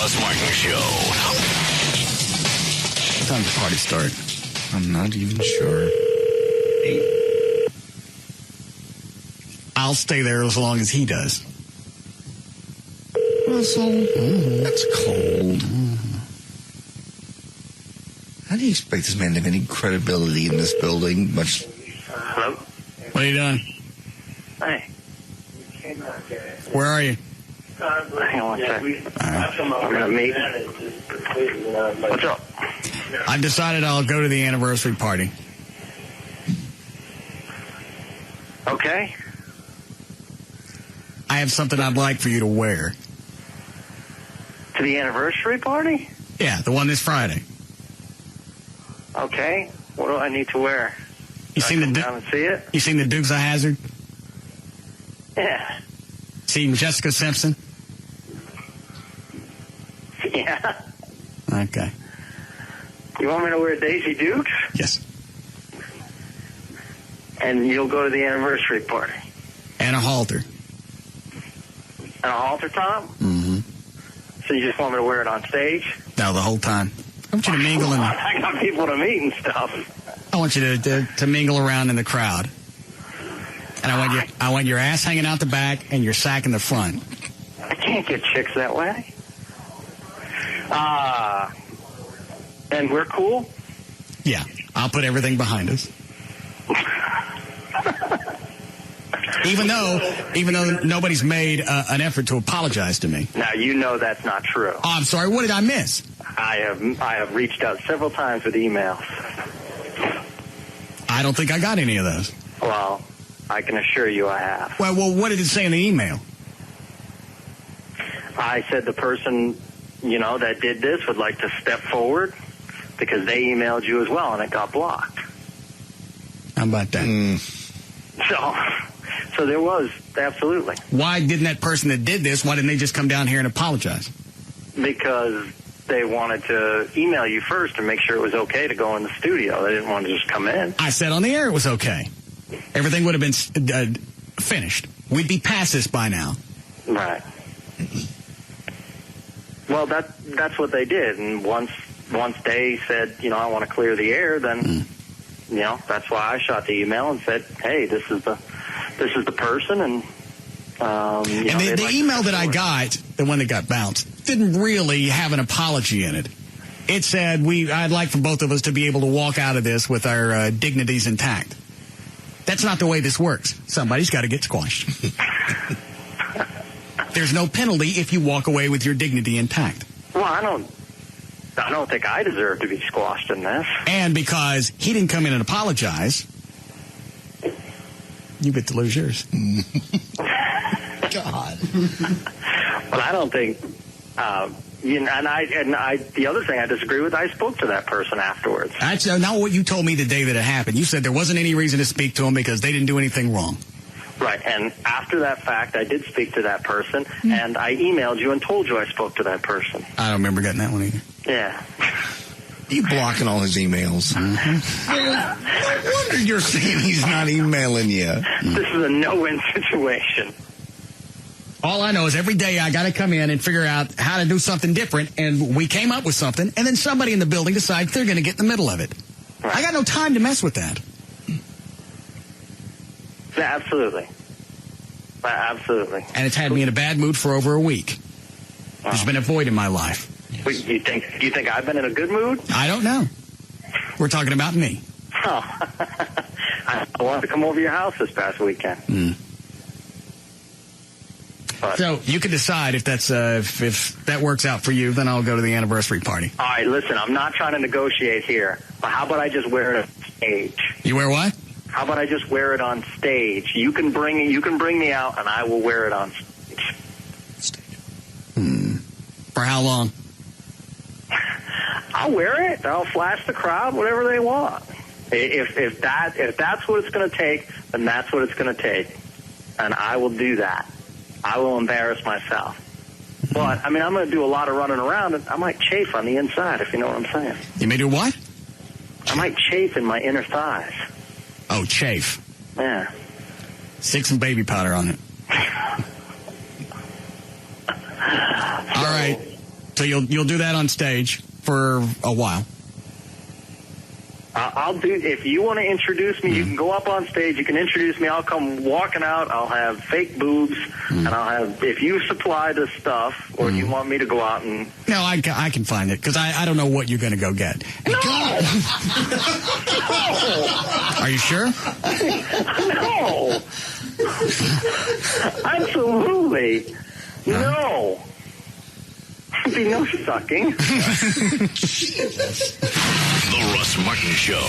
Russ Martin Show. What time does the party start? I'm not even sure. 8. I'll stay there as long as he does. Russell, that's cold. How do you expect this man to have any credibility in this building? Hello? What are you doing? Hey. Where are you? Hang on one second. I'm going to meet. What's up? I've decided I'll go to the anniversary party. Okay. I have something I'd like for you to wear. To the anniversary party? Yeah, the one this Friday. Okay. What do I need to wear? You seen the down and see it? You seen the Dukes of Hazzard? Yeah. Seen Jessica Simpson? Yeah. Okay. You want me to wear Daisy Dukes? Yes. And you'll go to the anniversary party? And a halter. And a halter top? Mm-hmm. So you just want me to wear it on stage? No, the whole time. I want you to mingle in. I got people to meet and stuff. I want you to mingle around in the crowd. And I want your ass hanging out the back and your sack in the front. I can't get chicks that way. And we're cool? Yeah, I'll put everything behind us. Even though nobody's made an effort to apologize to me. Now, you know that's not true. Oh, I'm sorry. What did I miss? I have reached out several times with emails. I don't think I got any of those. Well, I can assure you I have. Well, what did it say in the email? I said the person, that did this would like to step forward because they emailed you as well and it got blocked. How about that? So there was, absolutely. Why didn't that person that did this, why didn't they just come down here and apologize? Because they wanted to email you first and make sure it was okay to go in the studio. They didn't want to just come in. I said on the air it was okay. Everything would have been finished. We'd be past this by now. Right. Well, that's what they did. And once they said, I want to clear the air, then, that's why I shot the email and said, hey, this is the person. And, the email that I got, the one that got bounced, didn't really have an apology in it. It said, I'd like for both of us to be able to walk out of this with our dignities intact. That's not the way this works. Somebody's got to get squashed. There's no penalty if you walk away with your dignity intact. Well, I don't think I deserve to be squashed in this. And because he didn't come in and apologize, you get to lose yours. God. Well, I don't think. The other thing I disagree with, I spoke to that person afterwards. That's not what you told me the day that it happened. You said there wasn't any reason to speak to them because they didn't do anything wrong. Right, and after that fact, I did speak to that person, and I emailed you and told you I spoke to that person. I don't remember getting that one either. Yeah. You blocking all his emails. Mm-hmm. No wonder you're saying he's not emailing you. This is a no-win situation. All I know is every day I got to come in and figure out how to do something different, and we came up with something, and then somebody in the building decides they're going to get in the middle of it. Right. I got no time to mess with that. Yeah, absolutely. Absolutely. And it's had me in a bad mood for over a week. There's been a void in my life. Yes. Wait, you think I've been in a good mood? I don't know. We're talking about me. Oh. I wanted to come over to your house this past weekend. So you can decide if that's if that works out for you, then I'll go to the anniversary party. All right, listen, I'm not trying to negotiate here, but how about I just wear it on stage? You wear what? How about I just wear it on stage? You can bring me out, and I will wear it on stage. For how long? I'll wear it. I'll flash the crowd, whatever they want. If that's what it's going to take, then that's what it's going to take, and I will do that. I will embarrass myself. But, I'm going to do a lot of running around, and I might chafe on the inside, if you know what I'm saying. You may do what? I might chafe in my inner thighs. Oh, chafe. Yeah. Stick some baby powder on it. All right. So you'll do that on stage for a while. I'll do. If you want to introduce me, you can go up on stage. You can introduce me. I'll come walking out. I'll have fake boobs, and I'll have. If you supply the stuff, or you want me to go out and. No, I can find it because I don't know what you're going to go get. No. Are you sure? No. Absolutely. No. There'd be no sucking. The Russ Martin Show.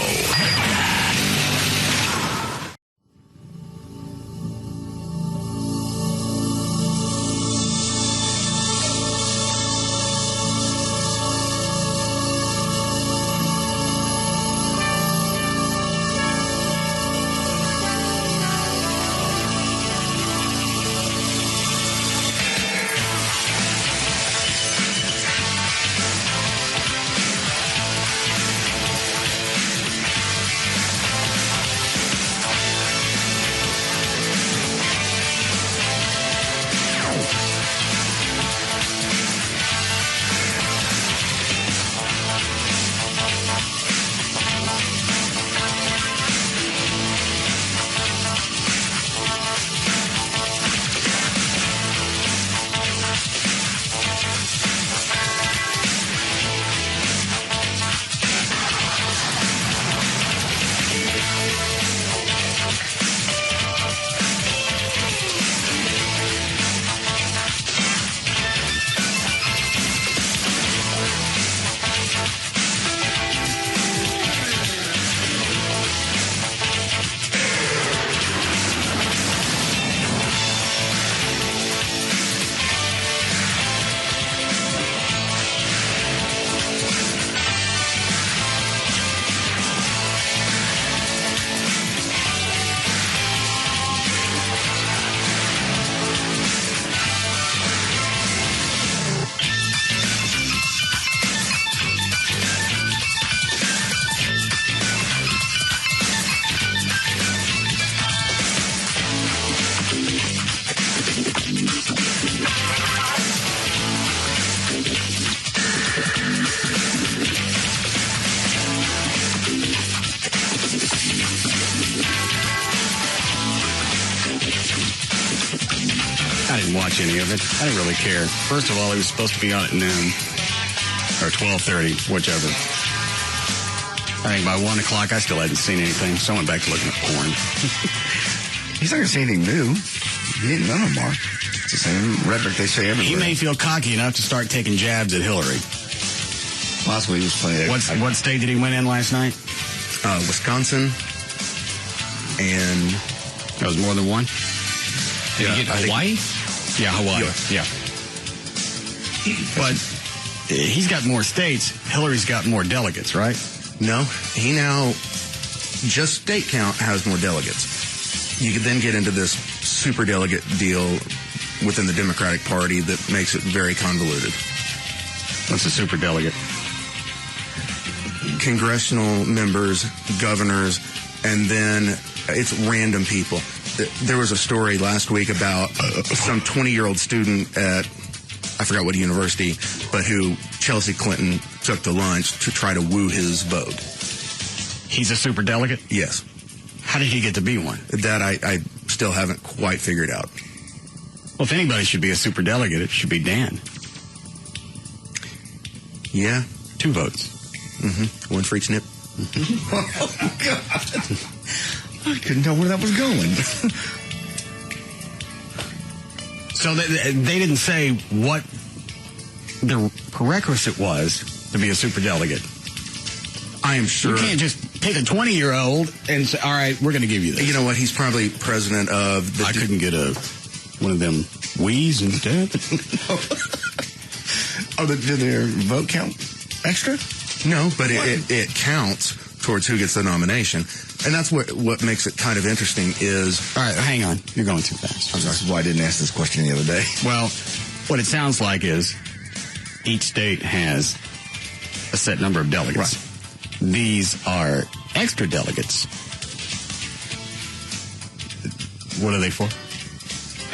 I didn't watch any of it. I didn't really care. First of all, he was supposed to be on at noon or 12:30, whichever. I think by 1 o'clock, I still hadn't seen anything, so I went back to looking at porn. He's not going to see anything new. He ain't none of them are. It's the same rhetoric they say everywhere. He may feel cocky enough to start taking jabs at Hillary. Last week he was playing. What state did he win in last night? Wisconsin. And that was more than one? Did he get Hawaii? Yeah, Hawaii. Yeah. But he's got more states. Hillary's got more delegates, right? No. He now, just state count, has more delegates. You could then get into this super delegate deal within the Democratic Party that makes it very convoluted. What's a super delegate? Congressional members, governors, and then it's random people. There was a story last week about some 20-year-old student at, I forgot what university, but who Chelsea Clinton took to lunch to try to woo his vote. He's a super delegate? Yes. How did he get to be one? That I still haven't quite figured out. Well, if anybody should be a super delegate, it should be Dan. Yeah. 2 votes. Mm-hmm. One for each nip. Mm-hmm. Oh, God. I couldn't tell where that was going. So they didn't say what the prerequisite was to be a super delegate. I am sure. You can't just take a 20-year-old and say, all right, we're going to give you this. You know what? He's probably president of the... I couldn't get one of them wheeze instead. Oh, did their vote count extra? No, but it counts towards who gets the nomination. And that's what makes it kind of interesting is... All right, hang on. You're going too fast. I'm sorry. This is why I didn't ask this question the other day. Well, what it sounds like is each state has a set number of delegates. Right. These are extra delegates. What are they for?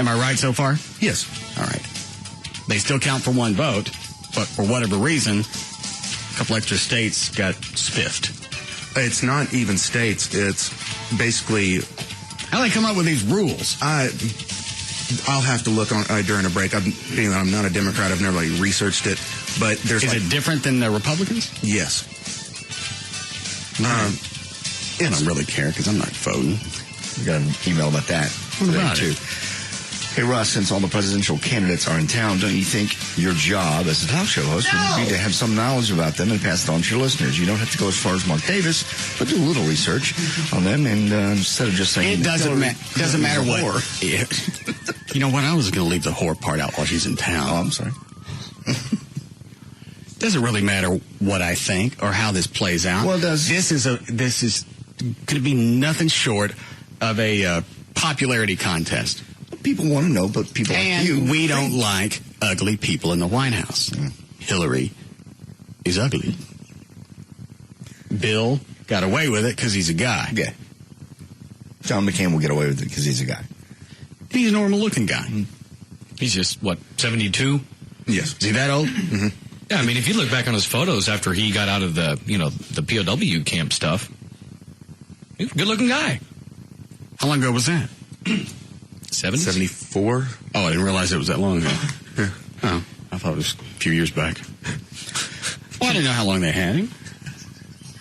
Am I right so far? Yes. All right. They still count for one vote, but for whatever reason, a couple extra states got spiffed. It's not even states. It's basically... How do they come up with these rules? I'll have to look on during a break. I'm not a Democrat. I've never researched it. But there's Is it different than the Republicans? Yes. I don't really care because I'm not voting. We got an email about that. What about it? Hey, Russ, since all the presidential candidates are in town, don't you think your job as a talk show host would be to have some knowledge about them and pass it on to your listeners? You don't have to go as far as Mark Davis, but do a little research on them, and instead of just saying... It doesn't matter what... You know what? I was going to leave the whore part out while she's in town. Oh, I'm sorry. Doesn't really matter what I think or how this plays out. Well, it does. This is going to be nothing short of a popularity contest. People want to know, but people and like you... we don't like ugly people in the White House. Hillary is ugly. Bill got away with it because he's a guy. Yeah. John McCain will get away with it because he's a guy. He's a normal-looking guy. He's just, 72? Yes. Is he that old? Mm-hmm. Yeah, I mean, if you look back on his photos after he got out of the POW camp stuff, he's a good-looking guy. How long ago was that? 74. Oh, I didn't realize it was that long ago. Yeah. Oh, I thought it was a few years back. Well, I didn't know how long they had him.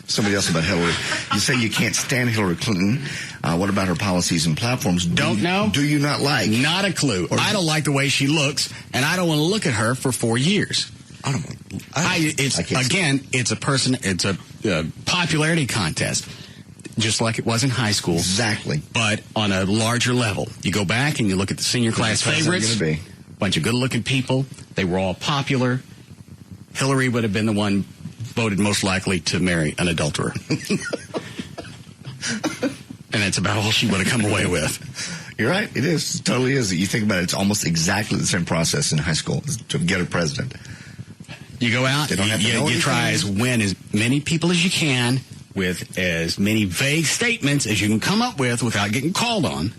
Somebody else about Hillary. You say you can't stand Hillary Clinton. What about her policies and platforms? Don't know. Do you not like? Not a clue. I don't like the way she looks, and I don't want to look at her for 4 years. It's a popularity contest, just like it was in high school. Exactly. But on a larger level. You go back and you look at the senior class favorites. Bunch of good-looking people. They were all popular. Hillary would have been the one voted most likely to marry an adulterer. And that's about all she would have come away with. You're right. It is. It totally is. You think about it, it's almost exactly the same process in high school to get a president. You go out, you try to win as many people as you can with as many vague statements as you can come up with without getting called on,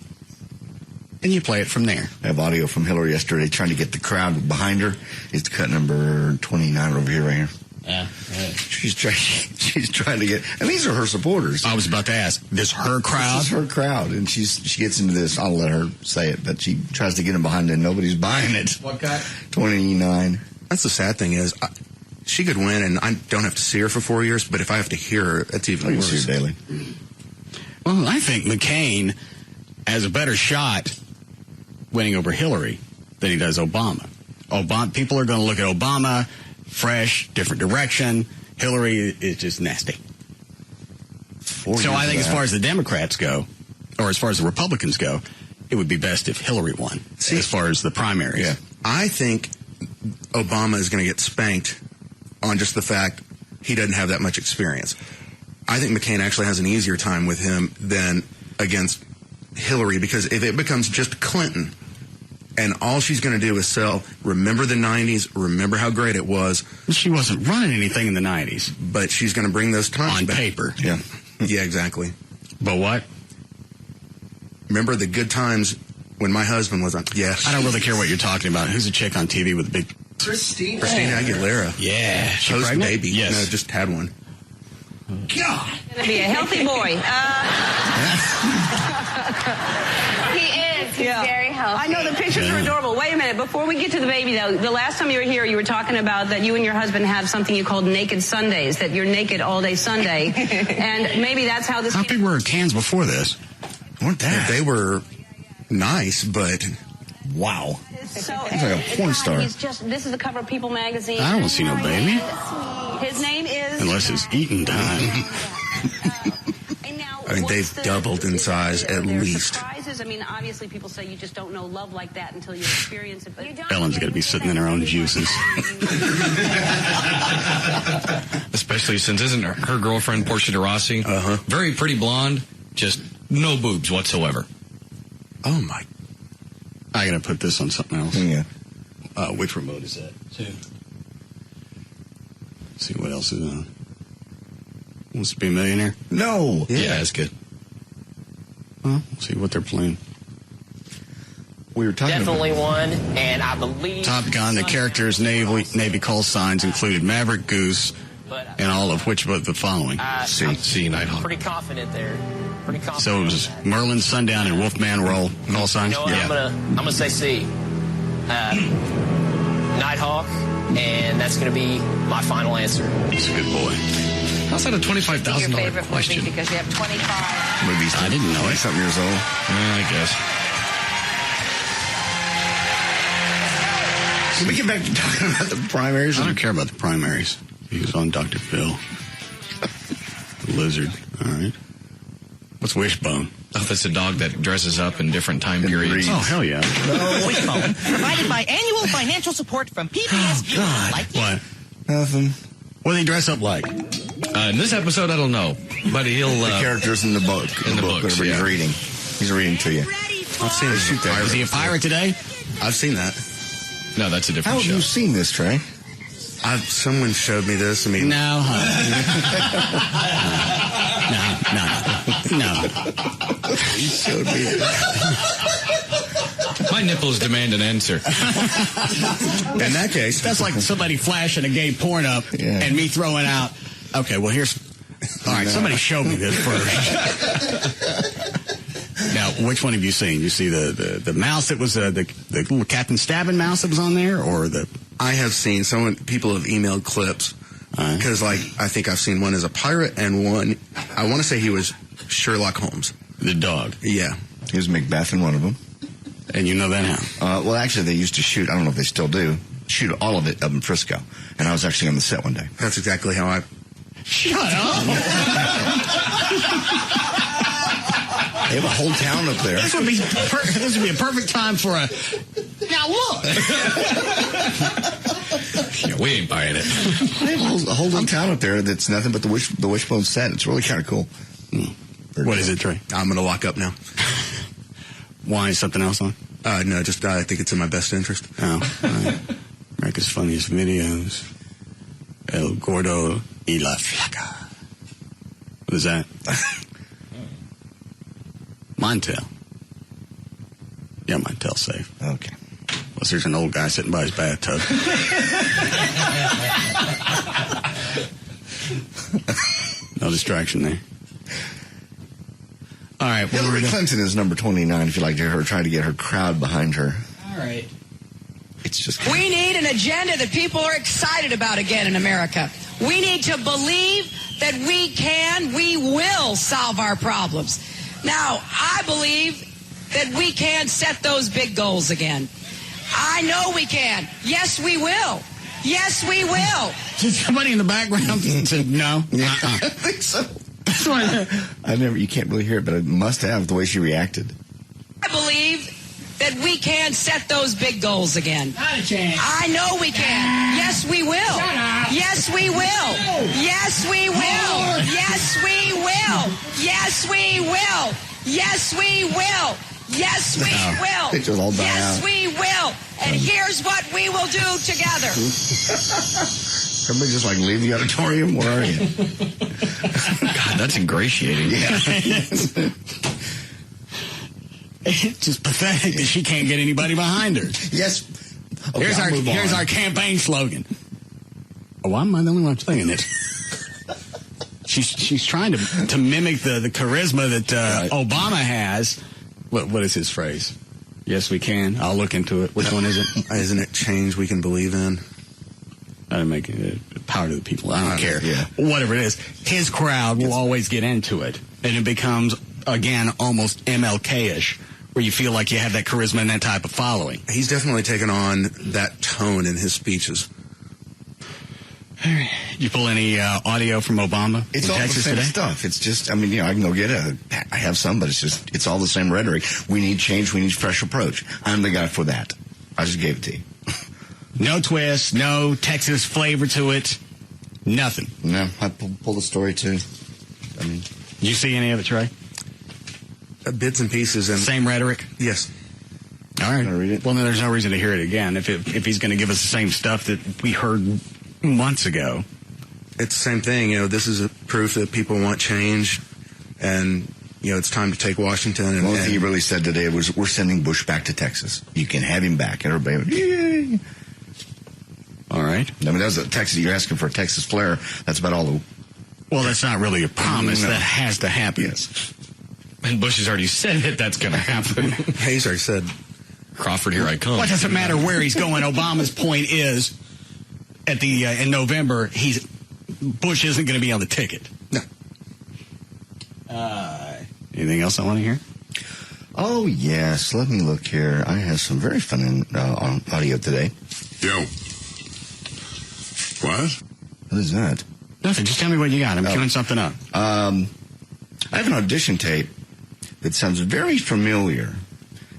and you play it from there. I have audio from Hillary yesterday trying to get the crowd behind her. It's cut number 29 over here, right here. Yeah. She's trying to get, and these are her supporters. I was about to ask, this her crowd? This is her crowd, and she gets into this. I'll let her say it, but she tries to get them behind it, and nobody's buying it. What guy? 29. That's the sad thing is, she could win, and I don't have to see her for 4 years, but if I have to hear her, that's even worse. See her daily. Well, I think McCain has a better shot winning over Hillary than he does Obama. People are going to look at Obama, fresh, different direction. Hillary is just nasty. So I think as far as the Democrats go, or as far as the Republicans go, it would be best if Hillary won, as far as the primaries. Yeah. I think Obama is going to get spanked on just the fact he doesn't have that much experience. I think McCain actually has an easier time with him than against Hillary, because if it becomes just Clinton and all she's going to do is sell, remember the 90s, remember how great it was. She wasn't running anything in the 90s. But she's going to bring those times on back. paper. Yeah. Yeah, exactly. But what? Remember the good times when my husband was on? Yes. I don't really care what you're talking about. Who's a chick on TV with a big... Christina Aguilera. Yeah. She Post pregnant? baby. Yes. No, just had one. God. Gonna be a healthy boy. He is. He's very healthy. I know the pictures are adorable. Wait a minute. Before we get to the baby, though, the last time you were here, you were talking about that you and your husband have something you called naked Sundays, that you're naked all day Sunday. And maybe that's how this... How big were her cans before this? Weren't that? They were nice, but... Wow. So, he's like a porn star. This is the cover of People magazine. I don't see no baby. His name is... Unless it's eating time. I mean, they've doubled in size at least. Surprises? I mean, obviously people say you just don't know love like that until you experience it. But Ellen's going to be sitting in her own juices. Especially since isn't her girlfriend Portia de Rossi? Very pretty blonde, just no boobs whatsoever. Oh, my. I got to put this on something else. Yeah. Which remote is that? Let's see what else is on. Wants to be a millionaire? No. Yeah, that's good. Well, we'll see what they're playing. we were talking definitely about. one, and I believe Top Gun, the character's Navy call signs included Maverick, Goose, and all of which but the following. C, Nighthawk. Pretty confident there. Pretty confident. So it was Merlin, Sundown, and Wolfman were all call signs? You know what? I'm gonna say C. Nighthawk, and that's gonna be my final answer. He's a good boy. How's that a $25,000 question? Because you have 25. Movies. I didn't know it. 20-something years old. I guess. Can we get back to talking about the primaries? I don't care about the primaries. He was on Dr. Phil. The lizard. All right. What's Wishbone? Oh, that's a dog that dresses up in different time periods. Oh, hell yeah. Wishbone, provided by annual financial support from PPSG. God. Like What? Nothing. What did he dress up like? In this episode, I don't know, but he'll... The characters in the book. In the books, he's yeah. reading. He's reading to you. I've seen him shoot that. Is he a pirate today? I've seen that. No, that's a How different have show. you seen this, Trey? Someone showed me this. I mean, No, No. He showed me this. My nipples demand an answer. in that case, That's like somebody flashing a gay porn up and me throwing out, okay, well, here's... All right, somebody showed me this first. Now, which one have you seen? You see the mouse that was the little Captain Stabbin mouse that was on there, or the... I have seen people have emailed clips because, I think I've seen one as a pirate and one. I want to say he was Sherlock Holmes, The dog. Yeah, he was Macbeth in one of them. And you know that how? Well, actually, they used to shoot. I don't know if they still do. Shoot all of it up in Frisco, and I was actually on the set one day. That's exactly how I. Shut up! They have a whole town up there. This would be a perfect time for a. Now look. Yeah, we ain't buying it. They have a whole little town up there that's nothing but the Wishbone set. It's really kind of cool. What is it, Trey? I'm going to lock up now. Why is something else on? No, just I think it's in my best interest. Oh, right. America's Funniest Videos. El Gordo y la Flaca. What is that? Montel. Yeah, Montel's safe. Okay. Plus, there's an old guy sitting by his bathtub. No distraction there. All right. Hillary Clinton is number 29 if you like to hear her try to get her crowd behind her. All right. It's just... We need an agenda that people are excited about again in America. We need to believe that we will solve our problems. Now, I believe that we can set those big goals again. I know we can. Yes, we will. Yes, we will. Did somebody in the background said no? I think so. You can't really hear it, but I must have the way she reacted. I believe that we can set those big goals again. Not a chance. I know we can. Yes, we will. Yes, we will. Yes, we will. Yes, we will. Yes, we will. Yes, we will. Yes, we will. It just all died yes, out. we will. And here's what we will do together. Everybody just leave the auditorium. Where are you? God, that's ingratiating. Yeah. It's just pathetic that she can't get anybody behind her. Yes. Okay, Here's our campaign slogan. Oh, why am I the only one saying it? She's trying to mimic the charisma that Obama has. What is his phrase? Yes, we can. I'll look into it. Which one is it? Isn't it change we can believe in? I don't make it power to the people. I don't care. Yeah. Whatever it is, his crowd will always get into it, and it becomes again almost MLK-ish, where you feel like you have that charisma and that type of following. He's definitely taken on that tone in his speeches. You pull any audio from Obama It's in all Texas the same today? stuff. It's just, I can go get I have some, but it's all the same rhetoric. We need change. We need fresh approach. I'm the guy for that. I just gave it to you. No twist, no Texas flavor to it, nothing. No, I pulled the story too. You see any of it, Trey? Bits and pieces. And Same rhetoric? Yes. All right. Can I read it? Well, then there's no reason to hear it again if he's going to give us the same stuff that we heard months ago. It's the same thing. This is a proof that people want change, and it's time to take Washington. And, the only thing he really said today was, we're sending Bush back to Texas. You can have him back. And everybody went, yay. All right. I mean, that was a Texas. You're asking for a Texas flare. That's about all. Well, that's not really a promise. No. That has to happen. Yes. And Bush has already said that that's going to happen. Hayes already said, Crawford, here I come. Well, it doesn't matter where he's going. Obama's point is, at the in November, Bush isn't going to be on the ticket. No. Anything else I want to hear? Oh, yes. Let me look here. I have some very fun on audio today. Yo. What? What is that? Nothing. Just tell me what you got. I'm queuing something up. I have an audition tape that sounds very familiar.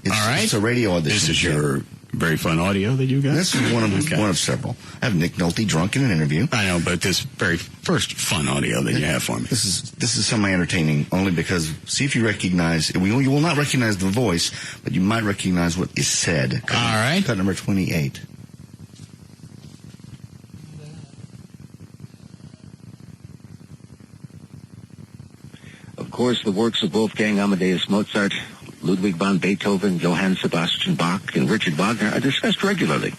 All right. It's a radio audition. This is your very fun audio that you got? This is one of several. I have Nick Nolte drunk in an interview. I know, but this very first fun audio that you have for me. This is semi-entertaining only because, see if you recognize, you will not recognize the voice, but you might recognize what is said. All right. Cut number 28. Of course, the works of Wolfgang Amadeus Mozart, Ludwig van Beethoven, Johann Sebastian Bach, and Richard Wagner are discussed regularly.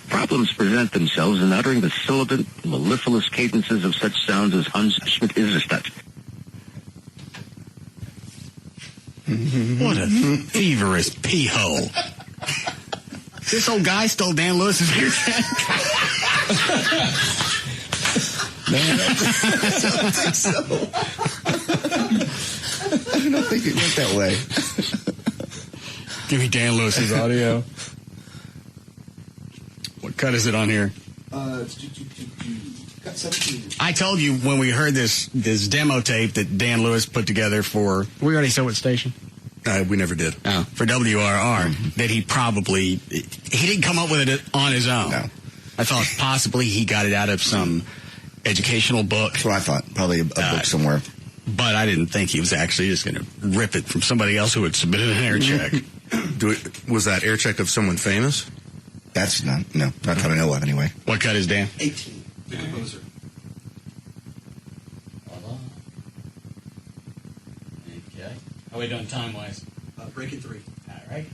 Problems present themselves in uttering the sibilant, mellifluous cadences of such sounds as Hans Schmidt-Isserstadt. What a feverish pee-hole. This old guy stole Dan Lewis's ear check. Man, I don't think so. I don't think it went that way. Give me Dan Lewis's audio. What cut is it on here? Cut 17. I told you when we heard this demo tape that Dan Lewis put together for, we already said what station? We never did. Oh, for WRR, that he didn't come up with it on his own. No. I thought possibly he got it out of some educational book. That's what I thought. Probably a book somewhere. But I didn't think he was actually just going to rip it from somebody else who had submitted an air check. Was that air check of someone famous? That's not that I know of anyway. What cut is Dan? 18. Okay. How are we doing time-wise? Breaking 3. All right.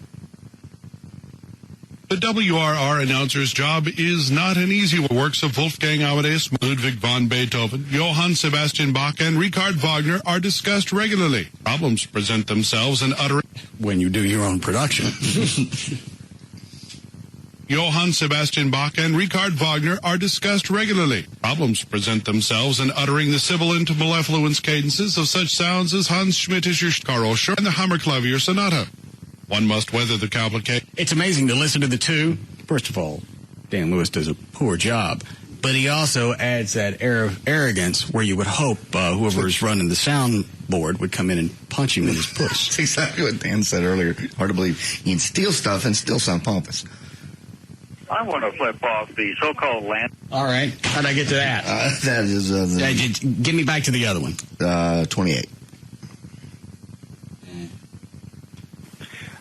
The WRR announcer's job is not an easy one. Works of Wolfgang Amadeus, Ludwig van Beethoven, Johann Sebastian Bach, and Richard Wagner are discussed regularly. Problems present themselves in uttering... When you do your own production. Johann Sebastian Bach and Richard Wagner are discussed regularly. Problems present themselves in uttering the sibilant mellifluous cadences of such sounds as Hans Schmidt-Isserstadt, Karl Schur, and the Hammerklavier Sonata. One must weather the complication. It's amazing to listen to the two. First of all, Dan Lewis does a poor job, but he also adds that air of arrogance where you would hope whoever is running the soundboard would come in and punch him in his puss. That's exactly what Dan said earlier. Hard to believe. You can steal stuff and still sound pompous. I want to flip off the so-called land. All right. How'd I get to that? That is... Give me back to the other one. 28.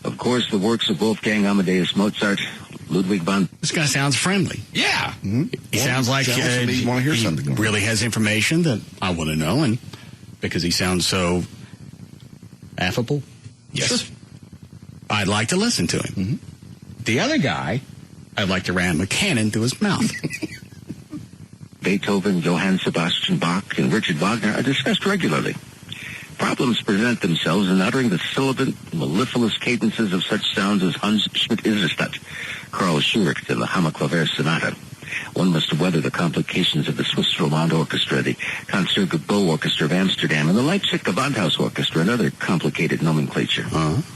Of course, the works of Wolfgang Amadeus Mozart, Ludwig van... This guy sounds friendly. Yeah. Mm-hmm. He sounds like you want to hear something. He really has information that I want to know, and because he sounds so affable, yes, sure. I'd like to listen to him. Mm-hmm. The other guy, I'd like to ram a cannon through his mouth. Beethoven, Johann Sebastian Bach, and Richard Wagner are discussed regularly. Problems present themselves in uttering the sibilant, mellifluous cadences of such sounds as Hans Schmidt-Isserstadt, Karl Schur, and the Hammerklavier Sonata. One must weather the complications of the Swiss Romand Orchestra, the Concertgebouw Orchestra of Amsterdam, and the Leipzig Gewandhaus Orchestra, and other complicated nomenclature.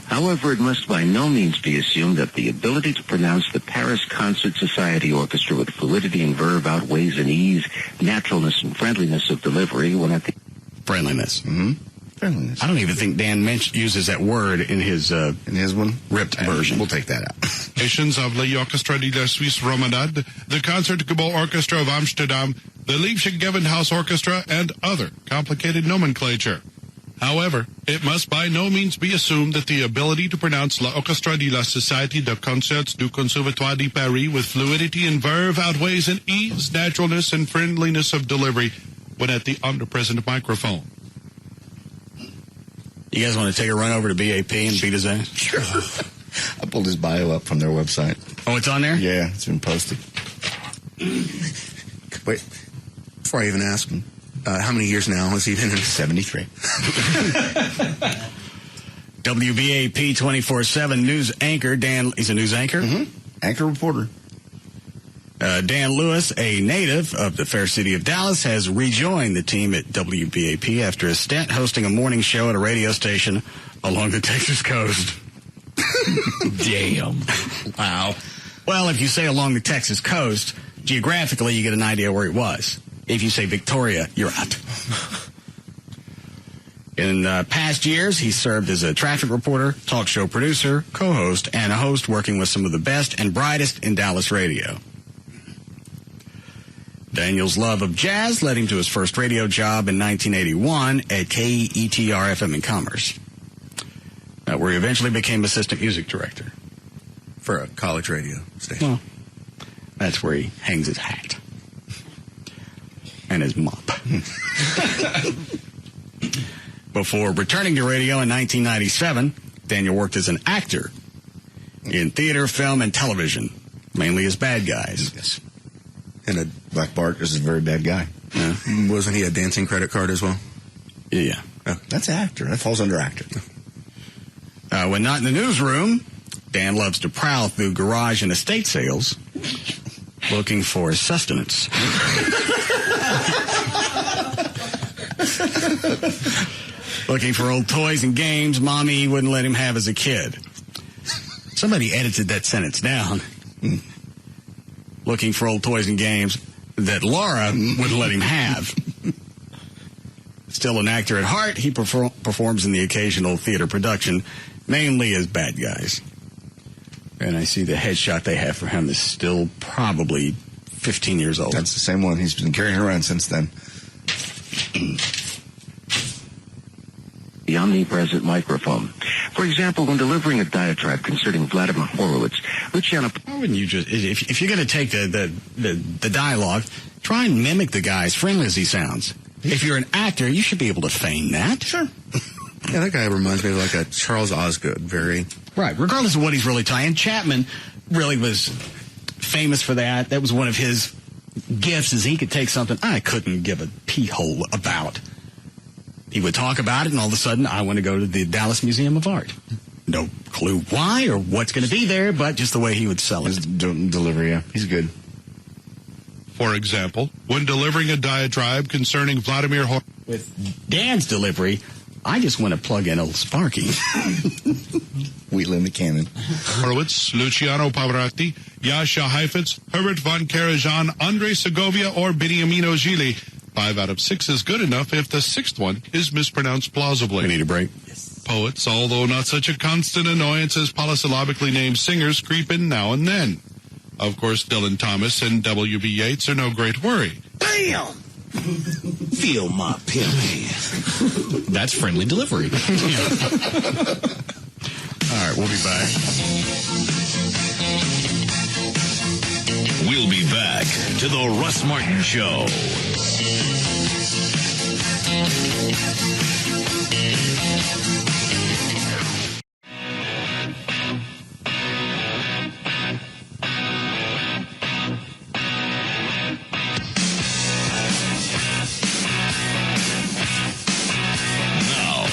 However, it must by no means be assumed that the ability to pronounce the Paris Concert Society Orchestra with fluidity and verve outweighs in ease, naturalness, and friendliness of delivery when at the... Friendliness. Mm-hmm. Friendliness. I don't even think Dan uses that word in his one ripped version. We'll take that out. Nations of the Orchestra de la Suisse Romandade, the Concertgebouw Orchestra of Amsterdam, the Leipzig Gewandhaus Orchestra, and other complicated nomenclature. However, it must by no means be assumed that the ability to pronounce La Orchestra de la Société de Concerts du Conservatoire de Paris with fluidity and verve outweighs in ease, naturalness, and friendliness of delivery when at the omnipresent microphone. You guys want to take a run over to BAP and beat his ass? Sure. I pulled his bio up from their website. Oh, it's on there? Yeah, it's been posted. Wait, before I even ask him, how many years now has he been in? 73. WBAP 24/7 news anchor Dan. He's a news anchor? Mm-hmm. Anchor reporter. Dan Lewis, a native of the fair city of Dallas, has rejoined the team at WBAP after a stint hosting a morning show at a radio station along the Texas coast. Damn. Wow. Well, if you say along the Texas coast, geographically you get an idea where he was. If you say Victoria, you're out. In past years, he served as a traffic reporter, talk show producer, co-host, and a host working with some of the best and brightest in Dallas radio. Daniel's love of jazz led him to his first radio job in 1981 at KETR-FM in Commerce, where he eventually became assistant music director. For a college radio station. Well, that's where he hangs his hat. And his mop. Before returning to radio in 1997, Daniel worked as an actor in theater, film, and television, mainly as bad guys. Yes. And Black Bart is a very bad guy. Yeah. Wasn't he a dancing credit card as well? Yeah. Oh. That's actor. That falls under actor. When not in the newsroom, Dan loves to prowl through garage and estate sales looking for sustenance. Looking for old toys and games Mommy wouldn't let him have as a kid. Somebody edited that sentence down. Looking for old toys and games that Laura wouldn't let him have. Still an actor at heart, he performs in the occasional theater production, mainly as bad guys. And I see the headshot they have for him is still probably 15 years old. That's the same one he's been carrying around since then. The omnipresent microphone. For example, when delivering a diatribe concerning Vladimir Horowitz, Luciano... Why wouldn't you just... If you're going to take the dialogue, try and mimic the guy as friendly as he sounds. If you're an actor, you should be able to feign that. Sure. Yeah, that guy reminds me of like a Charles Osgood, very... Right, regardless of what he's really trying. Chapman really was famous for that. That was one of his gifts, is he could take something I couldn't give a pee-hole about. He would talk about it, and all of a sudden, I want to go to the Dallas Museum of Art. No clue why or what's going to be there, but just the way he would sell it. His delivery, yeah. He's good. For example, when delivering a diatribe concerning Vladimir Horowitz. With Dan's delivery, I just want to plug in old Sparky. Wheatland in the cannon. Horowitz, Luciano Pavarotti, Yasha Heifetz, Herbert von Karajan, Andre Segovia, or Beniamino Gili. 5 out of 6 is good enough if the 6th one is mispronounced plausibly. We need a break. Yes. Poets, although not such a constant annoyance as polysyllabically named singers, creep in now and then. Of course, Dylan Thomas and W.B. Yeats are no great worry. Bam! Feel my pimp hand. That's friendly delivery. All right, we'll be back. We'll be back to the Russ Martin Show. Now,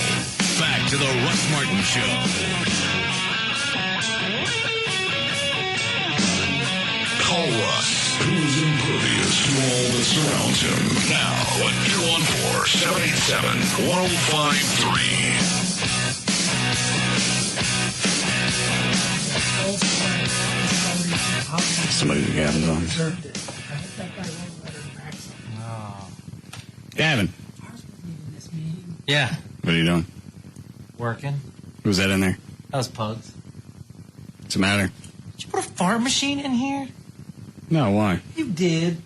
back to the Russ Martin Show. Call Russ, who's impervious to all that surrounds him. Now at 214-787-1053. Somebody's Gavin's on. Gavin. Yeah. What are you doing? Working. Who's that in there? That was Pugs. What's the matter? Did you put a fart machine in here? No, why? You did.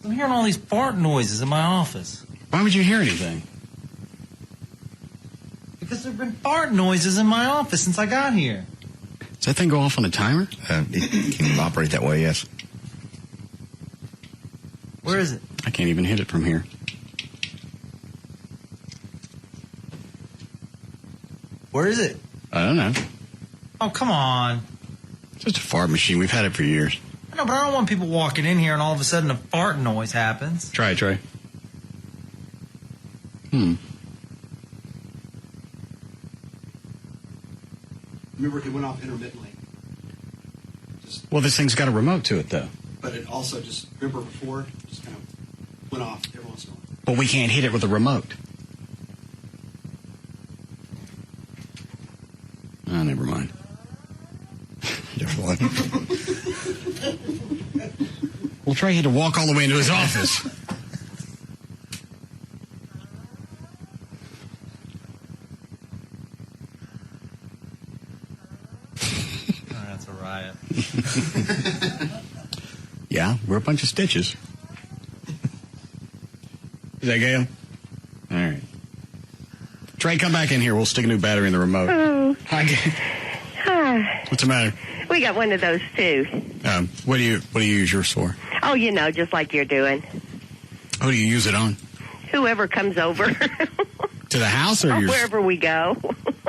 I'm hearing all these fart noises in my office. Why would you hear anything? Because there have been fart noises in my office since I got here. Does that thing go off on a timer? It can operate that way, yes. Where is it? I can't even hit it from here. Where is it? I don't know. Oh, come on. It's just a fart machine. We've had it for years. I know, but I don't want people walking in here and all of a sudden a fart noise happens. Try it, Trey. Remember, it went off intermittently. Well, this thing's got a remote to it, though. But it also just, remember before, just kind of went off every once in a while. But we can't hit it with a remote. Oh, never mind. Well, Trey had to walk all the way into his office. Oh, that's a riot. Yeah, we're a bunch of stitches. Is that Gail? All right. Trey, come back in here. We'll stick a new battery in the remote. Oh. Hi, Gail. Hi. What's the matter? We got one of those too. What do you use yours for? Oh, you know, just like you're doing. Who do you use it on? Whoever comes over. To the house or wherever we go.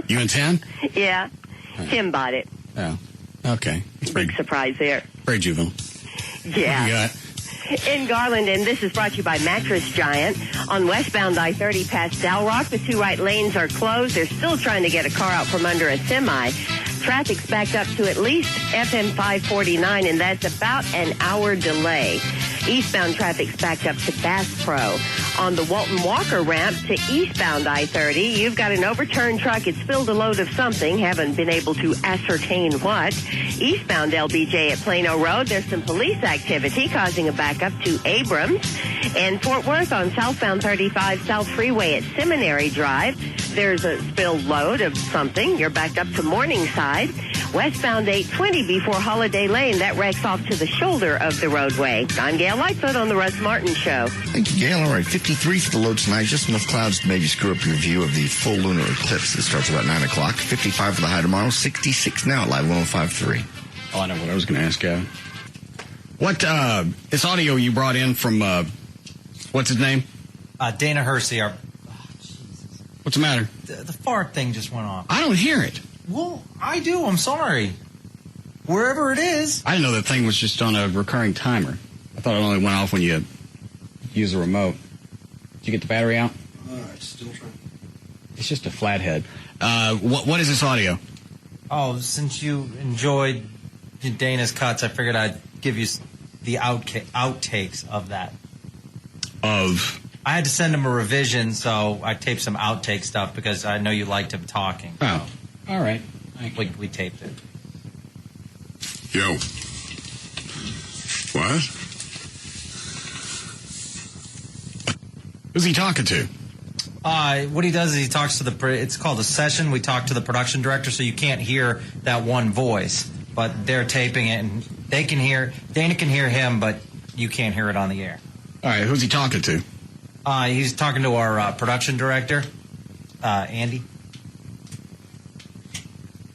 You and Tim? Yeah. Tim bought it. Oh, okay. Big surprise there. Very juvenile. Yeah. What you got? In Garland, and this is brought to you by Mattress Giant. On westbound I-30 past Del Rock, the two right lanes are closed. They're still trying to get a car out from under a semi. Traffic's backed up to at least FM 549, and that's about an hour delay. Eastbound traffic's backed up to Bass Pro. On the Walton Walker ramp to eastbound I-30, you've got an overturned truck. It's filled a load of something. Haven't been able to ascertain what. Eastbound LBJ at Plano Road, there's some police activity causing a backup to Abrams. And Fort Worth on southbound 35 South Freeway at Seminary Drive, there's a spilled load of something. You're backed up to Morningside. Westbound 820 before Holiday Lane, that wrecks off to the shoulder of the roadway. I'm Gail Lightfoot on the Russ Martin Show. Thank you, Gail. All right, 53 for the low tonight. Just enough clouds to maybe screw up your view of the full lunar eclipse that starts about 9 o'clock. 55 for the high tomorrow. 66 now at Live 105.3. Oh, I know what I was going to ask, Gavin. What, this audio you brought in from, what's his name? Dana Hersey. What's the matter? The fart thing just went off. I don't hear it. Well, I do. I'm sorry. Wherever it is. I didn't know that thing was just on a recurring timer. I thought it only went off when you use the remote. Did you get the battery out? Still trying. It's just a flathead. What is this audio? Oh, since you enjoyed Dana's cuts, I figured I'd give you the outtakes of that. Of? I had to send him a revision, so I taped some outtake stuff because I know you liked him talking. Oh, all right. We taped it. Yo. What? Who's he talking to? What he does is he talks to it's called a session. We talk to the production director, so you can't hear that one voice, but they're taping it, and Dana can hear him, but you can't hear it on the air. All right, who's he talking to? He's talking to our production director, Andy.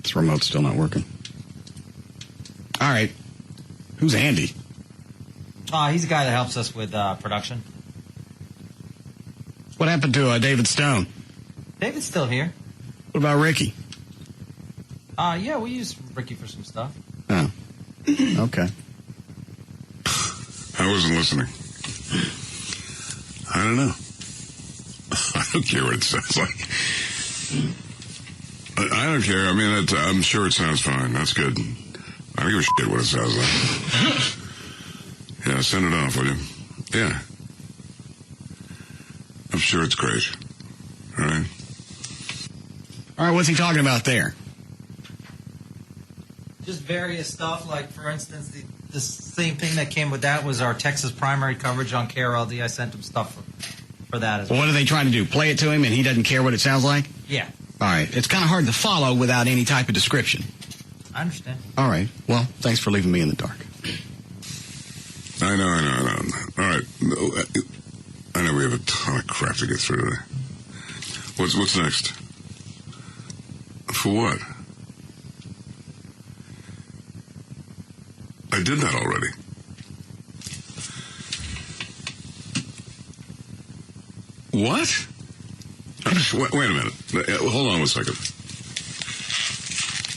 This remote's still not working. All right. Who's Andy? He's the guy that helps us with production. What happened to David Stone? David's still here. What about Ricky? Yeah, we use Ricky for some stuff. Oh. Okay. I wasn't listening. I don't know. I don't care what it sounds like. I don't care. I mean, I'm sure it sounds fine. That's good. I don't give a shit what it sounds like. Yeah, send it off, will you? Yeah. I'm sure it's great. All right? All right, what's he talking about there? Just various stuff. Like, for instance, the same thing that came with that was our Texas primary coverage on KLLI. I sent him stuff for that as well. What are they trying to do? Play it to him and he doesn't care what it sounds like? Yeah. All right. It's kind of hard to follow without any type of description. I understand. All right. Well, thanks for leaving me in the dark. I know. All right. I know we have a ton of crap to get through today. What's next? For what? I did that already. What? Wait a minute. Hold on one second.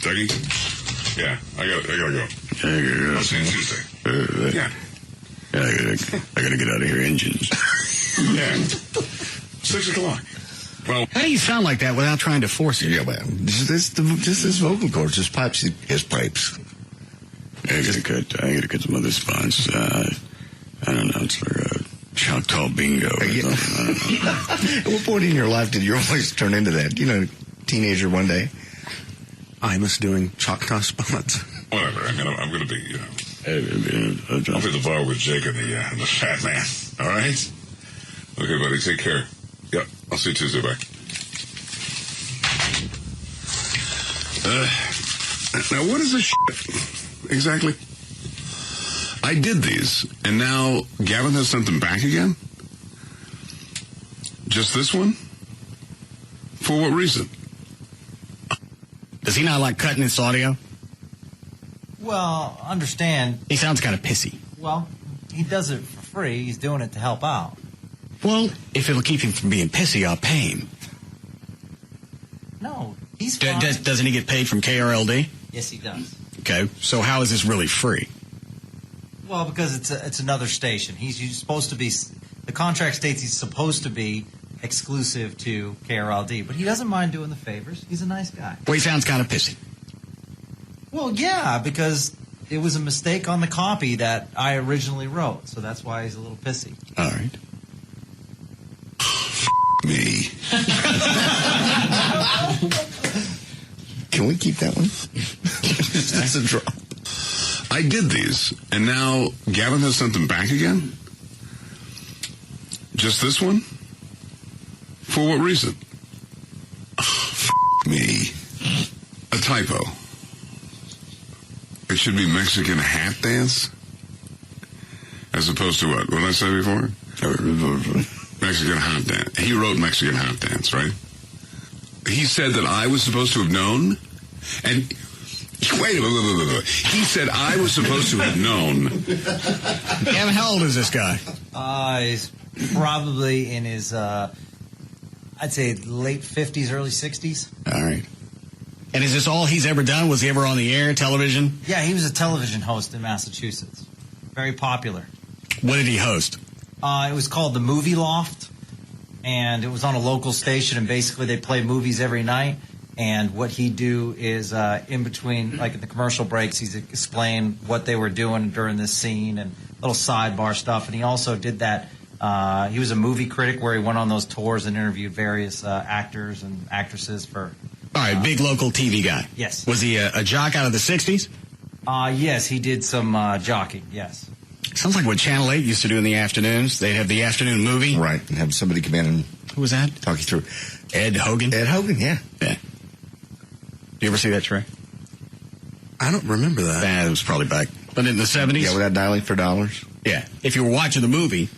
Dougie? Yeah, I gotta go. I'll see you Tuesday. Yeah. I gotta get out of here, engines. Yeah. 6 o'clock. Well, how do you sound like that without trying to force it? Yeah, well, just this vocal cords, just pipes, his pipes. I gotta cut some other spots. I don't know. It's for Choctaw Bingo. Or something. At what point in your life did your voice turn into that? Teenager one day. I'm just doing Choctaw spots. Whatever. I'm gonna be. I'll be the bar with Jake and the fat man. All right. Okay, buddy. Take care. Yep. I'll see you Tuesday. Bye. Now, what is this shit? Exactly. I did these, and now Gavin has sent them back again? Just this one? For what reason? Does he not like cutting his audio? Well, understand. He sounds kind of pissy. Well, he does it for free. He's doing it to help out. Well, if it'll keep him from being pissy, I'll pay him. No, he's fine. Doesn't he get paid from KRLD? Yes, he does. Okay, so how is this really free? Well, because it's another station. He's supposed to be. The contract states he's supposed to be exclusive to KRLD, but he doesn't mind doing the favors. He's a nice guy. Well, he sounds kind of pissy. Well, yeah, because it was a mistake on the copy that I originally wrote, so that's why he's a little pissy. All right. Me. Can we keep that one? That's a drop. I did these, and now Gavin has sent them back again? Just this one? For what reason? Me. A typo. It should be Mexican hat dance? As opposed to what? What did I say before? Mexican hot dance. He wrote Mexican hot dance, right? He said that I was supposed to have known, and wait. He said I was supposed to have known. Gavin, how old is this guy? He's probably in his, I'd say late 50s, early 60s. All right. And is this all he's ever done? Was he ever on the air, television? Yeah, he was a television host in Massachusetts. Very popular. What did he host? It was called The Movie Loft, and it was on a local station, and basically they play movies every night, and what he'd do is in between, like in the commercial breaks, he'd explain what they were doing during this scene and little sidebar stuff, and he also did that. He was a movie critic where he went on those tours and interviewed various actors and actresses for... All right, big local TV guy. Yes. Was he a jock out of the 60s? Yes, he did some jockeying, yes. Sounds like what Channel 8 used to do in the afternoons. They'd have the afternoon movie. Right, and have somebody come in and... Who was that? Talk you through. Ed Hogan? Ed Hogan, yeah. Yeah. You ever see that, Trey? I don't remember that. It was probably back. But in the 70s? Yeah, without dialing for dollars? Yeah. If you were watching the movie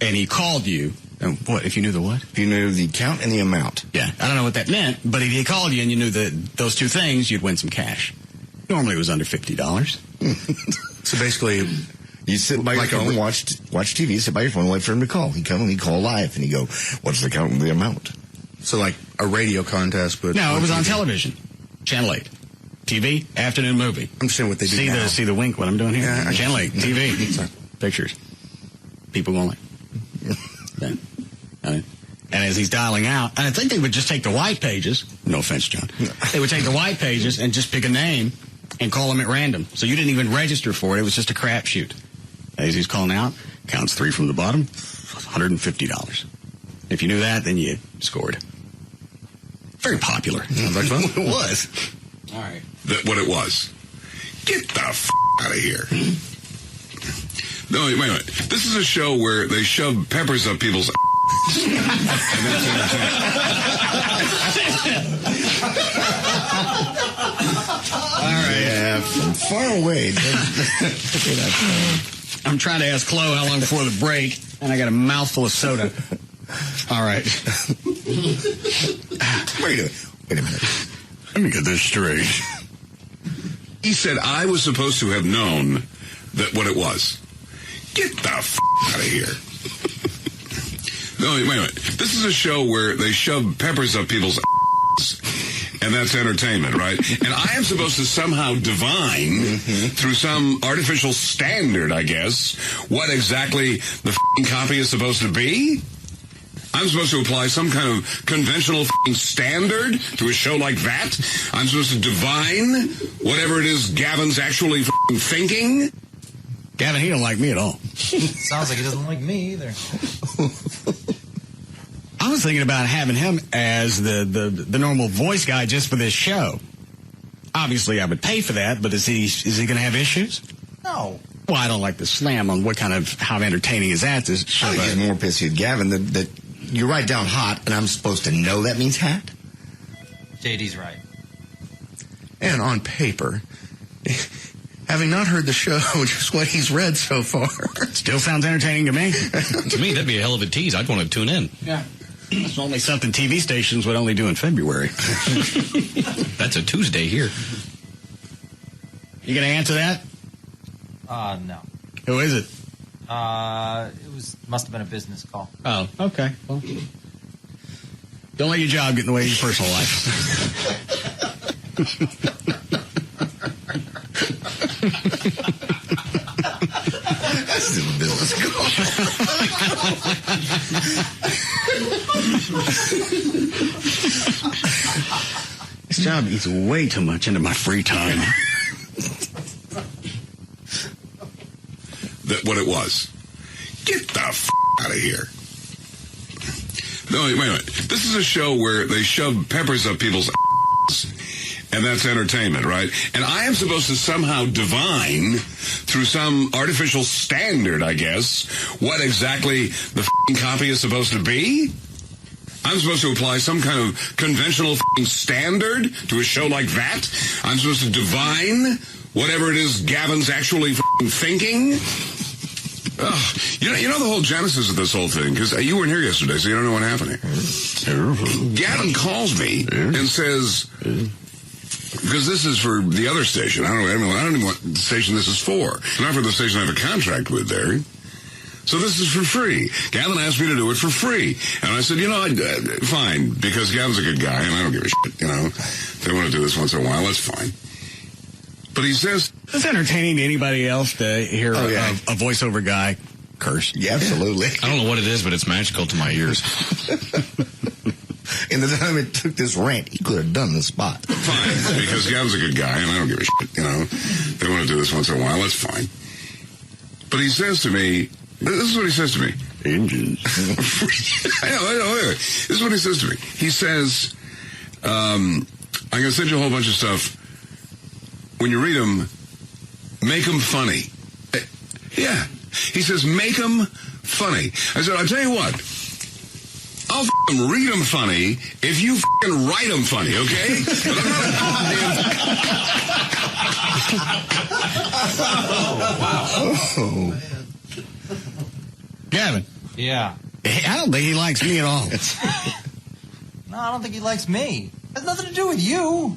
and he called you... What, if you knew the what? If you knew the count and the amount. Yeah, I don't know what that meant, but if he called you and you knew those two things, you'd win some cash. Normally it was under $50. So basically, you sit by your phone, watch TV, sit by your phone, wait for him to call. He'd come and he'd call live, and he'd go, what's the count and the amount? So like a radio contest, but... No, it was on television. Channel 8. TV, afternoon movie. I'm just saying what they do now. See the wink, what I'm doing here? Yeah, Channel 8, TV. Pictures. People going like... Yeah. And as he's dialing out, and I think they would just take the white pages. No offense, John. They would take the white pages and just pick a name and call them at random. So you didn't even register for it. It was just a crapshoot. As he's calling out, counts 3 from the bottom, $150. If you knew that, then you scored. Very popular. Sounds like fun. It was. All right. What it was. Get the out of here. No, wait a minute. This is a show where they shove peppers up people's and that's All right. Yeah, from far away. I'm trying to ask Chloe how long before the break, and I got a mouthful of soda. All right. Wait a minute. Let me get this straight. He said I was supposed to have known that what it was. Get the out of here. No, wait a minute. This is a show where they shove peppers up people's and that's entertainment, right? And I am supposed to somehow divine, through some artificial standard, I guess, what exactly the f***ing copy is supposed to be? I'm supposed to apply some kind of conventional f***ing standard to a show like that? I'm supposed to divine whatever it is Gavin's actually f***ing thinking? Gavin, he don't like me at all. Sounds like he doesn't like me either. I was thinking about having him as the normal voice guy just for this show. Obviously, I would pay for that, but is he going to have issues? No. Well, I don't like to slam on how entertaining is that. This show. I think he's more pissy at Gavin that you write down hot, and I'm supposed to know that means hat? JD's right. And on paper, having not heard the show, just what he's read so far. Still sounds entertaining to me. To me, that'd be a hell of a tease. I'd want to tune in. Yeah. It's only something TV stations would only do in February. That's a Tuesday here. You going to answer that? No. Who is it? Must have been a business call. Oh, okay. Well, don't let your job get in the way of your personal life. This is a business call. This job eats way too much into my free time. That what it was. Get the f*** out of here. No, wait a minute. This is a show where they shove peppers up people's asses, and that's entertainment, right? And I am supposed to somehow divine, through some artificial standard, I guess, what exactly the f***ing copy is supposed to be? I'm supposed to apply some kind of conventional f***ing standard to a show like that? I'm supposed to divine whatever it is Gavin's actually f***ing thinking? Ugh. You know the whole genesis of this whole thing, because you weren't here yesterday, so you don't know what happened here. Gavin calls me and says, because this is for the other station. I don't even know what station this is for. Not for the station I have a contract with there. So this is for free. Gavin asked me to do it for free. And I said, fine, because Gavin's a good guy, and I don't give a shit, If they want to do this once in a while, that's fine. But he says... It's entertaining to anybody else to hear a voiceover guy curse. Yeah, absolutely. I don't know what it is, but it's magical to my ears. In the time it took this rant, he could have done the spot. Fine, because Gavin's a good guy, and I don't give a shit, If they want to do this once in a while, that's fine. But he says to me... This is what he says to me. Engines. I know. This is what he says to me. He says, I'm going to send you a whole bunch of stuff. When you read them, make them funny. Yeah. He says, make them funny. I said, I'll tell you what. I'll f***ing read them funny if you f***ing write them funny, okay? Oh, wow. Gavin. Yeah. I don't think he likes me at all. No, I don't think he likes me. It has nothing to do with you.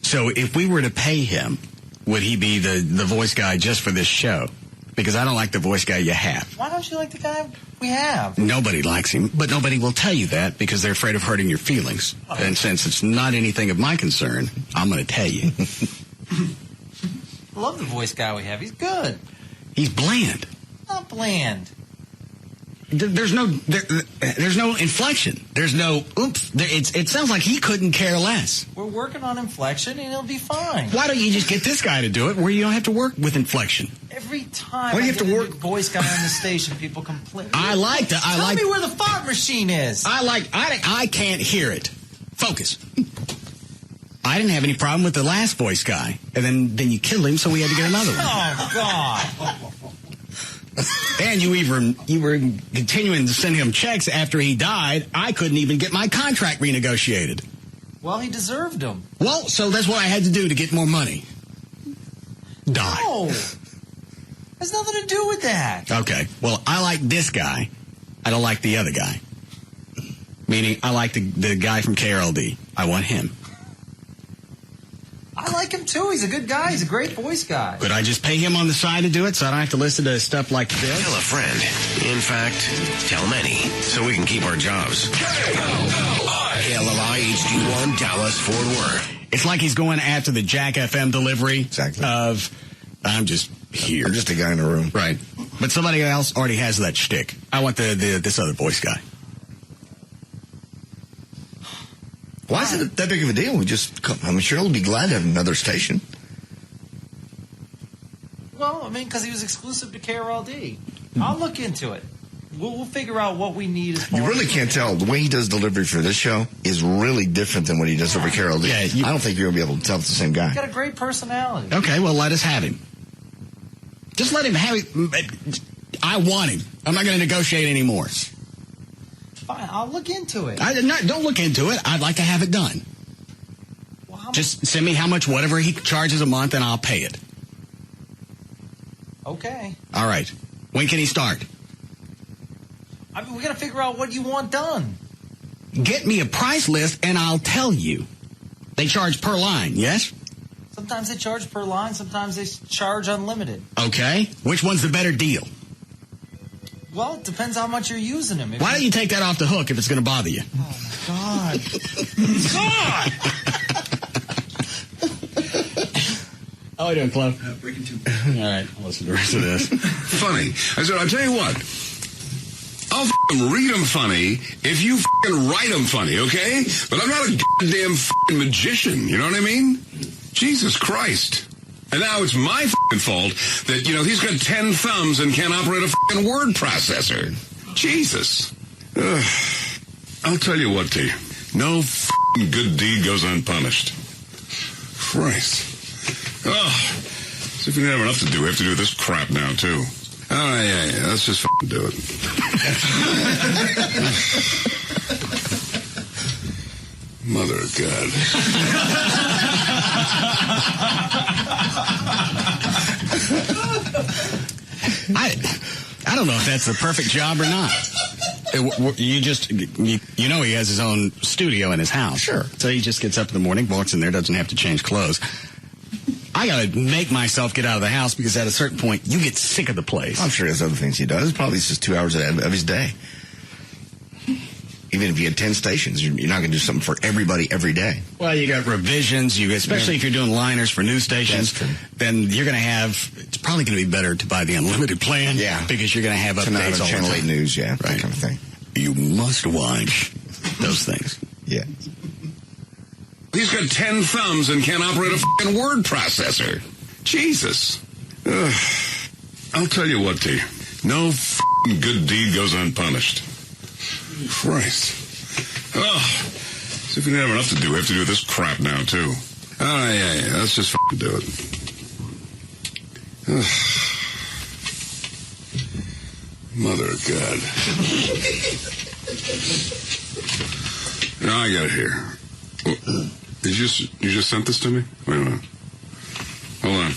So if we were to pay him, would he be the voice guy just for this show? Because I don't like the voice guy you have. Why don't you like the guy we have? Nobody likes him, but nobody will tell you that because they're afraid of hurting your feelings. Okay. And since it's not anything of my concern, I'm going to tell you. I love the voice guy we have. He's good. He's bland. Not bland. There's no inflection. There's no oomph. It sounds like he couldn't care less. We're working on inflection, and it'll be fine. Why don't you just get this guy to do it where you don't have to work with inflection? Every time I get a new voice guy on the station, people complain. Tell me where the fart machine is. I can't hear it. Focus. I didn't have any problem with the last voice guy, and then you killed him, so we had to get another one. Oh God. And you were continuing to send him checks after he died. I couldn't even get my contract renegotiated. Well, he deserved them. Well, so that's what I had to do to get more money. Die. No. Has nothing to do with that. Okay. Well, I like this guy. I don't like the other guy. Meaning, I like the guy from KLLI. I want him. I like him too. He's a good guy. He's a great voice guy. Could I just pay him on the side to do it so I don't have to listen to stuff like this? Tell a friend. In fact, tell many so we can keep our jobs. KLLI. KLLI HD1 Dallas Fort Worth. It's like he's going after the Jack FM delivery of, I'm just here. I'm just a guy in a room. Right. But somebody else already has that shtick. I want this other voice guy. Why is it that big of a deal? I'm sure he'll be glad to have another station. Well, I mean, because he was exclusive to KRLD. I'll look into it. We'll figure out what we need. You really can't tell. The way he does delivery for this show is really different than what he does over KRLD. Yeah, I don't think you're going to be able to tell it's the same guy. He's got a great personality. Okay, well, let us have him. Just let him have it. I want him. I'm not going to negotiate anymore. Fine, I'll look into it. Don't look into it. I'd like to have it done. Well, just send me whatever he charges a month, and I'll pay it. Okay. All right. When can he start? I mean, we got to figure out what you want done. Get me a price list, and I'll tell you. They charge per line, yes? Sometimes they charge per line. Sometimes they charge unlimited. Okay. Which one's the better deal? Well, it depends how much you're using them. Why don't you take that off the hook if it's going to bother you? Oh, my God. God! How are you doing, Clem? Breaking two. All right, I'll listen to the rest of this. Funny. I said, I'll tell you what. I'll read them funny if you write them funny, okay? But I'm not a goddamn magician, you know what I mean? Jesus Christ. And now it's my fault that, he's got 10 thumbs and can't operate a word processor. Jesus. I'll tell you what, T. No good deed goes unpunished. Christ. Oh, as if we didn't have enough to do. We have to do this crap now, too. All right, yeah. Let's just do it. Mother of God. I don't know if that's the perfect job or not. He has his own studio in his house. Sure. So he just gets up in the morning, walks in there, doesn't have to change clothes. I got to make myself get out of the house because at a certain point, you get sick of the place. I'm sure he has other things he does. Probably it's just 2 hours of his day. Even if you had 10 stations, you're not going to do something for everybody every day. Well, you got revisions, especially if you're doing liners for news stations, then you're going to have, it's probably going to be better to buy the unlimited plan. Yeah. Because you're going to have updates all the time. Channel 8 News, yeah, right. That kind of thing. You must watch those things. Yeah. He's got 10 thumbs and can't operate a word processor. Jesus. I'll tell you what, T. No good deed goes unpunished. Christ. Oh, as if we didn't have enough to do. We have to do this crap now, too. All right, yeah. Let's just do it. Mother of God. No, I got it here. You just sent this to me? Wait a minute. Hold on.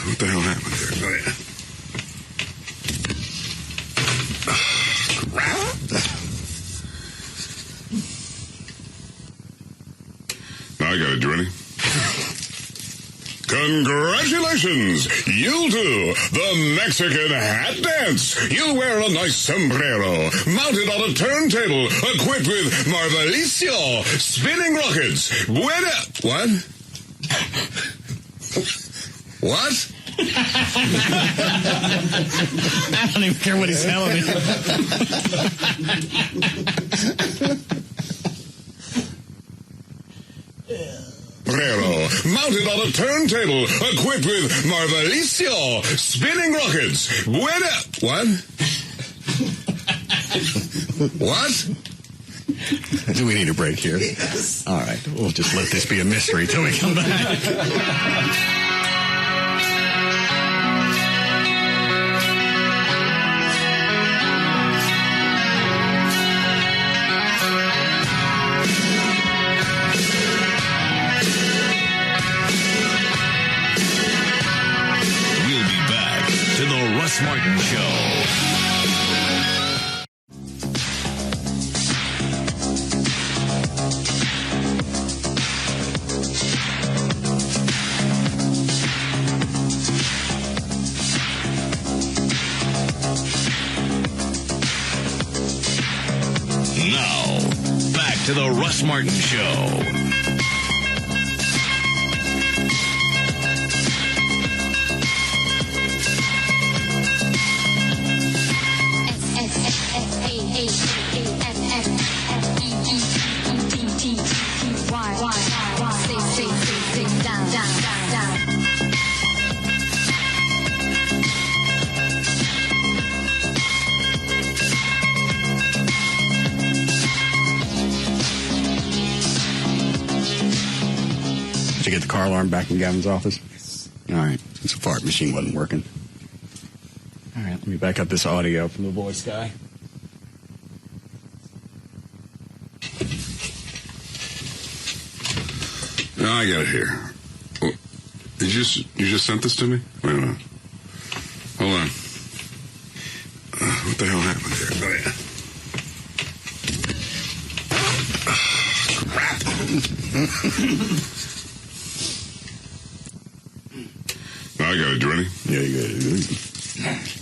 What the hell happened here? Oh, yeah. Now I got it. You ready? Congratulations! You'll do the Mexican hat dance. You'll wear a nice sombrero, mounted on a turntable, equipped with Marvelicio, spinning rockets, What? What? I don't even care what he's telling me. Mounted on a turntable, equipped with Marvelicio, spinning rockets, What? What? Do we need a break here? Yes. All right, we'll just let this be a mystery till we come back. Russ Martin Show. Now, to the Russ Martin Show. Did you get the car alarm back in Gavin's office? All right. Since the fart machine wasn't working. All right, let me back up this audio from the voice guy. No, I got it here. Oh, you just sent this to me? Wait a minute. Hold on. What the hell happened here? Oh, yeah. Crap. I got it. You ready? Yeah, you got it.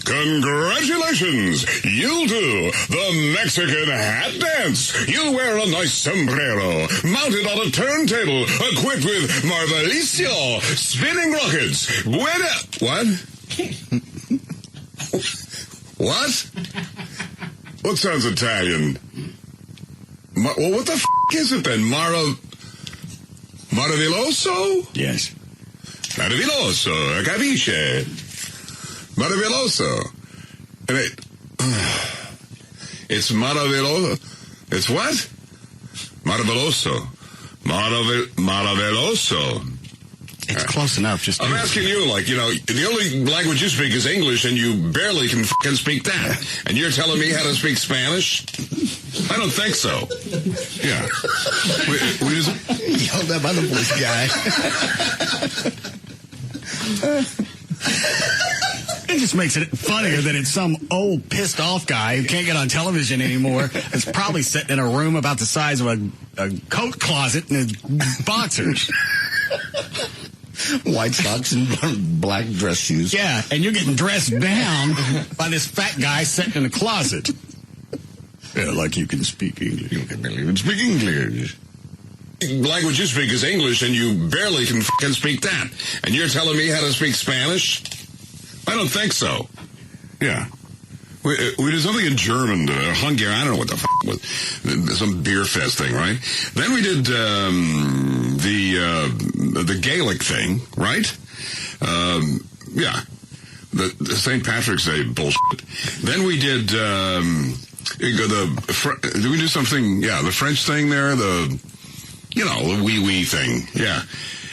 Congratulations! You do the Mexican hat dance. You wear a nice sombrero, mounted on a turntable, equipped with Marvelicio, spinning rockets. What? What? What sounds Italian? Well, what the f*** is it then? Maravilloso? Yes. Maravilloso, capisce? Maravilloso. And it's maravilloso. It's what? Maravilloso. Maravilloso. It's close enough. Just I'm asking you, the only language you speak is English, and you barely can speak that. And you're telling me how to speak Spanish? I don't think so. Yeah. We just yelled at by the voice guy. It just makes it funnier that it's some old pissed off guy who can't get on television anymore. That's probably sitting in a room about the size of a coat closet in his boxers. White socks and black dress shoes. Yeah, and you're getting dressed down by this fat guy sitting in a closet. Yeah, like you can speak English. You can even speak English. Language you speak is English, and you barely can speak that. And you're telling me how to speak Spanish? I don't think so. Yeah. We did something in German, Hungarian, I don't know what the f*** was. Some beer fest thing, right? Then we did the Gaelic thing, right? Yeah. The St. Patrick's Day bullshit. Then we did did we do something, the French thing there, the wee thing. Yeah.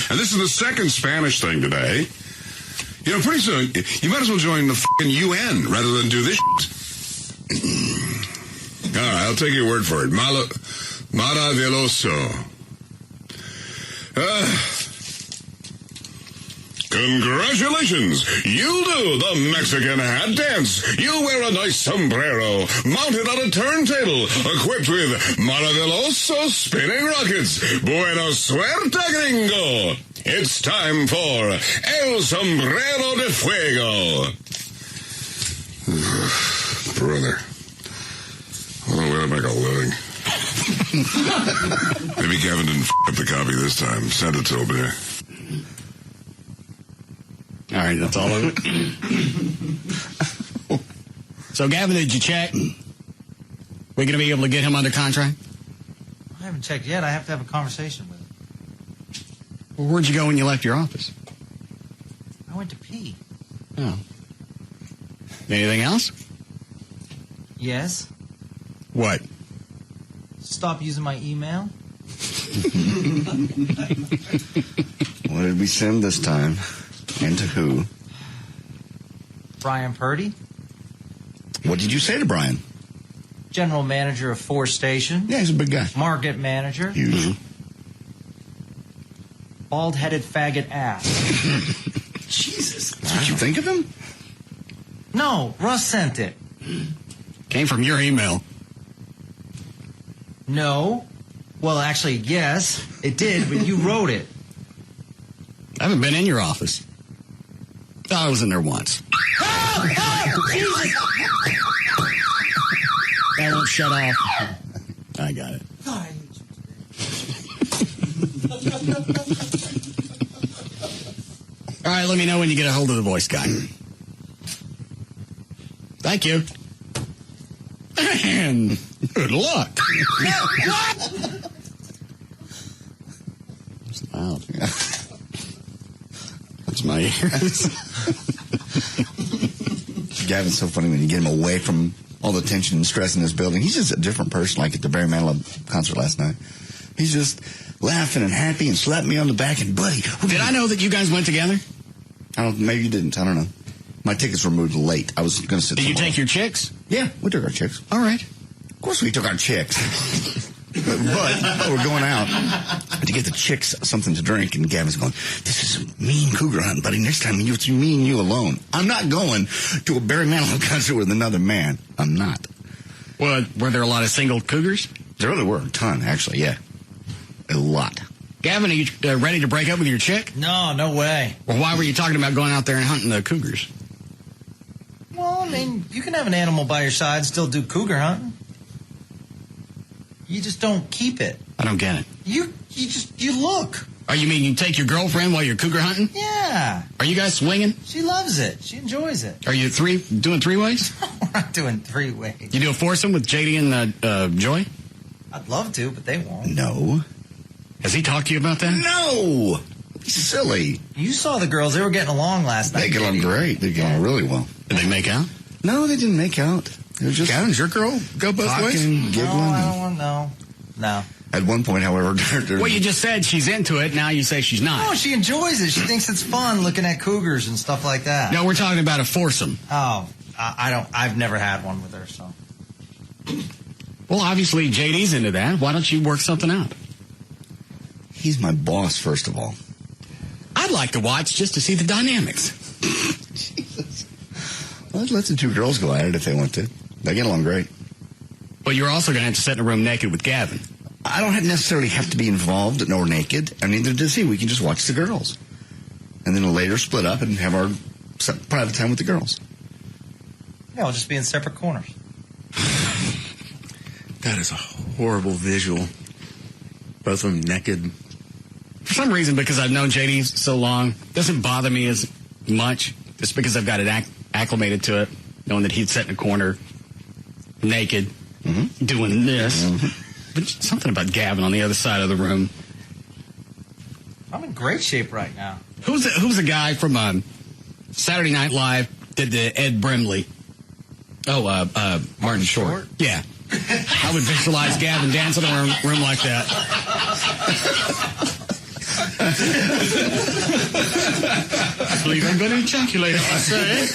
And this is the second Spanish thing today. Pretty soon, you might as well join the fucking UN rather than do this shit. All right, I'll take your word for it. Maravilloso. Congratulations! You do the Mexican hat dance. You wear a nice sombrero, mounted on a turntable, equipped with Maravilloso spinning rockets. Buena suerte, gringo! It's time for El Sombrero de Fuego. Brother. I don't know where to make a living. Maybe Gavin didn't up the copy this time. Send it to me. All right, that's all of it. So, Gavin, did you check? We going to be able to get him under contract? I haven't checked yet. I have to have a conversation with him. Well, where'd you go when you left your office? I went to pee. Oh. Anything else? Yes. What? Stop using my email. What did we send this time? And to who? Brian Purdy. What did you say to Brian? General manager of 4 Station. Yeah, he's a big guy. Market manager. Huge. Bald-headed faggot ass. Jesus. That's what you think of him? No, Russ sent it. Came from your email. No. Well, actually, yes, it did, but you wrote it. I haven't been in your office. I was in there once. Oh, Jesus. That won't shut off. I got it. God, I hate you. All right, let me know when you get a hold of the voice guy. Thank you. And good luck. It's loud. That's my ears. Gavin's so funny when you get him away from all the tension and stress in this building. He's just a different person, like at the Barry Manilow concert last night. He's just laughing and happy and slapped me on the back and, buddy. Did I know that you guys went together? Maybe you didn't. I don't know. My tickets were moved late. I was going to sit Did you take your chicks? Yeah, we took our chicks. All right. Of course we took our chicks. but we're going out to get the chicks something to drink, and Gavin's going, this is a mean cougar hunt, buddy. Next time it's me and you alone. I'm not going to a Barry Manilow concert with another man. I'm not. Well, were there a lot of single cougars? There really were. A ton, actually, yeah. A lot. Gavin, are you ready to break up with your chick? No way. Well, why were you talking about going out there and hunting the cougars? Well, I mean, you can have an animal by your side, still do cougar hunting. You just don't keep it. I don't get it. You look. Oh, you mean you take your girlfriend while you're cougar hunting? Yeah. Are you guys swinging? She loves it. She enjoys it. Are you doing three-ways? We're not doing three-ways. You do a foursome with JD and Joy? I'd love to, but they won't. No. Has he talked to you about that? No. Silly. You saw the girls. They were getting along last night. They get along great. They get along really well. Did they make out? No, they didn't make out. It was just Gavin's your girl? Go both ways? giggling. No, I don't want to know. No. At one point, however... Well, you just said she's into it. Now you say she's not. No, she enjoys it. She thinks it's fun looking at cougars and stuff like that. No, we're talking about a foursome. Oh, I've never had one with her, so... Well, obviously, JD's into that. Why don't you work something out? He's my boss, first of all. I'd like to watch just to see the dynamics. Jesus. Well, let the two girls go at it if they want to. They get along great. But you're also going to have to sit in a room naked with Gavin. I don't necessarily have to be involved nor naked, and neither does he. We can just watch the girls. And then later split up and have our private time with the girls. Yeah, we'll just be in separate corners. That is a horrible visual. Both of them naked. For some reason, because I've known JD so long, it doesn't bother me as much. Just because I've got it acclimated to it, knowing that he'd sit in a corner, naked, doing this. But something about Gavin on the other side of the room. I'm in great shape right now. Who's the guy from Saturday Night Live did the Ed Brimley? Oh, Martin Short. Yeah. I would visualize Gavin dancing in a room like that. I believe I'm going to ejaculate if I say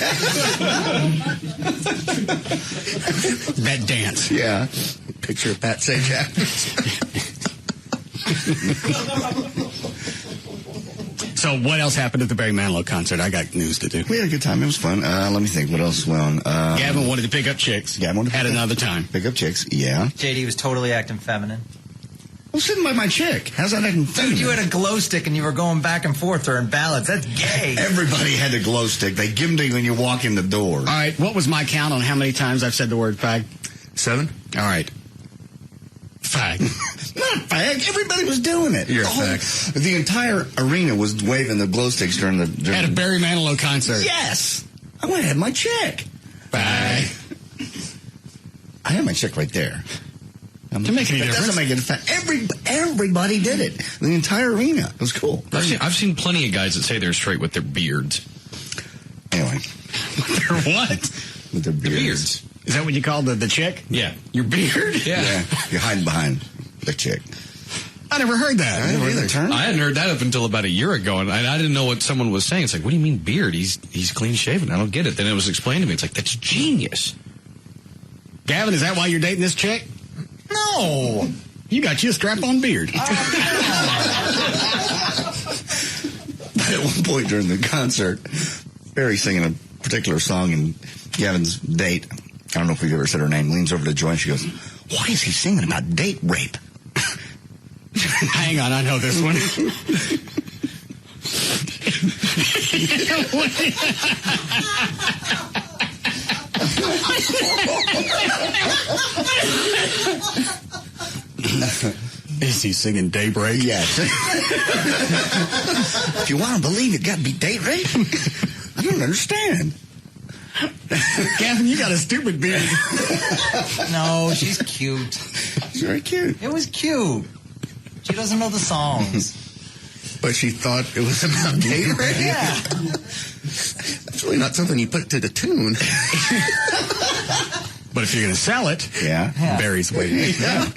that dance. Yeah. Picture of Pat Sajak. So what else happened at the Barry Manilow concert? I got news to do. We had a good time. It was fun. Let me think. What else went on? Gavin wanted to pick up chicks. Gavin had another time. Pick up chicks, yeah. JD was totally acting feminine. Well, sitting by my chick. How's that acting feminine? Dude, you had a glow stick and you were going back and forth during ballads. That's gay. Everybody had a glow stick. They give them to you when you walk in the door. All right, what was my count on how many times I've said the word fag? 7. All right. Fag. Not fag. Everybody was doing it. You're a fag. The entire arena was waving the glow sticks during the... At a Barry Manilow concert. Yes. I went to have my chick. Fag. I had my chick right there. To make any difference. Doesn't make it fun. Everybody did it. The entire arena. It was cool. I've seen plenty of guys that say they're straight with their beards. Anyway. Their what? With their beards. Is that what you call the chick? Yeah. Your beard? Yeah. You're hiding behind the chick. I never heard that. I hadn't heard that up until about a year ago, and I didn't know what someone was saying. It's like, what do you mean beard? He's clean shaven. I don't get it. Then it was explained to me. It's like, that's genius. Gavin, is that why you're dating this chick? No. You got you a strap-on beard. But at one point during the concert, Barry's singing a particular song, and Gavin's date, I don't know if we've ever said her name, leans over to Joy and she goes, why is he singing about date rape? Hang on, I know this one. Is he singing Daybreak? Yes. If you want to believe it, got to be Daybreak. I don't understand. Gavin, you got a stupid beard. No, she's cute. She's very cute. It was cute. She doesn't know the songs. But she thought it was about Daybreak? Yeah. That's really not something you put to the tune. But if you're going to sell it, yeah. Barry's waiting. Yeah.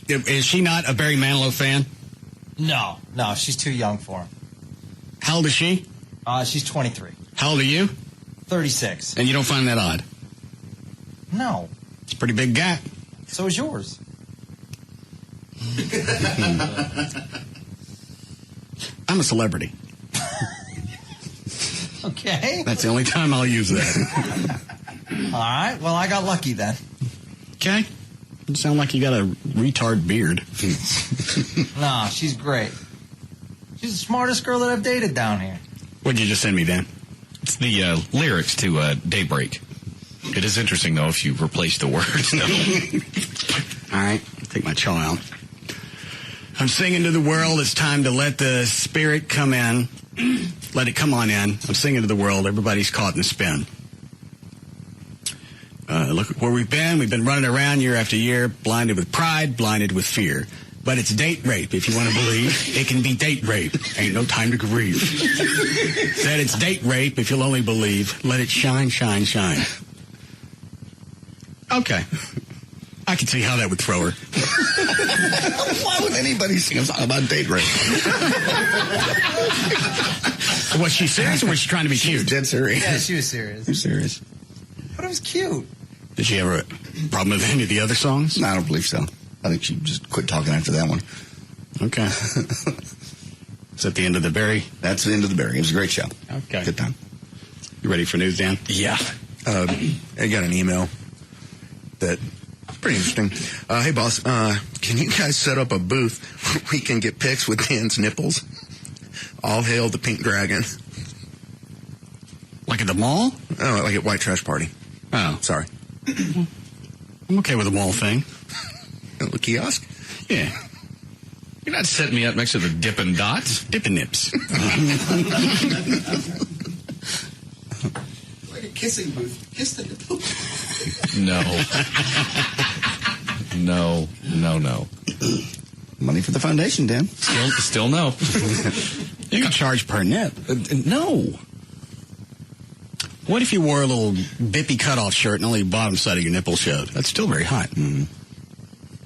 Is she not a Barry Manilow fan? No, she's too young for him. How old is she? She's 23. How old are you? 36. And you don't find that odd? No. It's a pretty big gap. So is yours. I'm a celebrity. Okay. That's the only time I'll use that. All right. Well, I got lucky then. Okay. You sound like you got a retard beard. Nah, she's great. She's the smartest girl that I've dated down here. What'd you just send me, Dan? It's the lyrics to Daybreak. It is interesting, though, if you replace the words. All right. Take my chaw out. I'm singing to the world. It's time to let the spirit come in. Let it come on in. I'm singing to the world. Everybody's caught in the spin. Look at where we've been. We've been running around year after year, blinded with pride, blinded with fear. But it's date rape, if you want to believe. It can be date rape. Ain't no time to grieve. Said it's date rape, if you'll only believe. Let it shine, shine, shine. Okay. I can see how that would throw her. Why would anybody sing a song about date rape? Was she serious or was she trying to be cute? Dead serious. Yeah, she was serious. She's serious. But it was cute. Did she ever have a problem with any of the other songs? No, I don't believe so. I think she just quit talking after that one. Okay. Is that the end of the Barry? That's the end of the Barry. It was a great show. Okay. Good time. You ready for news, Dan? Yeah. I got an email that pretty interesting. Hey, boss, can you guys set up a booth where we can get pics with Dan's nipples? All hail the Pink Dragon. Like at the mall? Oh, like at White Trash Party. Oh. Sorry. I'm okay with the mall thing. The kiosk? Yeah. You're not setting me up next to the Dippin' Dots. Dippin' Nips. Like a kissing booth. Kiss the nipple. No. No. Money for the foundation, Dan. Still no. You can charge per nip. No. What if you wore a little bippy cutoff shirt and only the bottom side of your nipple showed? That's still very hot. Mm.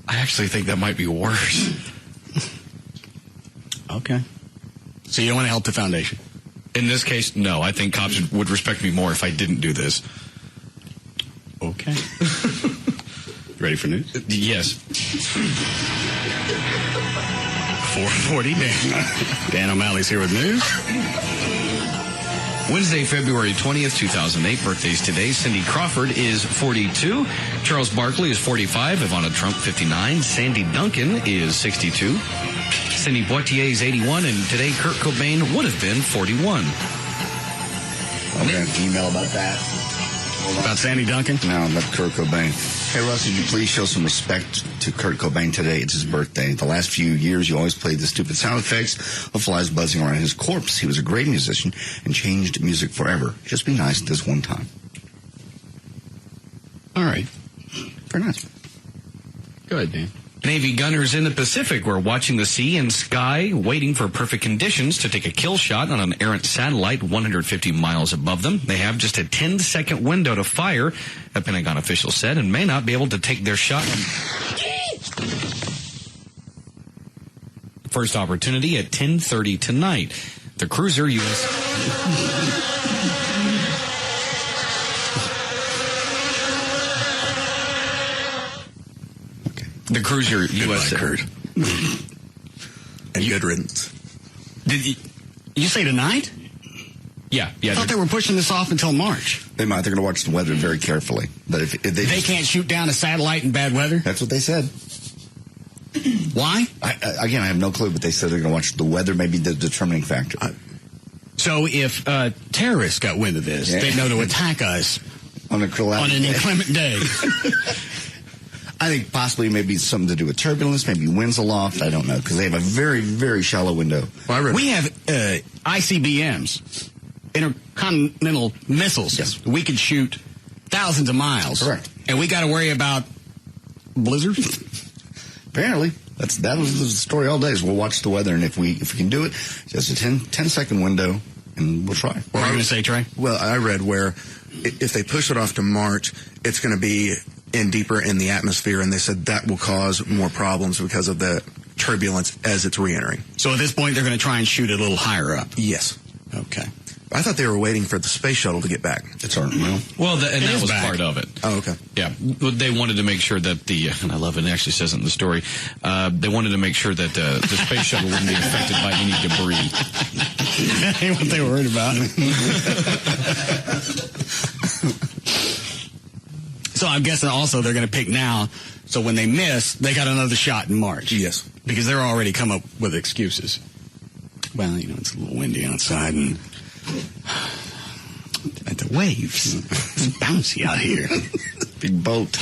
I actually think that might be worse. Okay. So you don't want to help the foundation? In this case, no. I think cops would respect me more if I didn't do this. Okay. Ready for news? Yes. 440 Dan O'Malley's here with news. Wednesday, February 20th, 2008. Birthdays today. Cindy Crawford is 42. Charles Barkley is 45. Ivana Trump, 59. Sandy Duncan is 62. Cindy Poitier is 81. And today, Kurt Cobain would have been 41. I'm going to email about that. About Sandy Duncan? No, about Kurt Cobain. Hey, Russ, would you please show some respect to Kurt Cobain today? It's his birthday. The last few years, you always played the stupid sound effects of flies buzzing around his corpse. He was a great musician and changed music forever. Just be nice this one time. All right. Very nice. Go ahead, Dan. Navy gunners in the Pacific were watching the sea and sky, waiting for perfect conditions to take a kill shot on an errant satellite 150 miles above them. They have just a 10-second window to fire, a Pentagon official said, and may not be able to take their shot. First opportunity at 10:30 tonight. The cruiser U.S. The cruiser U.S. Kurt. And good riddance. Did you say tonight? Yeah. I thought they were pushing this off until March. They might. They're going to watch the weather very carefully. But if they can't shoot down a satellite in bad weather? That's what they said. Why? I have no clue, but they said they're going to watch the weather, maybe the determining factor. So if terrorists got wind of this, they'd know to attack us on an inclement day. I think possibly maybe something to do with turbulence, maybe winds aloft. I don't know, because they have a very, very shallow window. We have ICBMs, intercontinental missiles. Yes. We could shoot thousands of miles. Correct. And we got to worry about blizzards? Apparently. That was the story all day, is we'll watch the weather, and if we can do it, just a 10-second window, and we'll try. What are you going to say, Trey? Well, I read where if they push it off to March, it's going to be deeper in the atmosphere, and they said that will cause more problems because of the turbulence as it's re-entering. So at this point, they're going to try and shoot it a little higher up? Yes. Okay. I thought they were waiting for the space shuttle to get back. It's our Well, and that was part of it. Oh, okay. Yeah, they wanted to make sure that and I love it, actually says it in the story, they wanted to make sure that the space shuttle wouldn't be affected by any debris. That ain't what they were worried about. So I'm guessing also they're going to pick now, so when they miss, they got another shot in March. Yes. Because they're already come up with excuses. Well, it's a little windy outside, and at the waves, it's bouncy out here. Big boat.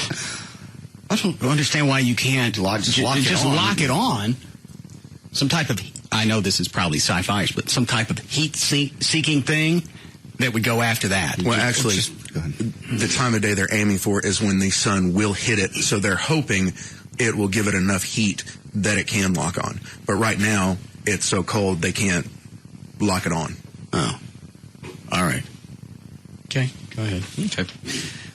I don't understand why you can't just lock it on. Some type of, I know this is probably sci-fi, but some type of heat-seeking thing that would go after that. Well, actually, the time of day they're aiming for is when the sun will hit it, so they're hoping it will give it enough heat that it can lock on. But right now, it's so cold they can't lock it on. Oh. All right. Okay, go ahead. Okay.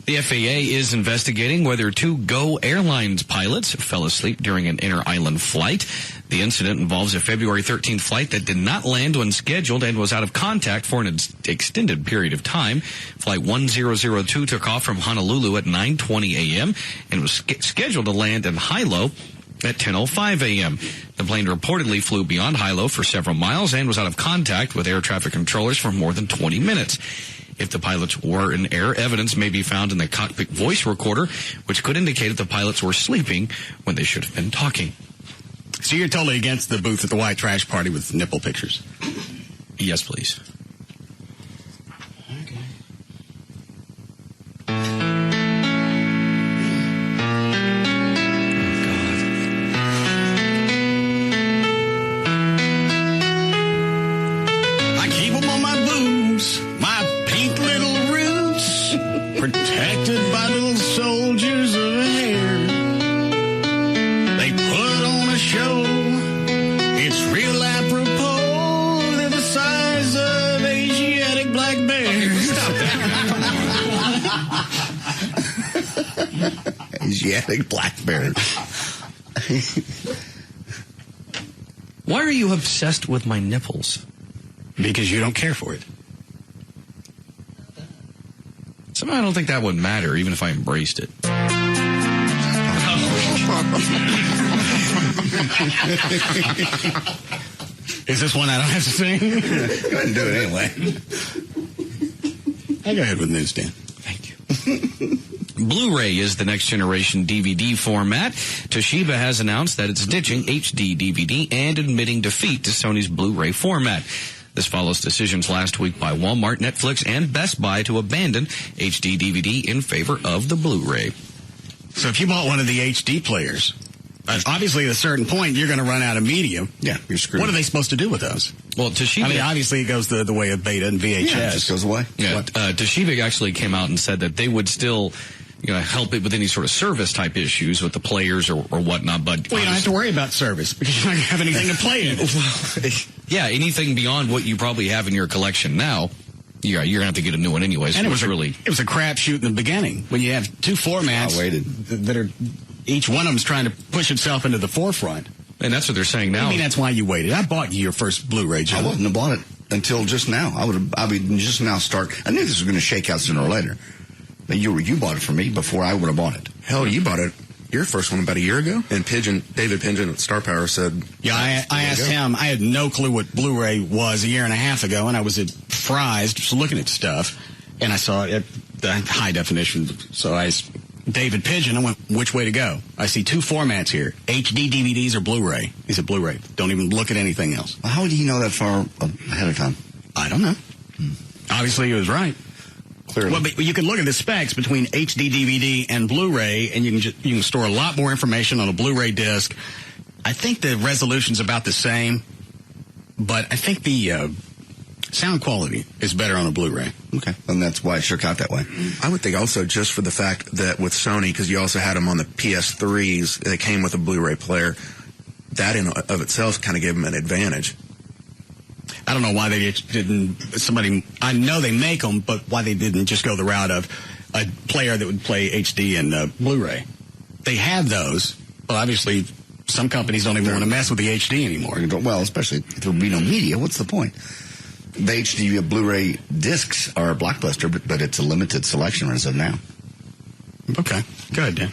The FAA is investigating whether 2 Go Airlines pilots fell asleep during an inter-island flight. The incident involves a February 13th flight that did not land when scheduled and was out of contact for an extended period of time. Flight 1002 took off from Honolulu at 9:20 a.m. and was scheduled to land in Hilo at 10:05 a.m. The plane reportedly flew beyond Hilo for several miles and was out of contact with air traffic controllers for more than 20 minutes. If the pilots were in error, evidence may be found in the cockpit voice recorder, which could indicate that the pilots were sleeping when they should have been talking. So you're totally against the booth at the white trash party with nipple pictures? Yes, please. Protected by little soldiers of air. They put on a show. It's real apropos. They're the size of Asiatic black bears. Stop that. Asiatic black bears. Why are you obsessed with my nipples? Because you don't care for it. Somehow I don't think that would matter, even if I embraced it. Is this one I don't have to sing? Go ahead and do it anyway. I'll go ahead with newsstand. Thank you. Blu-ray is the next generation DVD format. Toshiba has announced that it's ditching HD DVD and admitting defeat to Sony's Blu-ray format. This follows decisions last week by Walmart, Netflix, and Best Buy to abandon HD DVD in favor of the Blu-ray. So if you bought one of the HD players, obviously at a certain point you're going to run out of media. Yeah, you're screwed. What are they supposed to do with those? Well, Toshiba... I mean, obviously it goes the way of Beta and VHS. Yeah, it just goes away. Yeah, Toshiba actually came out and said that they would still... help it with any sort of service type issues with the players or whatnot. But you don't have to worry about service because you're not going to have anything to play in. Yeah, anything beyond what you probably have in your collection now, you're going to have to get a new one anyway. So and it was a crapshoot in the beginning when you have 2 formats that are each one of them's trying to push itself into the forefront. And that's what they're saying now. I mean, that's why you waited. I bought you your first Blu-ray, John. I wouldn't have bought it until just now. I would just now start. I knew this was going to shake out sooner or later. You bought it for me before I would have bought it. Hell, you bought it. Your first one about a year ago? And David Pigeon at Star Power said... Yeah, I asked him. I had no clue what Blu-ray was a year and a half ago, and I was at Fry's just looking at stuff, and I saw it at the high definition. So I asked David Pigeon, I went, which way to go? I see 2 formats here, HD DVDs or Blu-ray. He said Blu-ray. Don't even look at anything else. Well, how do you know that far ahead of time? I don't know. Obviously, he was right. Clearly. Well, but you can look at the specs between HD DVD and Blu-ray, and you can store a lot more information on a Blu-ray disc. I think the resolution's about the same, but I think the sound quality is better on a Blu-ray. Okay, and that's why it shook out that way. I would think also just for the fact that with Sony, because you also had them on the PS3s, they came with a Blu-ray player. That in of itself kind of gave them an advantage. I don't know why they didn't. I know they make them, but why they didn't just go the route of a player that would play HD and Blu-ray. They have those, but obviously some companies don't even want to mess with the HD anymore. Well, especially if there would be no media. What's the point? The HD Blu-ray discs are a blockbuster, but it's a limited selection as of now. Okay, go ahead, Dan.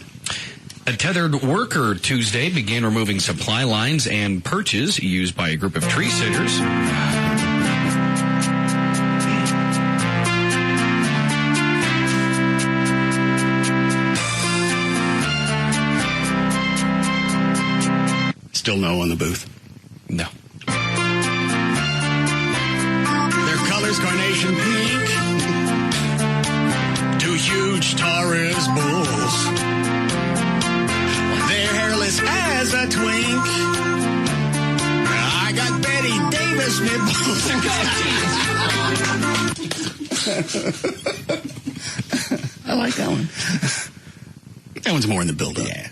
A tethered worker Tuesday began removing supply lines and perches used by a group of tree sitters. Still no on the booth? No. Their color's carnation pink. Two huge Taurus bulls. They're hairless as a twink. I got Betty Davis nipples. I like that one. That one's more in the build-up. Yeah.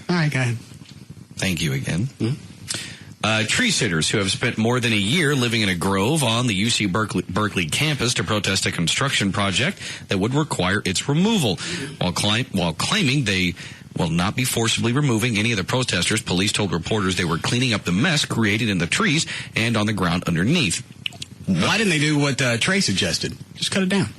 All right, go ahead. Thank you again. Tree sitters who have spent more than a year living in a grove on the UC Berkeley campus to protest a construction project that would require its removal. While claiming they will not be forcibly removing any of the protesters, police told reporters they were cleaning up the mess created in the trees and on the ground underneath. Why didn't they do what Trey suggested? Just cut it down.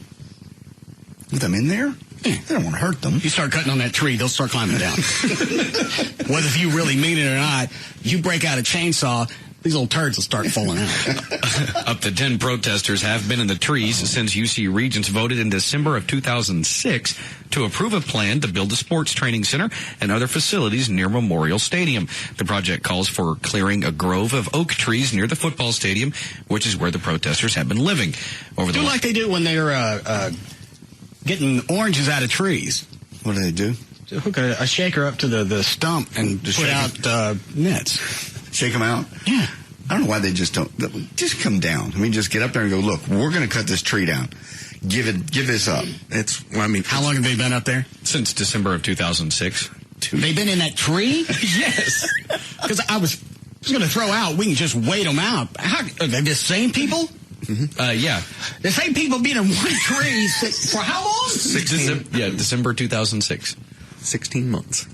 With them in there? They don't want to hurt them. You start cutting on that tree, they'll start climbing down. Whether if you really mean it or not, you break out a chainsaw, these little turds will start falling out. Up to 10 protesters have been in the trees since UC Regents voted in December of 2006 to approve a plan to build a sports training center and other facilities near Memorial Stadium. The project calls for clearing a grove of oak trees near the football stadium, which is where the protesters have been living. Do like they do when they're getting oranges out of trees. What do they do? Hook a shaker up to the stump and just put out nets. Shake them out? Yeah. I don't know why they just don't. Just come down. I mean, just get up there and go, look, we're going to cut this tree down. Give this up. How long have they been up there? Since December of 2006. They've been in that tree? Yes. Because I was going to throw out, we can just wait them out. Are they the same people? Mm-hmm. Yeah. The same people being in one tree for how long? December 2006. 16 months.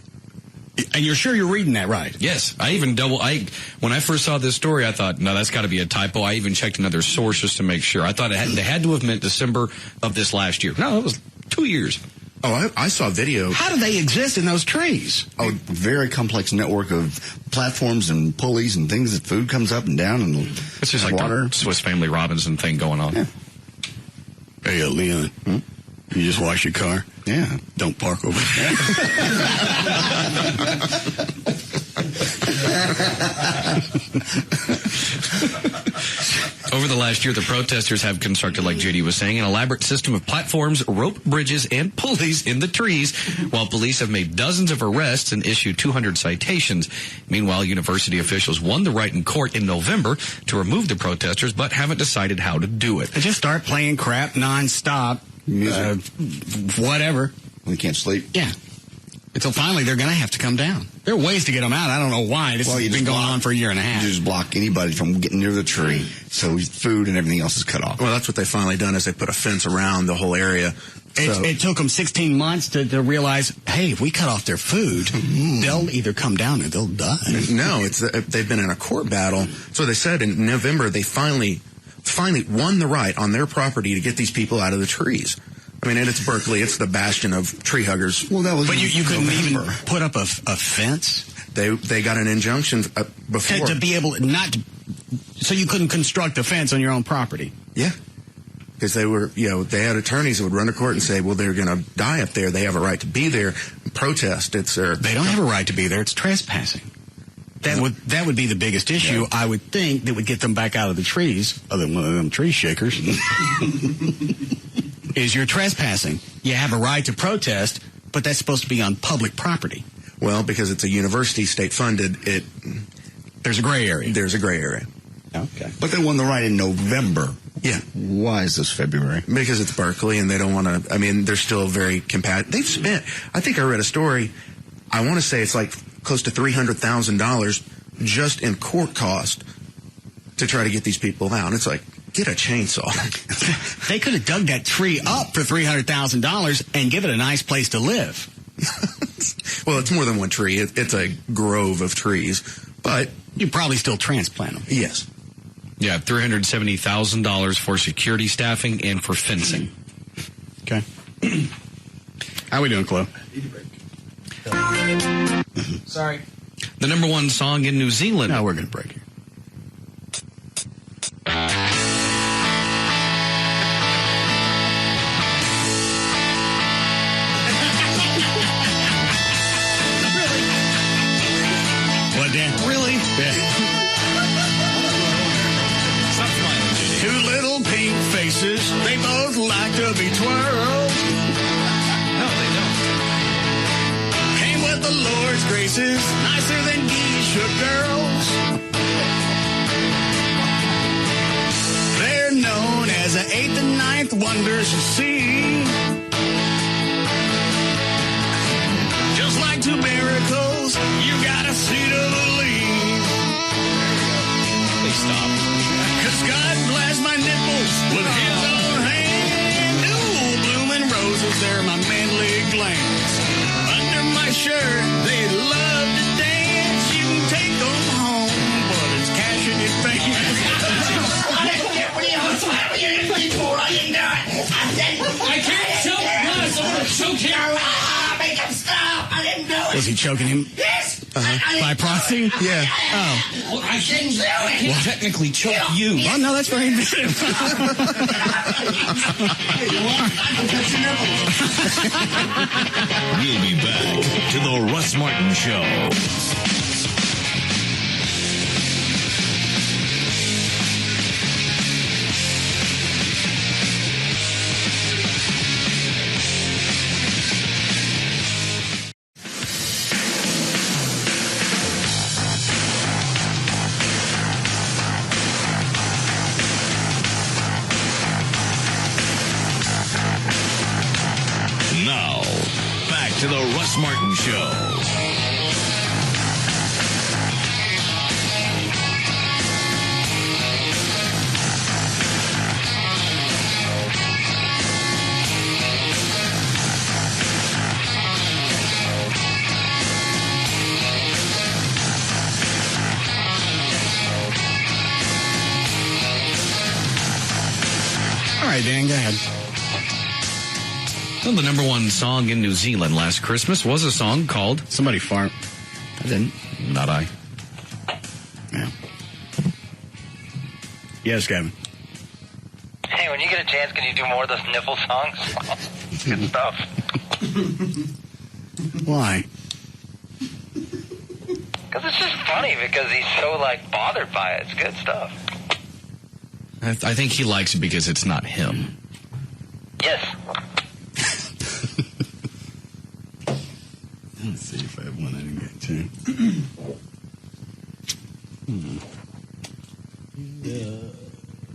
And you're sure you're reading that right? Yes. When I first saw this story, I thought, no, that's got to be a typo. I even checked another source just to make sure. I thought they had to have meant December of this last year. No, it was 2 years. Oh, I saw video. How do they exist in those trees? Oh, very complex network of platforms and pulleys and things that food comes up and down and it's just like water. The Swiss Family Robinson thing going on. Yeah. Hey, Leon, you just wash your car? Yeah. Don't park over there. Over the last year, the protesters have constructed, like JD was saying, an elaborate system of platforms, rope bridges, and pulleys in the trees, while police have made dozens of arrests and issued 200 citations. Meanwhile, university officials won the right in court in November to remove the protesters, but haven't decided how to do it. They just start playing crap nonstop. Whatever. When you can't sleep? Yeah. Until finally they're going to have to come down. There are ways to get them out. I don't know why. This has been going on for a year and a half. You just block anybody from getting near the tree. So food and everything else is cut off. Well, that's what they finally done is they put a fence around the whole area. It took them 16 months to realize, hey, if we cut off their food, they'll either come down or they'll die. No, they've been in a court battle. So they said in November they finally won the right on their property to get these people out of the trees. I mean, and it's Berkeley. It's the bastion of tree huggers. Well, that was. But you couldn't even put up a fence. They got an injunction before to be able not to, so you couldn't construct a fence on your own property. Yeah, because they were, they had attorneys that would run to court and say, well, they're going to die up there. They have a right to be there. Protest. They don't have a right to be there. It's trespassing. That would be the biggest issue, I would think, that would get them back out of the trees, other than one of them tree shakers, is you're trespassing. You have a right to protest, but that's supposed to be on public property. Well, because it's a university, state-funded, there's a gray area. There's a gray area. Okay. But they won the right in November. Yeah. Why is this February? Because it's Berkeley, and they don't want to, they're still very competitive. They've spent, I think I read a story, I want to say it's like close to $300,000 just in court cost to try to get these people out. It's like, get a chainsaw. They could have dug that tree up for $300,000 and give it a nice place to live. Well, it's more than one tree. It's a grove of trees, but you probably still transplant them. Yes. Yeah, $370,000 for security staffing and for fencing. Okay. How we doing, Chloe? Sorry. The number one song in New Zealand. No, we're going to break here. What, Dan? Really? Yeah. Stop smiling, JD. Two little pink faces, they both like to be twirled. No, they don't. Came with the Lord's graces, nicer than geisha girls. They're known as the 8th and 9th wonders of sea. Just like two miracles, you gotta see to believe. Please stop. 'Cause God blessed my nipples with his own hand. Ooh, blooming roses, they're my manly glands. Under my shirt, they love to dance. You can take them home, but it's cash in your face. I didn't get what you before. I didn't do it. I can't choke Russ. I want to choke him. Make him stop. I didn't do it. Was he choking him? Yes. By proxy? Yeah. Oh. Well, I didn't do it. Well, technically choke you. Well, no, that's very inventive. We'll be back to the Russ Martin Show. Now, back to the Russ Martin Show. All right, Dan, go ahead. Well, the number one song in New Zealand last Christmas was a song called Somebody Fart. I didn't. Not I. Yeah. Yes, Gavin. Hey, when you get a chance, can you do more of those nipple songs? It's good stuff. Why? Because it's just funny because he's so, bothered by it. It's good stuff. I think he likes it because it's not him. Yes. Let's see if I have one I didn't get to.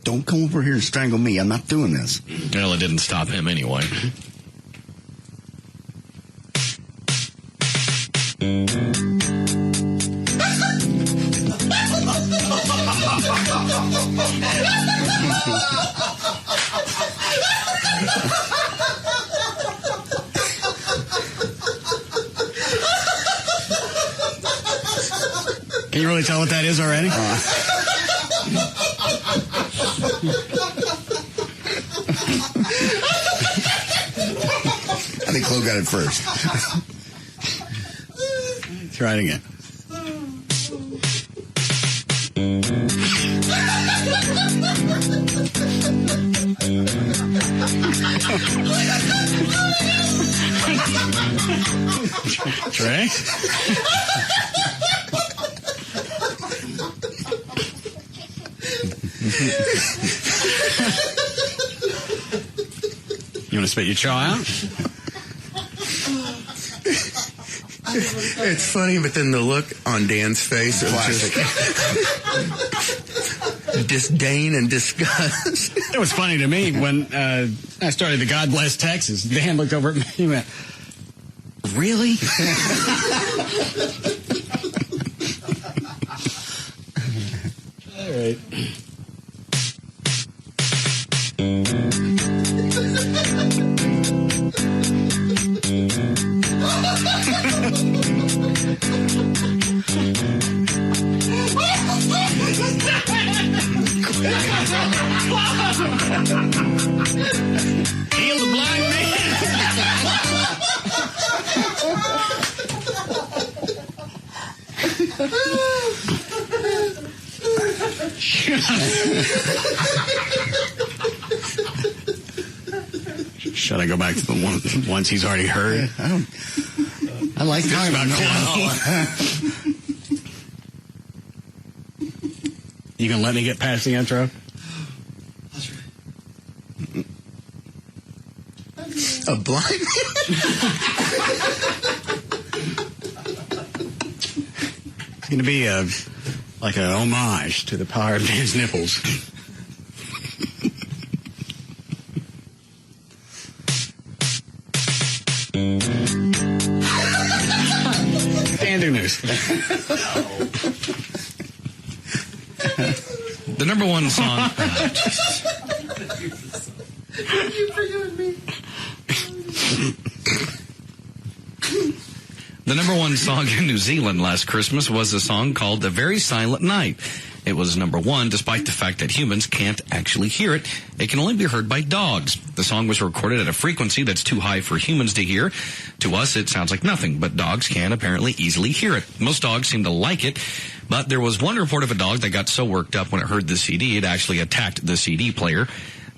Don't come over here and strangle me. I'm not doing this. Well, it didn't stop him anyway. Can you really tell what that is already? I think Chloe got it first. Try it again. Trey? You want to spit your chaw out? It's funny, but then the look on Dan's face of just disdain and disgust. It was funny to me when I started the God Bless Texas. Dan looked over at me and went, really? All right. Heal the blind man. Should I go back to the ones he's already heard? I like talking about clothes. You gonna let me get past the intro? That's right. A blind It's gonna be like a homage to the power of Dan's nipples. Standing news. The number one song. You forgive me. The number one song in New Zealand last Christmas was a song called "A Very Silent Night." It was number one, despite the fact that humans can't actually hear it. It can only be heard by dogs. The song was recorded at a frequency that's too high for humans to hear. To us, it sounds like nothing, but dogs can apparently easily hear it. Most dogs seem to like it, but there was one report of a dog that got so worked up when it heard the CD, it actually attacked the CD player.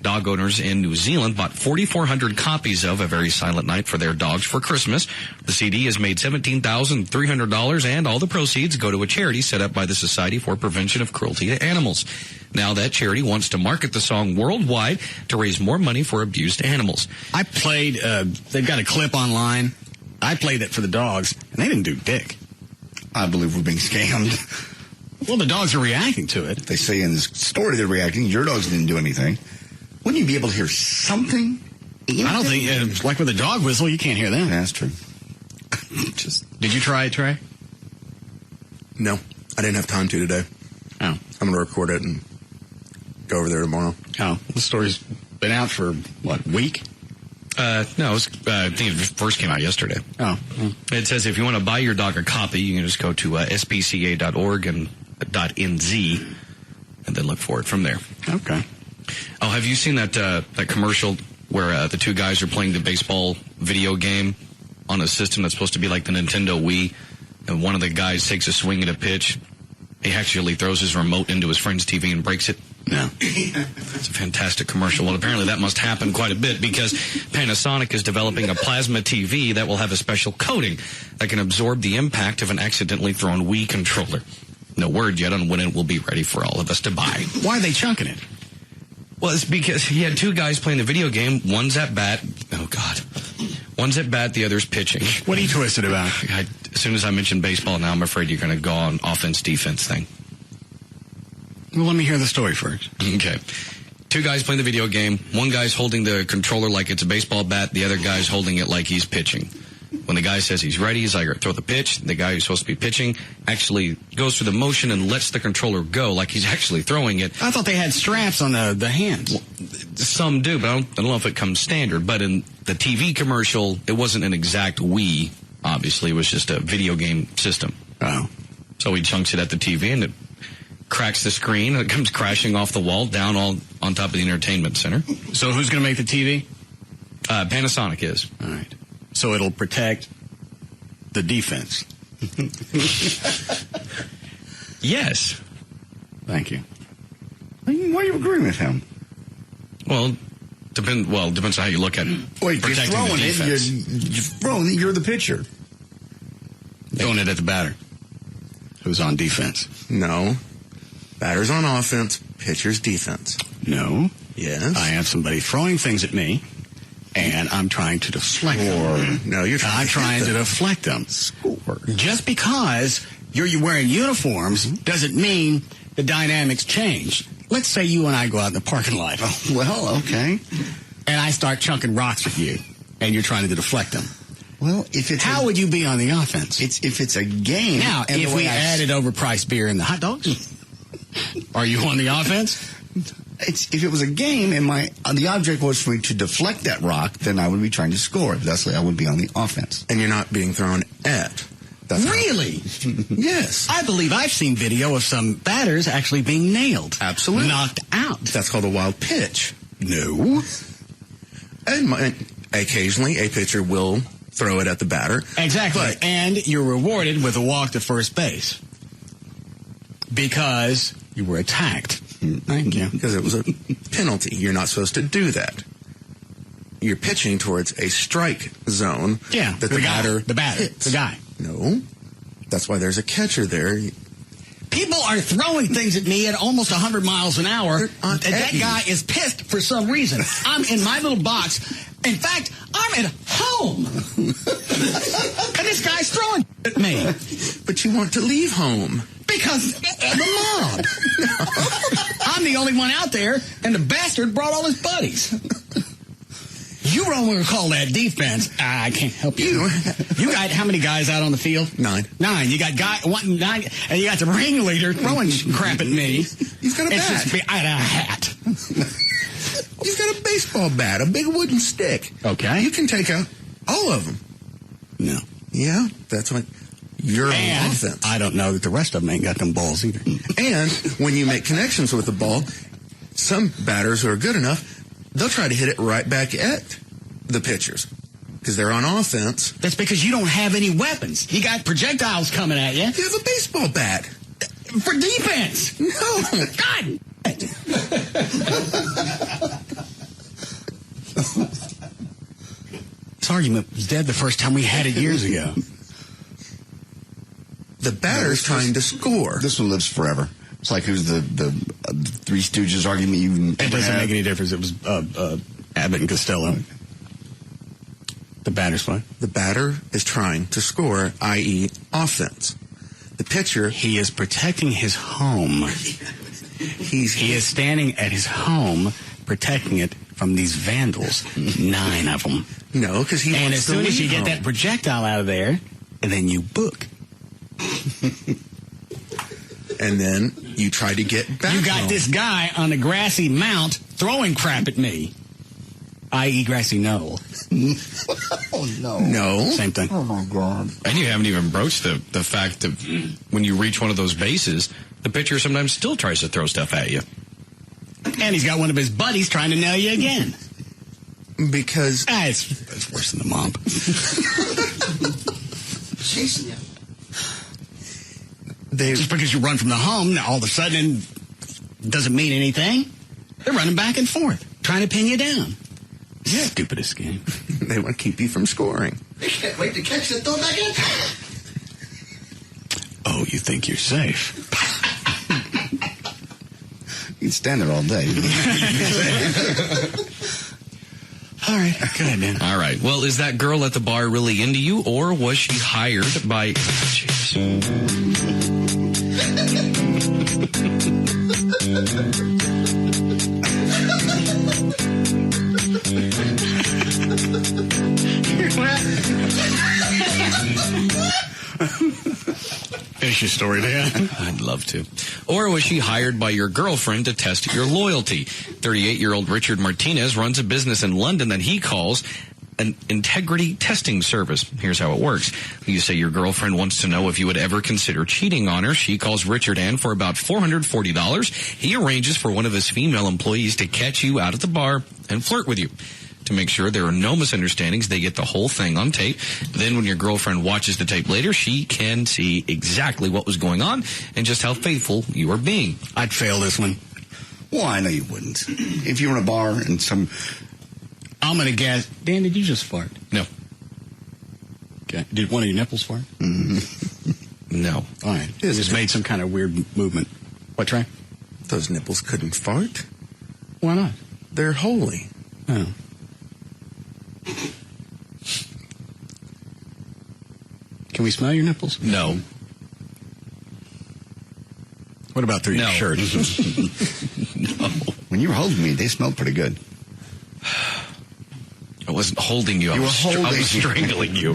Dog owners in New Zealand bought 4,400 copies of A Very Silent Night for their dogs for Christmas. The CD has made $17,300, and all the proceeds go to a charity set up by the Society for Prevention of Cruelty to Animals. Now that charity wants to market the song worldwide to raise more money for abused animals. I played, they've got a clip online. I played it for the dogs, and they didn't do dick. I believe we're being scammed. Well, the dogs are reacting to it. They say in this story they're reacting. Your dogs didn't do anything. Wouldn't you be able to hear something? I don't think, like with a dog whistle, you can't hear them. Yeah, that's true. Did you try it, Trey? No, I didn't have time to today. Oh. I'm going to record it and go over there tomorrow. Oh, the story's been out for, what, a week? No, it was, I think it first came out yesterday. Oh. It says if you want to buy your dog a copy, you can just go to spca.org and .nz and then look for it from there. Okay. Oh, have you seen that that commercial where the two guys are playing the baseball video game on a system that's supposed to be like the Nintendo Wii, and one of the guys takes a swing at a pitch. He actually throws his remote into his friend's TV and breaks it. Yeah. It's a fantastic commercial. Well, apparently that must happen quite a bit because Panasonic is developing a plasma TV that will have a special coating that can absorb the impact of an accidentally thrown Wii controller. No word yet on when it will be ready for all of us to buy. Why are they chunking it? Well, it's because he had two guys playing the video game. One's at bat. Oh, God. One's at bat, the other's pitching. What are you twisted about? As soon as I mention baseball now, I'm afraid you're going to go on offense-defense thing. Well, let me hear the story first. Okay. Two guys playing the video game. One guy's holding the controller like it's a baseball bat. The other guy's holding it like he's pitching. When the guy says he's ready, he's like, throw the pitch. The guy who's supposed to be pitching actually goes through the motion and lets the controller go like he's actually throwing it. I thought they had straps on the hands. Well, some do, but I don't know if it comes standard. But in the TV commercial, it wasn't an exact Wii, obviously. It was just a video game system. Oh. So he chunks it at the TV, and it cracks the screen, and it comes crashing off the wall down all on top of the entertainment center. So who's going to make the TV? Panasonic is. All right. So it'll protect the defense. Yes. Thank you. Why are you agreeing with him? Well, depends on how you look at Wait, protecting you're throwing the defense. You're throwing it. You're the pitcher. Throwing it at the batter, who's on defense. No. Batter's on offense. pitcher's defense. No. Yes. I have somebody throwing things at me, and I'm trying to deflect them. No, I'm trying to deflect them. Score. Just because you're wearing uniforms doesn't mean the dynamics change. Let's say you and I go out in the parking lot. Oh, well, okay. And I start chunking rocks at you, and you're trying to deflect them. Well, if it's how would you be on the offense? If it's a game. Now, if we added overpriced beer and the hot dogs, are you on the offense? If it was a game and the object was for me to deflect that rock, then I would be trying to score. Thusly, I would be on the offense. And you're not being thrown at. Really? Yes. I believe I've seen video of some batters actually being nailed. Absolutely. Knocked out. That's called a wild pitch. No. And occasionally a pitcher will throw it at the batter. Exactly. And you're rewarded with a walk to first base. Because you were attacked. Thank you. Because it was a penalty. You're not supposed to do that. You're pitching towards a strike zone. Yeah. That the batter hits. The guy. No. That's why there's a catcher there. People are throwing things at me at almost 100 miles an hour. That guy is pissed for some reason. I'm in my little box. In fact, I'm at home. And this guy's throwing at me. But you want to leave home. Because of the mob. I'm the only one out there, and the bastard brought all his buddies. You don't want to call that defense. I can't help you. You got how many guys out on the field? 9. 9. You got 9, and you got the ringleader throwing crap at me. He's got a bat. Just a hat. He's got a baseball bat, a big wooden stick. Okay. You can take out all of them. No. Yeah, that's what you're on offense. I don't know that the rest of them ain't got them balls either. And when you make connections with the ball, some batters who are good enough, they'll try to hit it right back at the pitchers because they're on offense. That's because you don't have any weapons. You got projectiles coming at you. You have a baseball bat. For defense. No. God. This argument was dead the first time we had it years ago. The batter's trying to score. This one lives forever. It's like who's the Three Stooges argument It doesn't make any difference. It was Abbott and Costello. The batter's what? The batter is trying to score, i.e. offense. The pitcher... He is protecting his home. He is standing at his home protecting it from these vandals. 9 of them. No, because he And wants as to soon as you leave get home. that projectile out of there, and then you book. And then you try to get back You got home. this guy on a grassy mount throwing crap at me. I.e. grassy knoll. Oh, no. No. Same thing. Oh, my God. And you haven't even broached the fact that when you reach one of those bases, the pitcher sometimes still tries to throw stuff at you. And he's got one of his buddies trying to nail you again. Because... it's worse than the mob. Chasing you. Just because you run from the home, now all of a sudden it doesn't mean anything. They're running back and forth, trying to pin you down. Yeah. Stupidest game. They want to keep you from scoring. They can't wait to catch the throw back in. Oh, you think you're safe. You can stand there all day. All right, go ahead, man. All right. Well, is that girl at the bar really into you, or was she hired by... Finish your story, Dan. I'd love to. Or was she hired by your girlfriend to test your loyalty? 38-year-old Richard Martinez runs a business in London that he calls an integrity testing service. Here's how it works. You say your girlfriend wants to know if you would ever consider cheating on her. She calls Richard in for about $440. He arranges for one of his female employees to catch you out at the bar and flirt with you. To make sure there are no misunderstandings, they get the whole thing on tape. Then when your girlfriend watches the tape later, she can see exactly what was going on and just how faithful you are being. I'd fail this one. Well, I know you wouldn't. If you were in a bar and some... I'm going to guess. Dan, did you just fart? No. Okay. Did one of your nipples fart? No. All right. It just made some kind of weird movement. What, Trey? Those nipples couldn't fart. Why not? They're holy. Oh. Can we smell your nipples? No. What about through your shirt? No. When you were holding me, they smelled pretty good. I wasn't holding you. I was strangling you.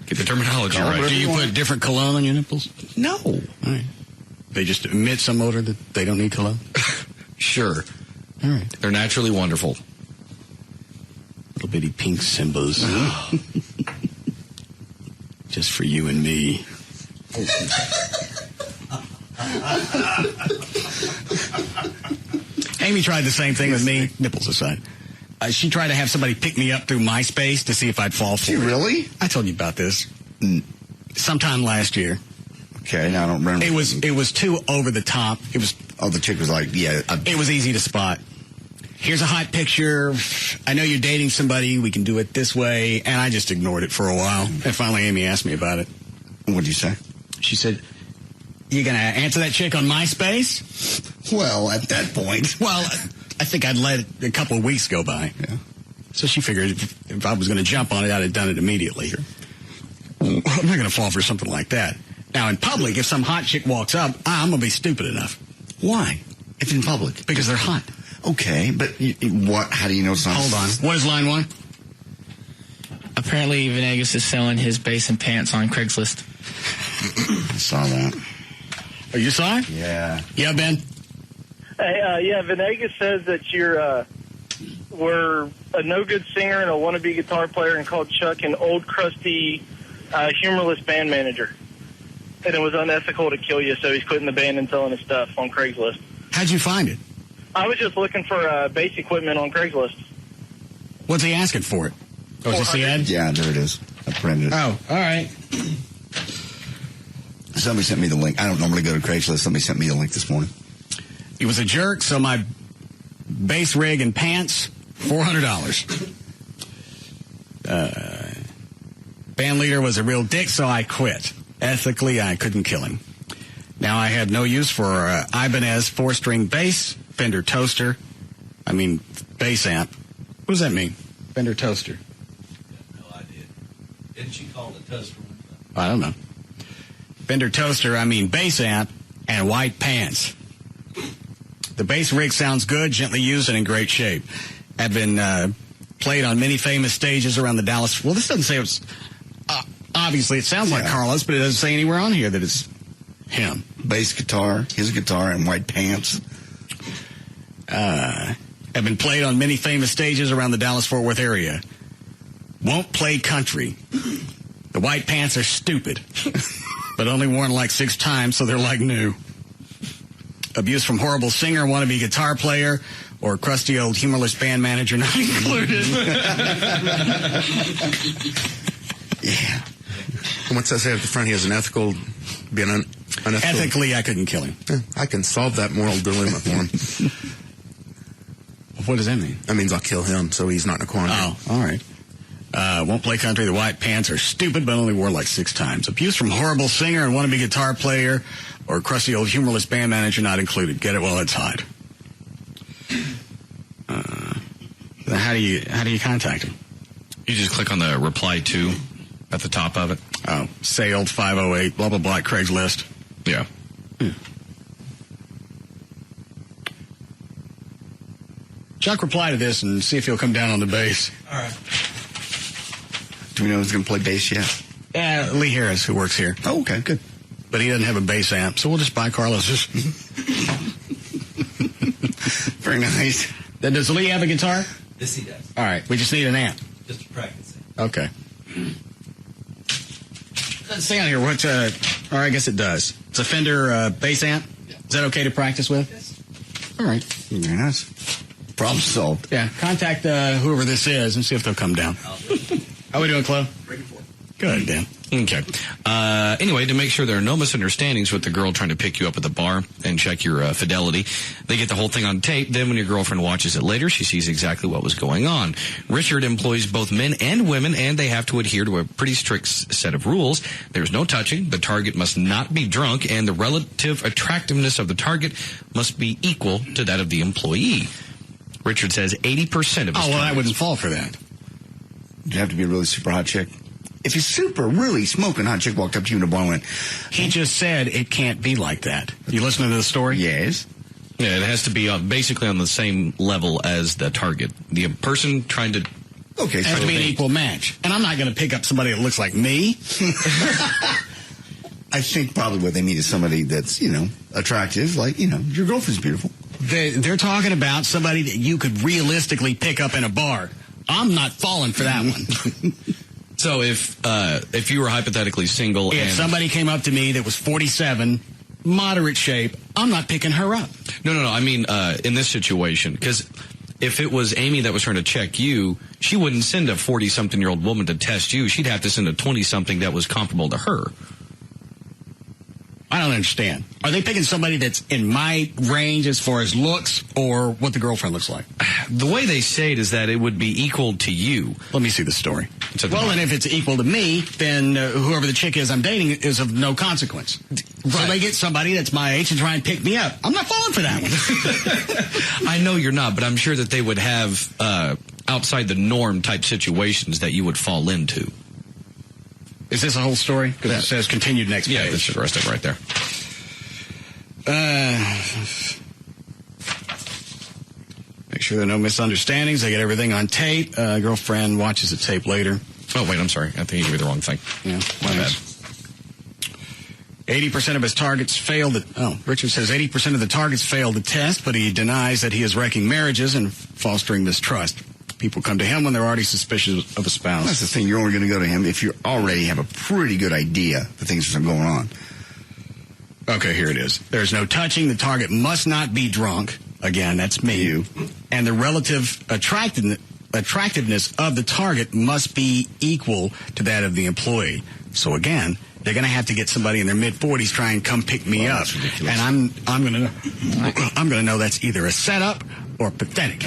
Get the terminology right. Do you put different cologne on your nipples? No. All right. They just emit some odor that they don't need cologne? Sure. All right. They're naturally wonderful. Little bitty pink Simbas. Just for you and me. Amy tried the same thing with me, nipples aside. She tried to have somebody pick me up through MySpace to see if I'd fall for it. Really? I told you about this sometime last year. Okay, now I don't remember. It was too over the top. It was. Oh, the chick was like, yeah. It was easy to spot. Here's a hot picture. I know you're dating somebody. We can do it this way. And I just ignored it for a while. And finally, Amy asked me about it. What did you say? She said, "You gonna answer that chick on MySpace?" Well, at that point. Well, I think I'd let a couple of weeks go by. Yeah. So she figured if I was going to jump on it, I'd have done it immediately. I'm not going to fall for something like that. Now, in public, if some hot chick walks up, I'm going to be stupid enough. Why? If in public? Because they're hot. Okay, but what? How do you know it's not? Hold on. What is line one? Apparently, Venegas is selling his base and pants on Craigslist. I saw that. Oh, you saw it? Yeah. Yeah, Ben? Hey, yeah, Venegas says that we're a no-good singer and a wannabe guitar player and called Chuck an old, crusty, humorless band manager. And it was unethical to kill you, so he's quitting the band and selling his stuff on Craigslist. How'd you find it? I was just looking for bass equipment on Craigslist. What's he asking for it? Oh, is this the ad? Yeah, there it is. I printed it. Oh, all right. Somebody sent me the link. I don't normally go to Craigslist. Somebody sent me the link this morning. He was a jerk, so my bass rig and pants, $400. Band leader was a real dick, so I quit. Ethically, I couldn't kill him. Now I had no use for Ibanez 4-string bass, Fender toaster. Bass amp. What does that mean? Fender toaster. No idea. Didn't she call it a toaster? I don't know. Fender toaster, bass amp, and white pants. The bass rig sounds good, gently used, and in great shape. Had been played on many famous stages around the Dallas. Well, this doesn't say it's. Obviously, it sounds like Carlos, but it doesn't say anywhere on here that it's him. Bass guitar, his guitar, and white pants. Have been played on many famous stages around the Dallas-Fort Worth area. Won't play country. The white pants are stupid, but only worn like 6 times, so they're like new. Abuse from horrible singer, wannabe guitar player, or crusty old humorless band manager not included. Yeah. And what's that say at the front? He has an unethical. Ethically, I couldn't kill him. Yeah, I can solve that moral dilemma for him. What does that mean? That means I'll kill him, so he's not in a quandary. Oh, all right. Won't play country. The white pants are stupid, but only wore like 6 times. Abuse from horrible singer and wannabe guitar player, or crusty old humorless band manager not included. Get it while it's hot. How do you contact him? You just click on the reply to at the top of it. Oh, sailed 508 blah blah blah Craigslist. Yeah. Chuck, reply to this and see if he'll come down on the bass. All right. Do we know who's going to play bass yet? Yeah, Lee Harris, who works here. Oh, okay, good. But he doesn't have a bass amp, so we'll just buy Carlos's. Very nice. Then does Lee have a guitar? Yes, he does. All right, we just need an amp. Just to practice it. Okay. Doesn't say on here what, or I guess it does. It's a Fender bass amp. Yeah. Is that okay to practice with? Yes. All right. Very nice. Problem solved. Yeah, contact whoever this is and see if they'll come down. How we doing, Chloe? Good, Dan. Okay. Anyway, to make sure there are no misunderstandings with the girl trying to pick you up at the bar and check your fidelity, they get the whole thing on tape. Then when your girlfriend watches it later, she sees exactly what was going on. Richard employs both men and women, and they have to adhere to a pretty strict set of rules. There's no touching. The target must not be drunk, and the relative attractiveness of the target must be equal to that of the employee. Richard says 80% of his I wouldn't fall for that. You have to be a really super hot chick. If a super, really smoking hot chick walked up to you in a bar and went, he just said it can't be like that. You listening to the story? Yes. Yeah, it has to be basically on the same level as the target. The person trying to... Okay, so it has to be an equal match. And I'm not going to pick up somebody that looks like me. I think probably what they mean is somebody that's, attractive. Like, your girlfriend's beautiful. They're talking about somebody that you could realistically pick up in a bar. I'm not falling for that one. So if you were hypothetically single if somebody came up to me that was 47, moderate shape, I'm not picking her up. No. I mean, in this situation, because if it was Amy that was trying to check you, she wouldn't send a 40-something-year-old woman to test you. She'd have to send a 20-something that was comparable to her. I don't understand. Are they picking somebody that's in my range as far as looks or what the girlfriend looks like? The way they say it is that it would be equal to you. Let me see the story. Well, and if it's equal to me, then whoever the chick is I'm dating is of no consequence. Right. So they get somebody that's my age and try and pick me up. I'm not falling for that one. I know you're not, but I'm sure that they would have outside the norm type situations that you would fall into. Is this a whole story? Because it says continued next page. Yeah, this is the rest of it right there. Make sure there are no misunderstandings. They get everything on tape. Girlfriend watches the tape later. Oh, wait, I'm sorry. I think you gave me the wrong thing. Yeah, my bad. 80% of his targets failed. Richard says 80% of the targets failed the test, but he denies that he is wrecking marriages and fostering mistrust. People come to him when they're already suspicious of a spouse. That's the thing. You're only going to go to him if you already have a pretty good idea that things are going on. Okay, here it is. There's no touching. The target must not be drunk. Again, that's me. You. And the relative attractiveness of the target must be equal to that of the employee. So again, they're going to have to get somebody in their mid-40s try and come pick me up. And I'm going to know that's either a setup or pathetic.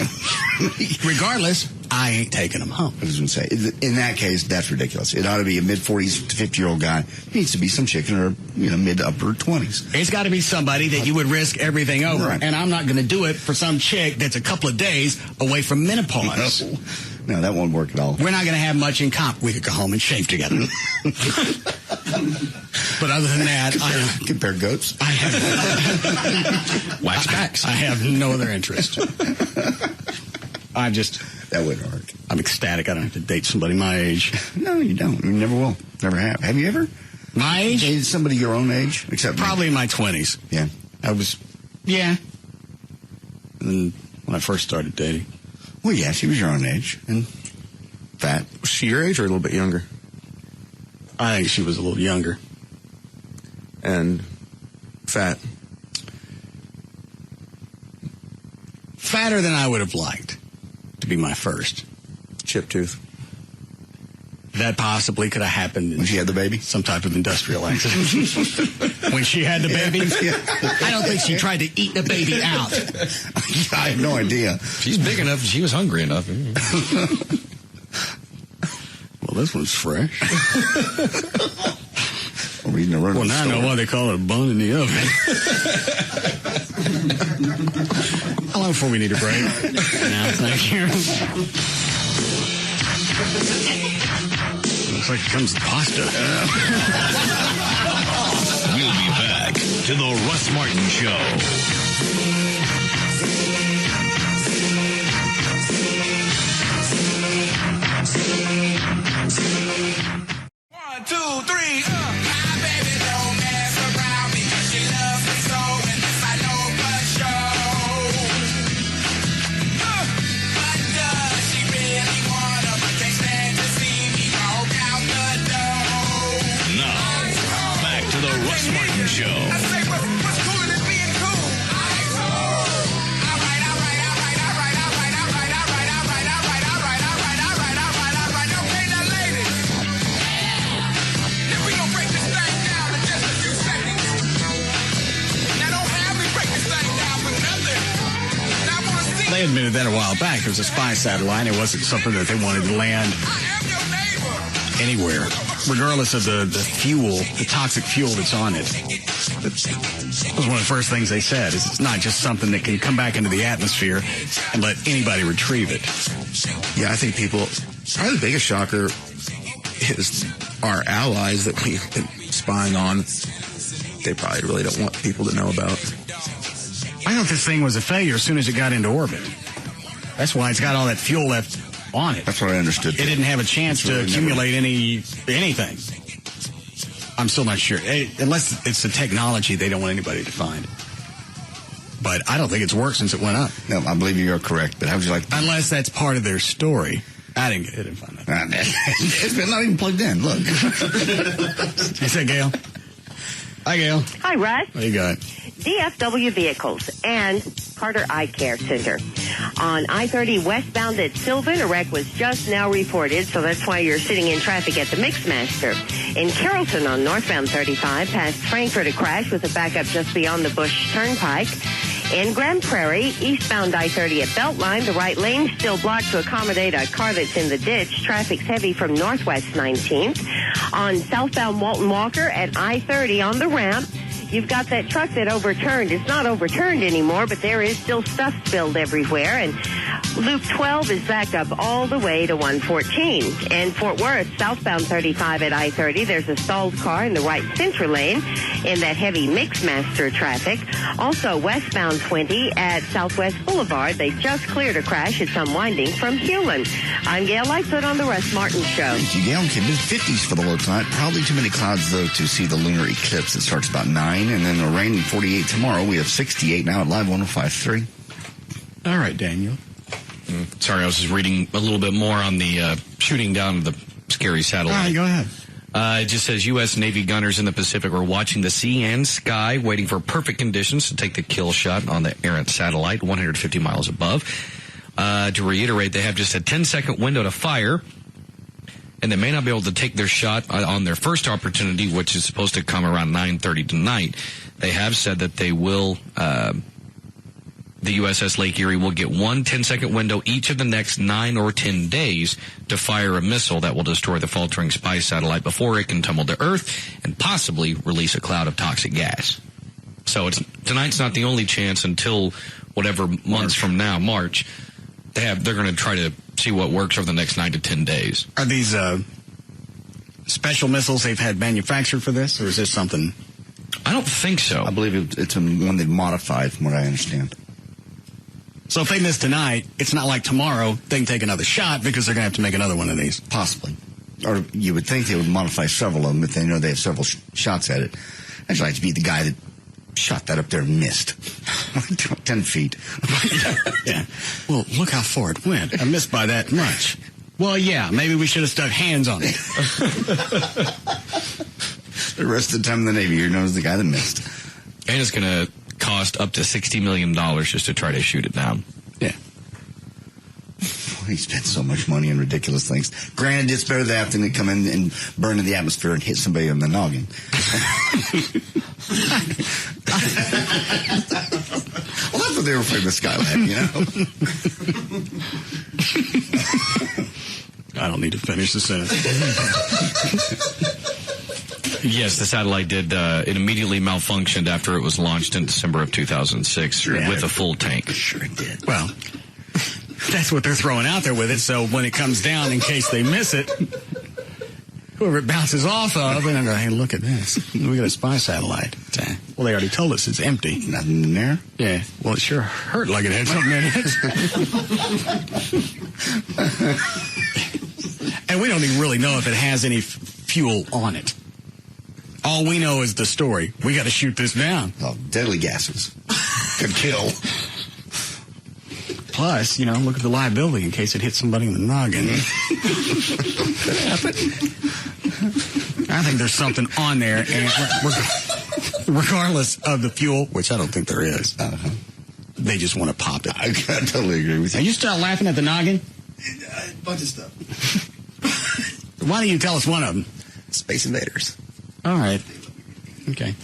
Regardless, I ain't taking them home. I was going to say, in that case, that's ridiculous. It ought to be a mid-40s to 50-year-old guy. It needs to be some chick in her mid to upper 20s. It's got to be somebody that you would risk everything over. Right. And I'm not going to do it for some chick that's a couple of days away from menopause. No, that won't work at all. We're not going to have much in common. We could go home and shave together. But other than that, compare goats. I have wax backs. I have no other interest. That wouldn't work. I'm ecstatic. I don't have to date somebody my age. No, you don't. You never will. Never have. Have you ever? My age? Dated somebody your own age? Except probably in my 20s. Yeah. Yeah. And when I first started dating. Well, yeah, she was your own age and fat. Was she your age or a little bit younger? I think she was a little younger. And fat? Fatter than I would have liked to be my first. Chip tooth. That possibly could have happened when she had the baby? Some type of industrial accident. When she had the baby? I don't think she tried to eat the baby out. I have no idea. She's big enough. She was hungry enough. Well, this one's fresh. Well, now I know why they call it a bun in the oven. How long before we need a break? No, thank you. Looks like it comes with pasta. We'll be back to the Russ Martin Show. 1, 2, 3, my baby don't mess around because she loves me so, and this I know for sure. But does she really wanna? But can't stand to see me walk out the door. Now, back to the Russ Martin Show. I say, what's cooler than being cool? they admitted that a while back. It was a spy satellite. It wasn't something that they wanted to land anywhere, regardless of the fuel, the toxic fuel that's on it. That was one of the first things they said, is it's not just something that can come back into the atmosphere and let anybody retrieve it. Yeah, I think probably the biggest shocker is our allies that we've been spying on. They probably really don't want people to know about. I thought this thing was a failure as soon as it got into orbit. That's why it's got all that fuel left on it. That's what I understood. It didn't have a chance to accumulate anything. I'm still not sure. Unless it's the technology they don't want anybody to find. But I don't think it's worked since it went up. No, I believe you're correct. But how would you like... Unless that's part of their story. I didn't find that. It's not even plugged in. Look. Is that Gail? Hi, Gail. Hi, Russ. What do you got? DFW Vehicles and Carter Eye Care Center. On I-30 westbound at Sylvan, a wreck was just now reported, so that's why you're sitting in traffic at the Mixmaster. In Carrollton on northbound 35, past Frankfort, a crash with a backup just beyond the Bush Turnpike. In Grand Prairie, eastbound I-30 at Beltline, the right lane still blocked to accommodate a car that's in the ditch. Traffic's heavy from northwest 19th. On southbound Walton Walker at I-30 on the ramp, you've got that truck that overturned. It's not overturned anymore, but there is still stuff spilled everywhere. And Loop 12 is backed up all the way to 114. In Fort Worth, southbound 35 at I-30, there's a stalled car in the right center lane in that heavy Mixmaster traffic. Also, westbound 20 at Southwest Boulevard, they just cleared a crash. It's unwinding from Hewlin. I'm Gail Lightfoot on the Russ Martin Show. Thank you, Gail. Okay, mid-50s for the low tonight. Probably too many clouds, though, to see the lunar eclipse. It starts about 9, and then a rain in 48 tomorrow. We have 68 now at Live 105.3. All right, Daniel. Sorry, I was just reading a little bit more on the shooting down of the scary satellite. All right, go ahead. It just says U.S. Navy gunners in the Pacific are watching the sea and sky, waiting for perfect conditions to take the kill shot on the errant satellite 150 miles above. To reiterate, they have just a 10-second window to fire, and they may not be able to take their shot on their first opportunity, which is supposed to come around 9:30 tonight. They have said that they will... the USS Lake Erie will get one 10-second window each of the next 9 or 10 days to fire a missile that will destroy the faltering spy satellite before it can tumble to Earth and possibly release a cloud of toxic gas. So tonight's not the only chance until whatever months from now, March. They're going to try to see what works over the next 9 to 10 days. Are these special missiles they've had manufactured for this, or is this something? I don't think so. I believe it's one they've modified, from what I understand. So if they miss tonight, it's not like tomorrow they can take another shot because they're going to have to make another one of these. Possibly. Or you would think they would modify several of them if they know they have several shots at it. I'd like to be the guy that shot that up there and missed. 10 feet. Yeah. Well, look how far it went. I missed by that much. Well, yeah, maybe we should have stuck hands on it. The rest of the time in the Navy, you're known as the guy that missed. And it's going to cost up to $60 million just to try to shoot it down. Yeah. He spent so much money on ridiculous things. Granted, it's better that than to come in and burn in the atmosphere and hit somebody on the noggin. Well, that's what they were afraid of Skylab, I don't need to finish the sentence. Yes, the satellite did. It immediately malfunctioned after it was launched in December of 2006 with a full tank. Sure it did. Well, that's what they're throwing out there with it. So when it comes down, in case they miss it, whoever it bounces off of, and I go, hey, look at this. We got a spy satellite. Well, they already told us it's empty. Nothing in there? Yeah. Well, it sure hurt like it had something in it. And we don't even really know if it has any fuel on it. All we know is the story. We got to shoot this down. Oh, deadly gases. Could kill. Plus, look at the liability in case it hits somebody in the noggin. Could happen. I think there's something on there, and regardless of the fuel, which I don't think there is, they just want to pop it. I totally agree with you. Are you still laughing at the noggin? A bunch of stuff. Why don't you tell us one of them? Space Invaders. All right. Okay.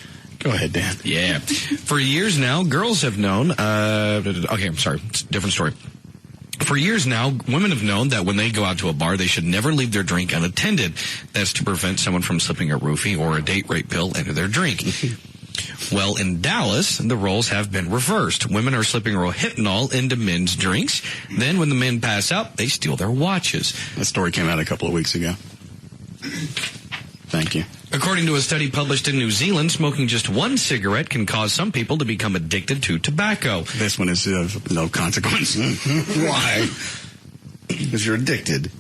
Go ahead, Dan. Yeah. For years now, girls have known... okay, I'm sorry. It's a different story. For years now, women have known that when they go out to a bar, they should never leave their drink unattended. That's to prevent someone from slipping a roofie or a date rape pill into their drink. Well, in Dallas, the roles have been reversed. Women are slipping Rohypnol into men's drinks. Then when the men pass out, they steal their watches. That story came out a couple of weeks ago. Thank you. According to a study published in New Zealand, smoking just one cigarette can cause some people to become addicted to tobacco. This one is of no consequence. Why? Because you're addicted.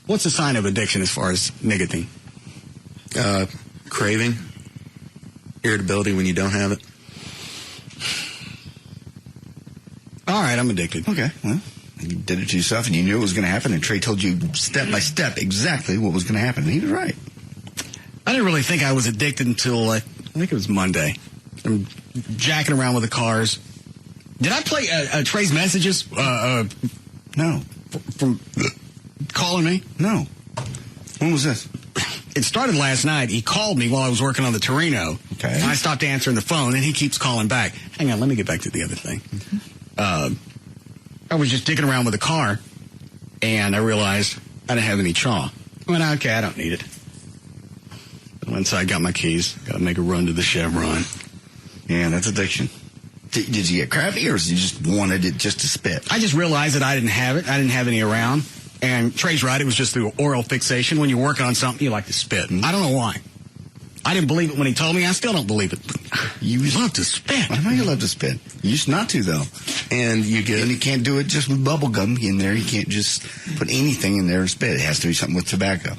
What's a sign of addiction as far as nicotine? Craving, irritability when you don't have it. All right, I'm addicted. Okay, well, you did it to yourself, and you knew it was going to happen, and Trey told you step by step exactly what was going to happen, and he was right. I didn't really think I was addicted until, I think it was Monday. I'm jacking around with the cars. Did I play Trey's messages? No. From calling me? No. When was this? It started last night. He called me while I was working on the Torino. Okay. And I stopped answering the phone, and he keeps calling back. Hang on, let me get back to the other thing. I was just digging around with the car, and I realized I didn't have any chaw. I went, okay, I don't need it. I went inside, got my keys, got to make a run to the Chevron. Yeah, that's addiction. Did you get crappy, or you just wanted it just to spit? I just realized that I didn't have it. I didn't have any around. And Trey's right, it was just the oral fixation. When you work on something, you like to spit. I don't know why. I didn't believe it when he told me. I still don't believe it. You love to spit. I know you love to spit. You used not to, though. And you can't do it just with bubble gum in there. You can't just put anything in there and spit. It has to be something with tobacco.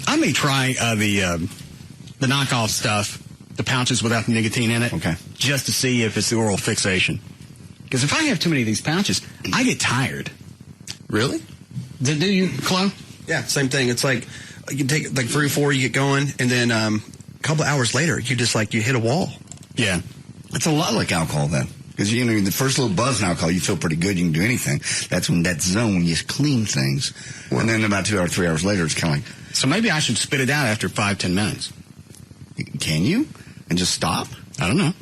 I may try the knockoff stuff, the pouches without the nicotine in it, just to see if it's the oral fixation. Because if I have too many of these pouches, I get tired. Really? Do you, Chloe? Yeah, same thing. It's like you take like 3 or 4, you get going, and then a couple of hours later, you just you hit a wall. Yeah. It's a lot like alcohol then. Because, the first little buzz in alcohol, you feel pretty good. You can do anything. That's when that zone, when you clean things. And then about 2 or 3 hours later, it's kind of like... So maybe I should spit it out after 5-10 minutes. Can you? And just stop? I don't know.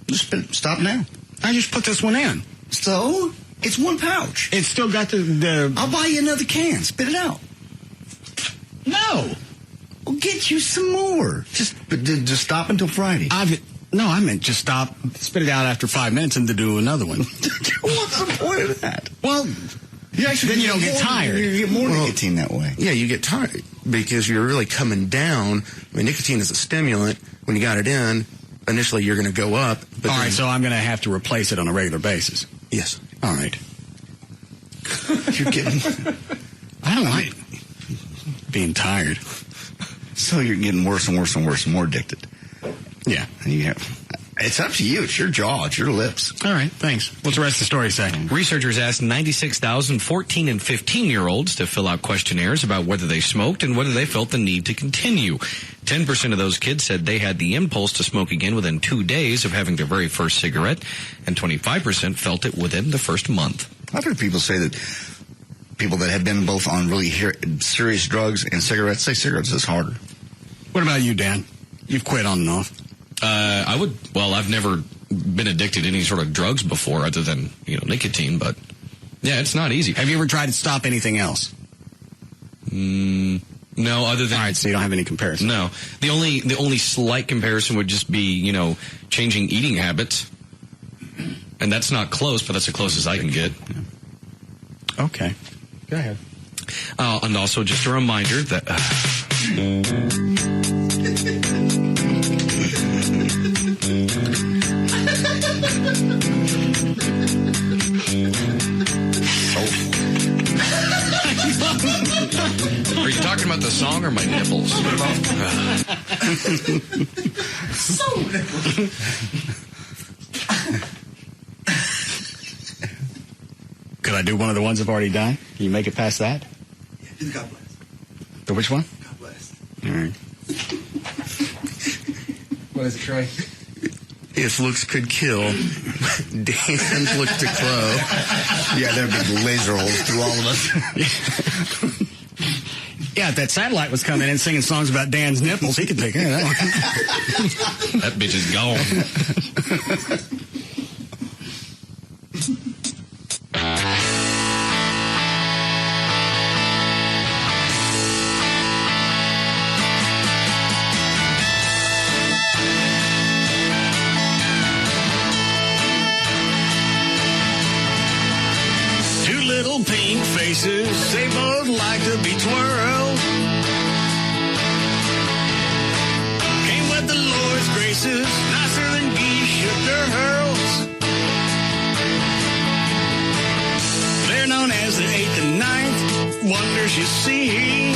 Just stop now. I just put this one in. So? It's one pouch. It's still got the... I'll buy you another can. Spit it out. No. We'll get you some more. Just stop until Friday. No, I meant just stop, spit it out after 5 minutes and to do another one. What's the point of that? Well, then you don't get tired. You get more nicotine that way. Yeah, you get tired because you're really coming down. I mean, nicotine is a stimulant. When you got it in, initially you're going to go up. But all right, so I'm going to have to replace it on a regular basis. Yes. All right. You're kidding. I don't like being tired. So you're getting worse and worse and worse and more addicted. Yeah. It's up to you. It's your jaw. It's your lips. All right. Thanks. What's the rest of the story say? Researchers asked 96,000 14 and 15-year-olds to fill out questionnaires about whether they smoked and whether they felt the need to continue. 10% of those kids said they had the impulse to smoke again within 2 days of having their very first cigarette, and 25% felt it within the first month. I've heard people say that people that have been both on really serious drugs and cigarettes say cigarettes is harder. What about you, Dan? You've quit on and off. I've never been addicted to any sort of drugs before other than, nicotine, but yeah, it's not easy. Have you ever tried to stop anything else? No, other than... All right, so you don't have any comparison. No. The only slight comparison would just be, changing eating habits. And that's not close, but that's the closest I can get. Okay. Go ahead. And also just a reminder that... Are you talking about the song or my nipples? Could I do one of the ones I've already done? Can you make it past that? Yeah, do the God bless. The which one? God bless. All right. What is it, Trey? If looks could kill, Dan looked to Chloe. Yeah, there are big laser holes through all of us. Yeah, if that satellite was coming in singing songs about Dan's nipples, he could take care of that. That bitch is gone. Two little pink faces, they both like to be twirled. Came with the Lord's graces, nicer than geese girls. They're known as the 8th and 9th wonders you see.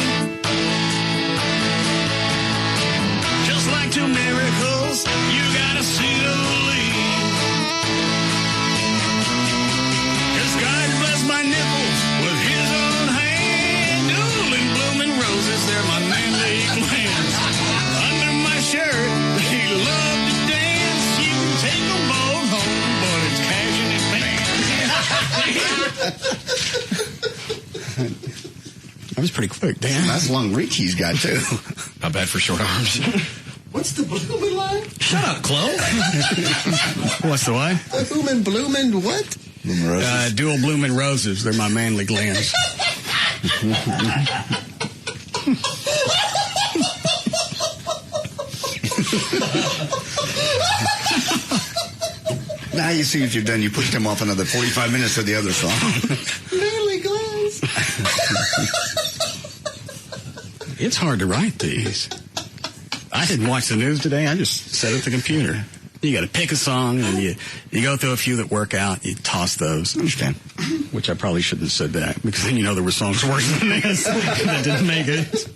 Just like two miracles, you gotta see to believe. 'Cause God bless my nipples with his own hand. Dueling blooming roses, they're my manly glands. Under my shirt, they love to dance. You can take them both home, but it's cash in his pants. That was pretty quick, Dan. That's long reach he's got, too. Not bad for short arms. What's the bloomin' line? Shut up, Chloe. What's the what? Bloomin' what? Dual blooming roses. They're my manly glands. Now you see if you're done, you pushed him off another 45 minutes of the other song. Manly glands. It's hard to write these. I didn't watch the news today. I just set up the computer. You got to pick a song, and you go through a few that work out. You toss those. Understand? Which I probably shouldn't have said that, because then you know there were songs worse than this that didn't make it.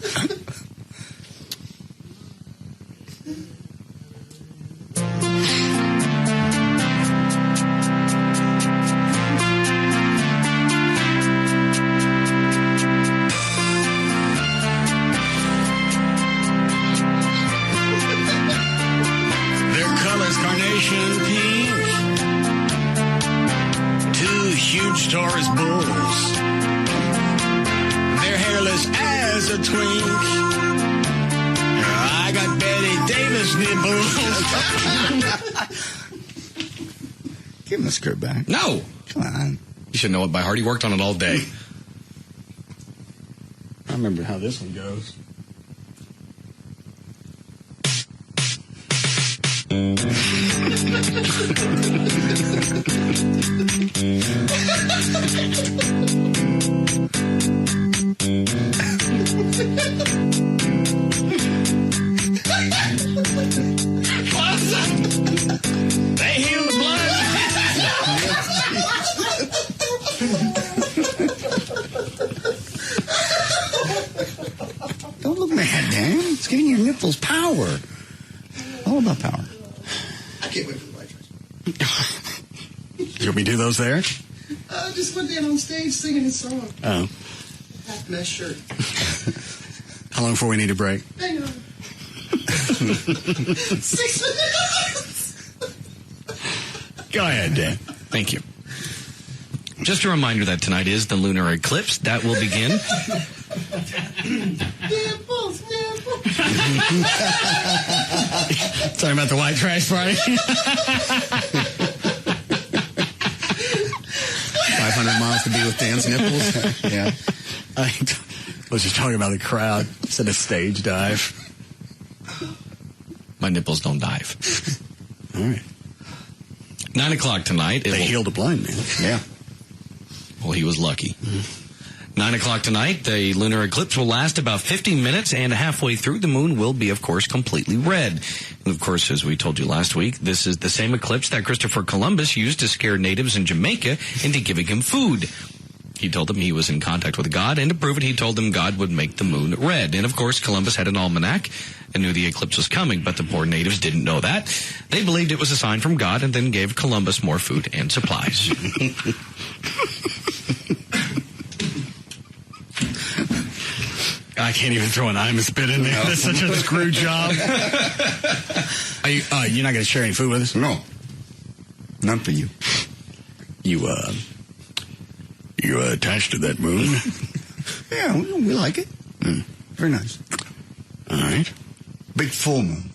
Taurus bulls. They're hairless as a twink. I got Betty Davis nipples. Give him the skirt back. No. Come on. You should know it by heart. He worked on it all day. I remember how this one goes. They heal the blood. Don't look mad, Dan. It's giving your nipples power. All about power. I can't wait for the white dress. You want me to do those there? Just went down on stage singing his song. Oh. Half mesh shirt. How long before we need a break? Hang on. 6 minutes. Go ahead, Dan. Thank you. Just a reminder that tonight is the lunar eclipse. That will begin. Nipples. Talking about the white trash party? 500 miles to be with Dan's nipples. Yeah. I was just talking about the crowd. It's at a stage dive. My nipples don't dive. All right. 9 o'clock tonight. They healed a blind man. Yeah. Well, he was lucky. 9 o'clock tonight, the lunar eclipse will last about 50 minutes, and halfway through, the moon will be, of course, completely red. And, of course, as we told you last week, this is the same eclipse that Christopher Columbus used to scare natives in Jamaica into giving him food. He told them he was in contact with God, and to prove it, he told them God would make the moon red. And, of course, Columbus had an almanac and knew the eclipse was coming, but the poor natives didn't know that. They believed it was a sign from God and then gave Columbus more food and supplies. I can't even throw an I'm a spit in there. No. That's such a screw job. You're not going to share any food with us? No. None for you. You're attached to that moon? Yeah, we like it. Very nice. All right. Big full moon.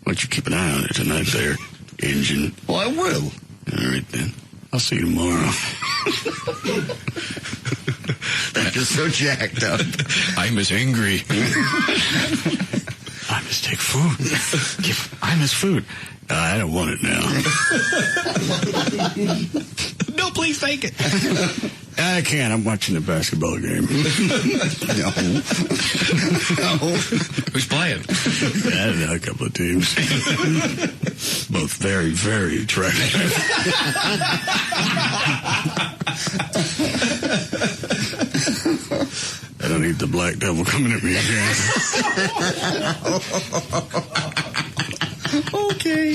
Why don't you keep an eye on it tonight there, engine? Well, I will. All right, then. I'll see you tomorrow. That is so jacked up. I'm as angry. I must take food. I miss food. I don't want it now. No, please take it. I can't. I'm watching the basketball game. No. Who's playing? I don't know, a couple of teams. Both very, very attractive. I don't need the black devil coming at me again. Okay.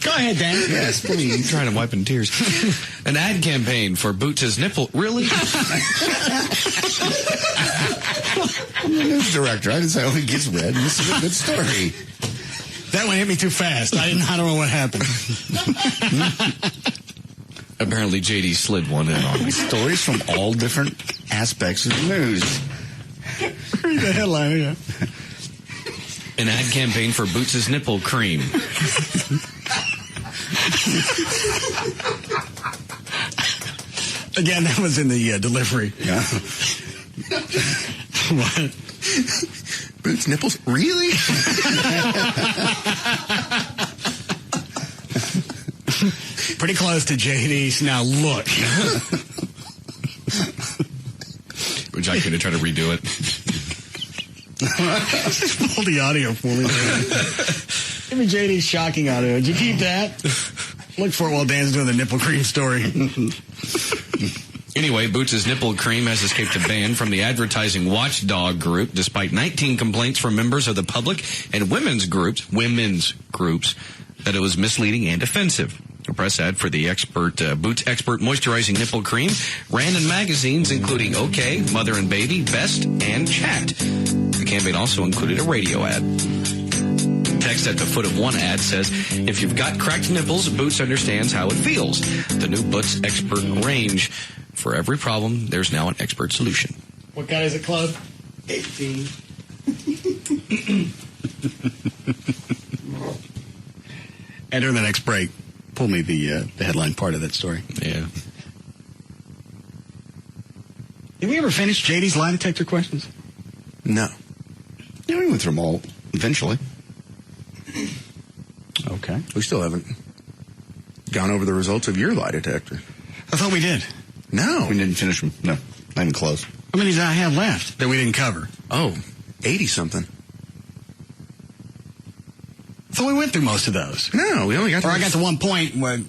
Go ahead, Dan. Yes, please. Trying to wipe in tears. An ad campaign for Boots' nipple. Really? I'm the news director. I didn't say, it gets read. This is a good story. That one hit me too fast. I don't know what happened. Apparently, JD slid one in on me. Stories from all different aspects of the news. Read the headline again. An ad campaign for Boots' nipple cream. Again, that was in the delivery. Yeah. What? Boots nipples? Really? Pretty close to JD's. Now look. Would you like me to try to redo it? Just pull the audio for me. Give me JD's shocking audio. Did you keep that? Look for it while Dan's doing the nipple cream story. Anyway, Boots' nipple cream has escaped a ban from the advertising watchdog group, despite 19 complaints from members of the public and women's groups, that it was misleading and offensive. A press ad for the Boots Expert Moisturizing Nipple Cream ran in magazines including OK, Mother and Baby, Best, and Chat. The campaign also included a radio ad. Text at the foot of one ad says, if you've got cracked nipples, Boots understands how it feels. The new Boots Expert range. For every problem, there's now an expert solution. What guy is it, Club? 18. And during the next break, pull me the headline part of that story. Yeah. Did we ever finish JD's lie detector questions? No. Yeah, we went through them all eventually. Okay. We still haven't gone over the results of your lie detector. I thought we did. No. We didn't finish them. No. Not even close. How many do I have left that we didn't cover? Oh, 80-something. I thought we went through most of those. No, we only got I got to one point where,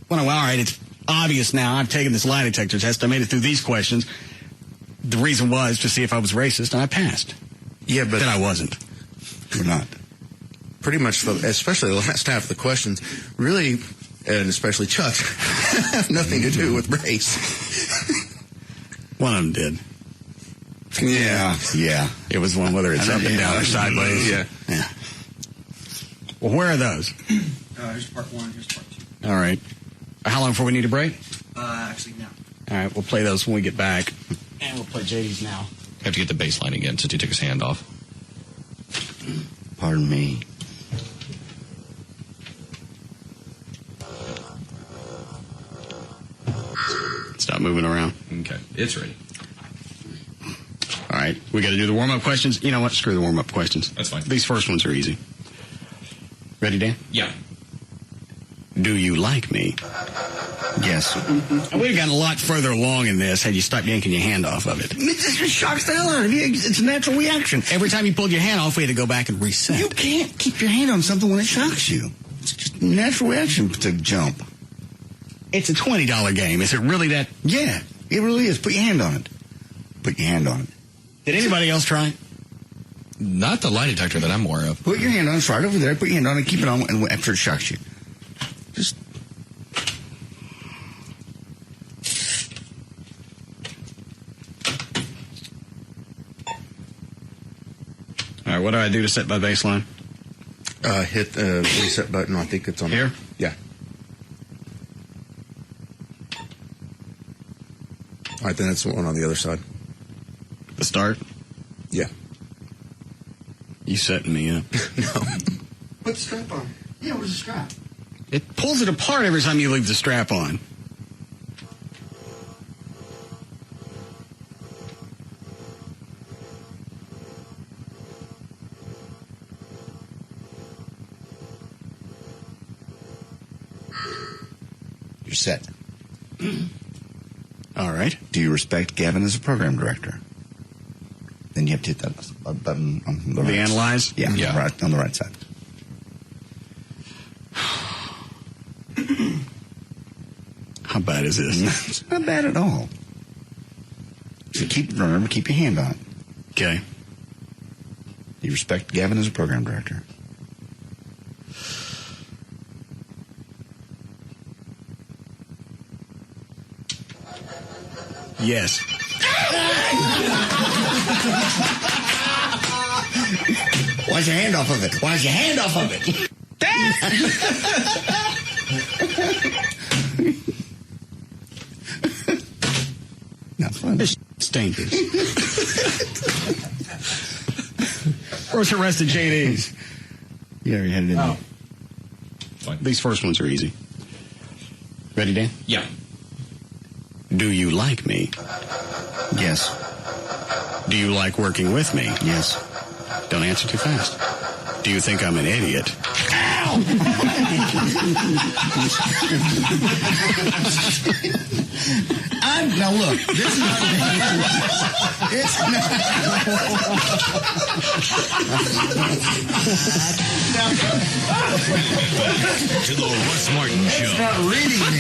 all right, it's obvious now. I've taken this lie detector test. I made it through these questions. The reason was to see if I was racist, and I passed. Yeah, but then I wasn't. You're not. Pretty much, especially the last half of the questions, really, and especially Chuck's, have nothing to do with race. One of them did. Yeah. It was one whether it's up and down or sideways. Yeah. Well, where are those? Here's part one. Here's part two. All right. How long before we need a break? Actually, now. All right, we'll play those when we get back. And we'll play JD's now. I have to get the bass line again since he took his hand off. Pardon me. Stop moving around. Okay, it's ready. All right, we got to do the warm-up questions. You know what? Screw the warm-up questions. That's fine. These first ones are easy. Ready, Dan? Yeah. Do you like me? Yes. And we've gotten a lot further along in this had you stopped yanking your hand off of it. It just shocks the hell out of you. It's a natural reaction. Every time you pulled your hand off, we had to go back and reset. You can't keep your hand on something when it shocks you. It's just a natural reaction to jump. It's a $20 game. Is it really that? Yeah, it really is. Put your hand on it. Put your hand on it. Did anybody else try? Not the lie detector that I'm aware of. Put your hand on it. It's right over there. Put your hand on it. Keep it on and after it shocks you. Just... All right, what do I do to set my baseline? Hit the reset button. I think it's on here. Yeah. All right, then it's the one on the other side. The start? Yeah. You setting me up. No. Put the strap on. Yeah, where's the strap? It pulls it apart every time you leave the strap on. You're set. All right. Do you respect Gavin as a program director? Then you have to hit that button on the right. Analyze? Yeah. Right, on the right side. How bad is this? It's not bad at all. So remember, keep your hand on it. Okay. Do you respect Gavin as a program director? Yes. Why's your hand off of it? Why's your hand off of it? Not fun. It's dangerous. Where's the rest of JD's? You already had it in there. Fine. These first ones are easy. Ready, Dan? Yeah. Do you like me? Yes. Do you like working with me? Yes. Don't answer too fast. Do you think I'm an idiot? Now look, this is it's To the Russ Martin Show. It's not reading me.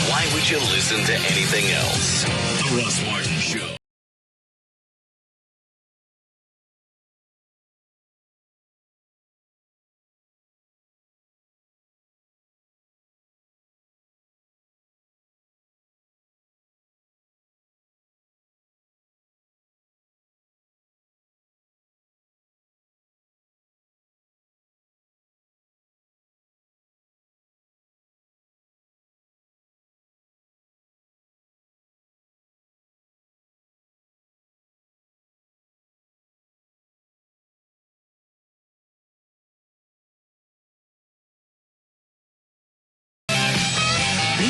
Why would you listen to anything else? The Russ Martin Show.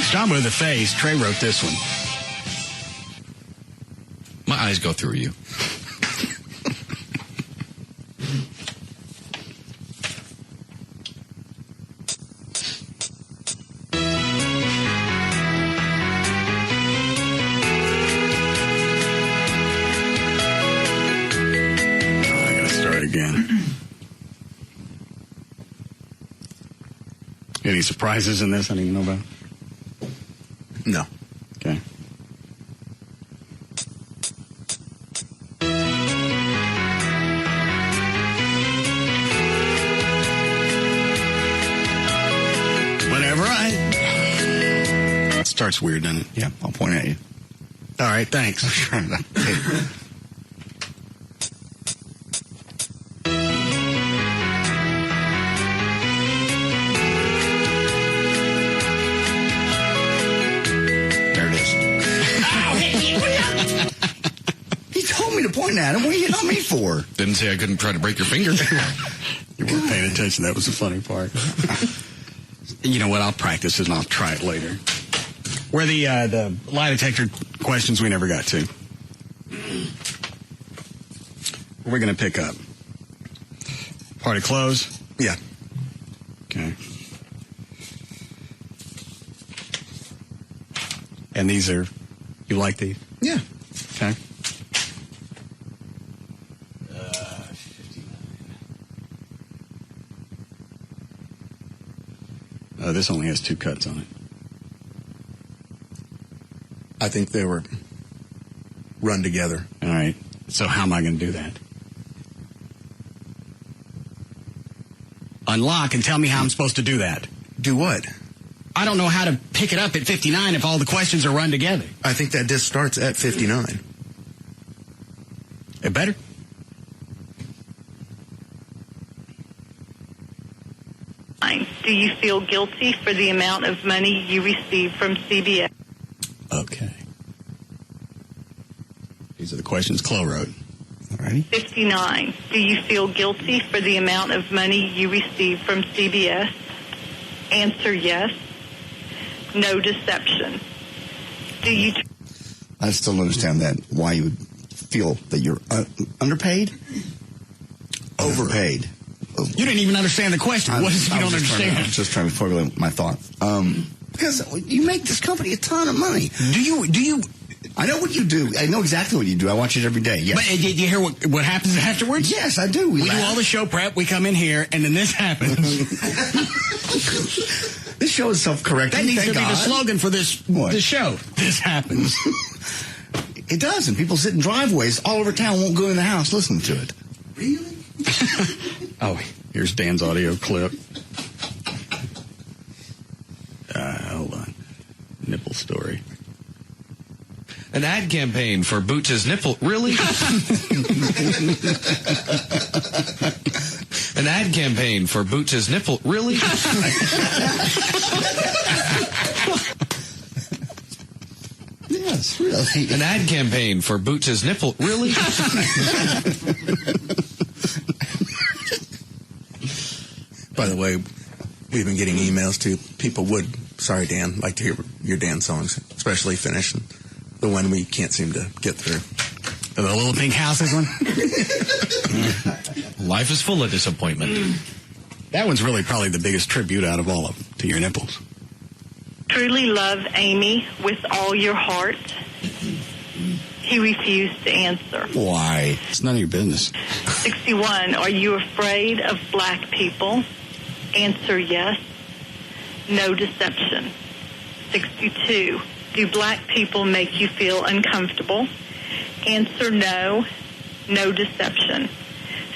Stop with the face. Trey wrote this one. My eyes go through you. I gotta start again. Any surprises in this I didn't know about? No. Okay. Whatever. It starts weird, doesn't it? Yeah, I'll point at you. All right, thanks. To point at him. What are you hitting on me for? Didn't say I couldn't try to break your finger. You weren't paying attention. That was the funny part. You know what? I'll practice it and I'll try it later. Where the lie detector questions we never got to. We're going to pick up. Party close? Yeah. Okay. And these are, you like these? Yeah. Okay. This only has 2 cuts on it. I think they were run together. All right. So how am I going to do that? Unlock and tell me how I'm supposed to do that. Do what? I don't know how to pick it up at 59 if all the questions are run together. I think that disc starts at 59. It better. Do you feel guilty for the amount of money you received from CBS? Okay. These are the questions Chloe wrote. All righty. 59. Do you feel guilty for the amount of money you received from CBS? Answer yes. No deception. Do you... I still don't understand that. Why you would feel that you're underpaid? Overpaid. You didn't even understand the question. What is it you don't understand? I'm just trying to formulate my thought. Because you make this company a ton of money. Do you? I know what you do. I know exactly what you do. I watch it every day. Yes. But do you hear what happens afterwards? Yes, I do. We do all the show prep. We come in here, and then this happens. This show is self-correcting. That needs to be the slogan for this show. This happens. It does, and people sit in driveways all over town, won't go in the house listening to it. Really? Oh, here's Dan's audio clip. Hold on. Nipple story. An ad campaign for Booch's nipple. Really? An ad campaign for Booch's nipple. Really? Yes, really. An ad campaign for Booch's nipple. Really? By the way, we've been getting emails too. People would, sorry Dan, like to hear your dance songs, especially Finish, and the one we can't seem to get through. The Little Pink Houses one? Life is full of disappointment. That one's really probably the biggest tribute out of all of them to your nipples. Truly love Amy with all your heart? He refused to answer. Why? It's none of your business. 61. Are you afraid of black people? Answer yes. No deception. 62. Do black people make you feel uncomfortable? Answer no. No deception.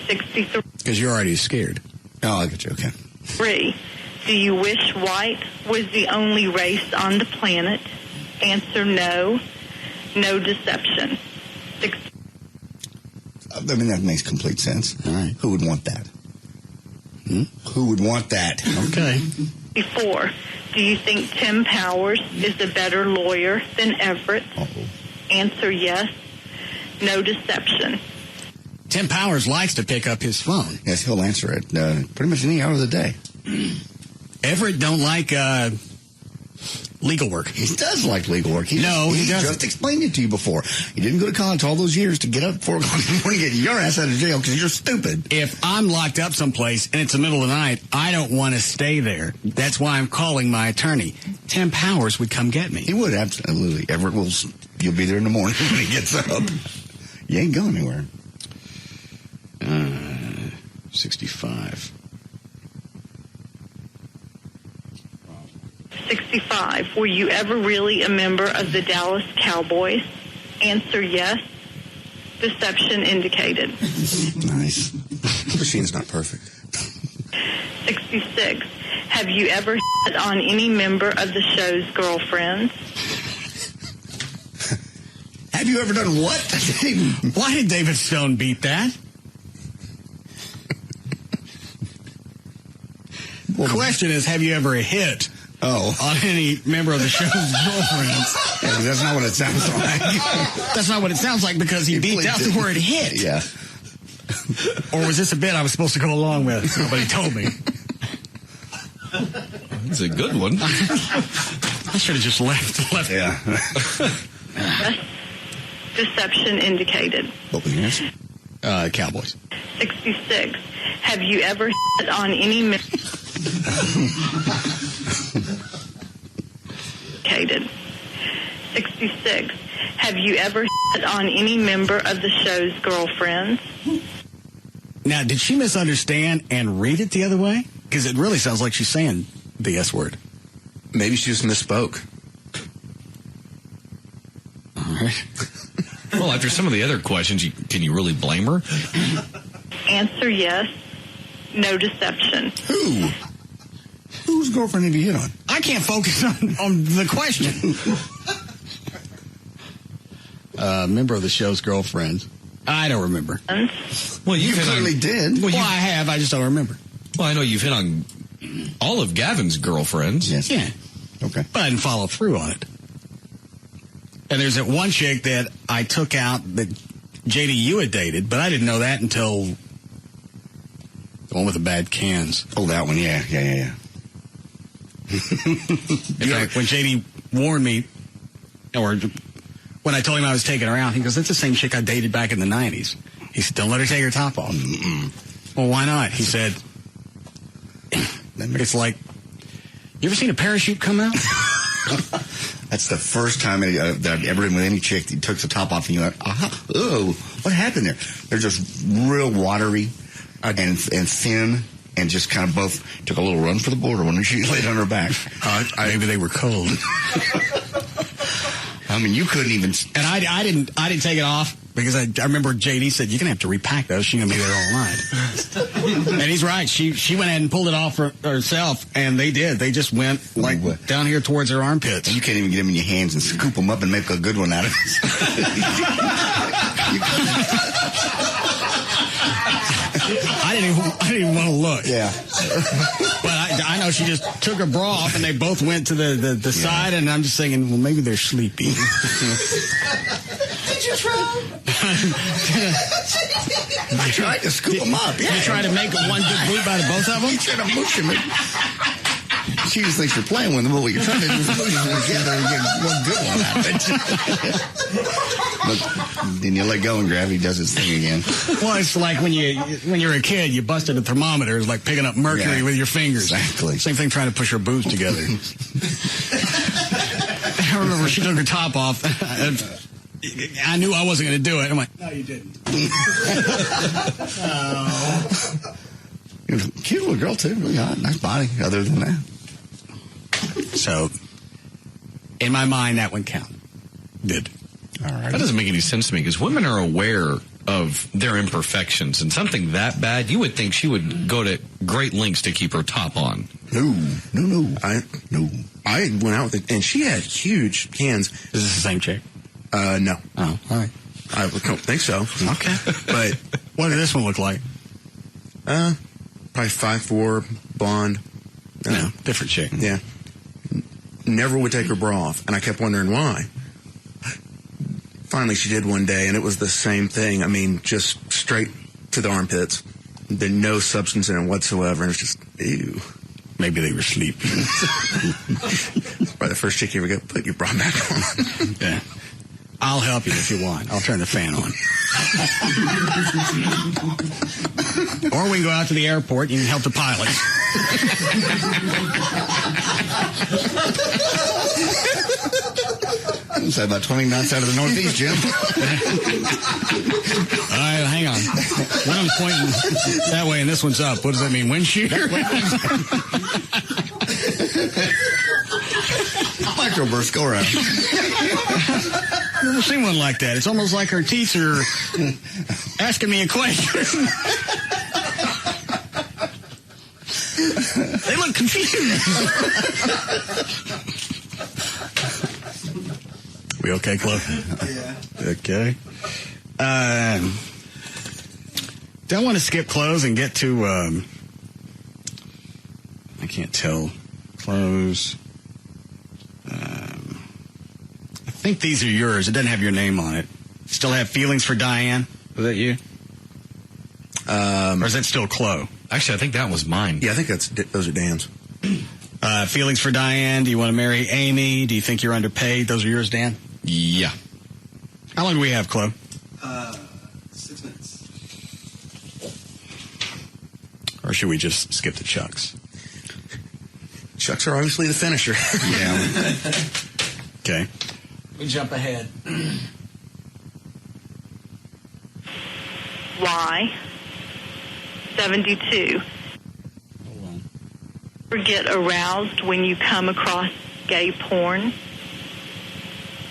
63. Because you're already scared. Oh, I get you. Okay. 3. Do you wish white was the only race on the planet? Answer no. No deception. 60. I mean, that makes complete sense. All right. Who would want that? Who would want that? Okay. 64. Do you think Tim Powers is a better lawyer than Everett? Uh-oh. Answer yes. No deception. Tim Powers likes to pick up his phone. Yes, he'll answer it pretty much any hour of the day. Everett don't like legal work. He does like legal work. He doesn't. Just explained it to you before. He didn't go to college all those years to get up at 4 o'clock in the morning and get your ass out of jail because you're stupid. If I'm locked up someplace and it's the middle of the night, I don't want to stay there. That's why I'm calling my attorney. Tim Powers would come get me. He would, absolutely. Everett will. You'll be there in the morning when he gets up. You ain't going anywhere. 65. 65. Were you ever really a member of the Dallas Cowboys? Answer yes. Deception indicated. Nice. Machine's not perfect. 66. Have you ever hit on any member of the show's girlfriends? Have you ever done what? Why did David Stone beat that? The question is, have you ever hit on any member of the show's girlfriends? Yeah, that's not what it sounds like. That's not what it sounds like because he beat out the word hit. Yeah. Or was this a bit I was supposed to go along with? Nobody told me. It's a good one. I should have just left. Yeah. Deception indicated. What was the answer? Cowboys. 66. Have you ever hit on any member? Indicated. 66. Have you ever hit on any member of the show's girlfriends? Now, did she misunderstand and read it the other way? Because it really sounds like she's saying the S word. Maybe she just misspoke. All right. Well, after some of the other questions, can you really blame her? Answer yes. No deception. Whose girlfriend have you hit on? I can't focus on the question. Member of the show's girlfriend. I don't remember. Well, you clearly did. Well, I have. I just don't remember. Well, I know you've hit on all of Gavin's girlfriends. Yes. Yeah. Okay. But I didn't follow through on it. And there's that one chick that I took out that JD, you had dated, but I didn't know that until the one with the bad cans. Oh, that one. Yeah. In fact, when JD warned me, or when I told him I was taking her out, he goes, that's the same chick I dated back in the 90s. He said, don't let her take her top off. Well, why not? He said, it's like, you ever seen a parachute come out? That's the first time that I've ever been with any chick that took the top off and you're like, oh, what happened there? They're just real watery and thin and just kind of both took a little run for the border when she laid on her back. Maybe they were cold. I mean, you couldn't even. And I didn't take it off because I remember JD said, you're going to have to repack those. She's going to be there all night. And he's right. She went ahead and pulled it off for herself, and they did. They just went like down here towards her armpits. You can't even get them in your hands and scoop them up and make a good one out of it. I didn't even want to look. Yeah. But I know she just took her bra off, and they both went to the side, and I'm just thinking, well, maybe they're sleepy. Did you try? I tried to scoop them up. Yeah. You tried to make one good move out of both of them? You tried to mush them. She just thinks you're playing with them, but what you're trying to do is mush them together and get one good one out of it. But then you let go and gravity does its thing again. Well, it's like when you're a kid, you busted a thermometer. It's like picking up mercury with your fingers. Exactly. Same thing trying to push her boobs together. I remember she took her top off. I knew I wasn't going to do it. I'm like, no, you didn't. Cute little girl, too. Really hot. Nice body, other than that. So, in my mind, that one counted. Did. All right. That doesn't make any sense to me because women are aware of their imperfections, and something that bad, you would think she would go to great lengths to keep her top on. No. I went out with it, and she had huge cans. Is this the same chick? No. Oh, all right. I don't think so. Okay. But what did this one look like? Probably 5'4", blonde. No, different chick. Yeah. Never would take her bra off, and I kept wondering why. Finally, she did one day, and it was the same thing. I mean, just straight to the armpits. There's no substance in it whatsoever, and it's just, ew. Maybe they were sleeping. Probably the first chick you ever get, put your bra back on. Yeah. I'll help you if you want. I'll turn the fan on. Or we can go out to the airport and you can help the pilots. It's about 20 knots out of the northeast, Jim. All right, hang on. One of them's pointing that way and this one's up. What does that mean? Wind shear? Microburst, go around. I've never seen one like that. It's almost like her teeth are asking me a question. They look confused. We okay, Chloe? Yeah. Okay. Do I want to skip close and get to, I can't tell. Close. I think these are yours. It doesn't have your name on it. Still have feelings for Diane? Was that you? Or is that still Chloe? Actually, I think that was mine. Yeah, I think those are Dan's. Feelings for Diane. Do you want to marry Amy? Do you think you're underpaid? Those are yours, Dan? Yeah. How long do we have, Chloe? 6 minutes. Or should we just skip to Chuck's? Chuck's are obviously the finisher. Yeah. Okay. We jump ahead. Why? 72. Hold on. Ever get aroused when you come across gay porn?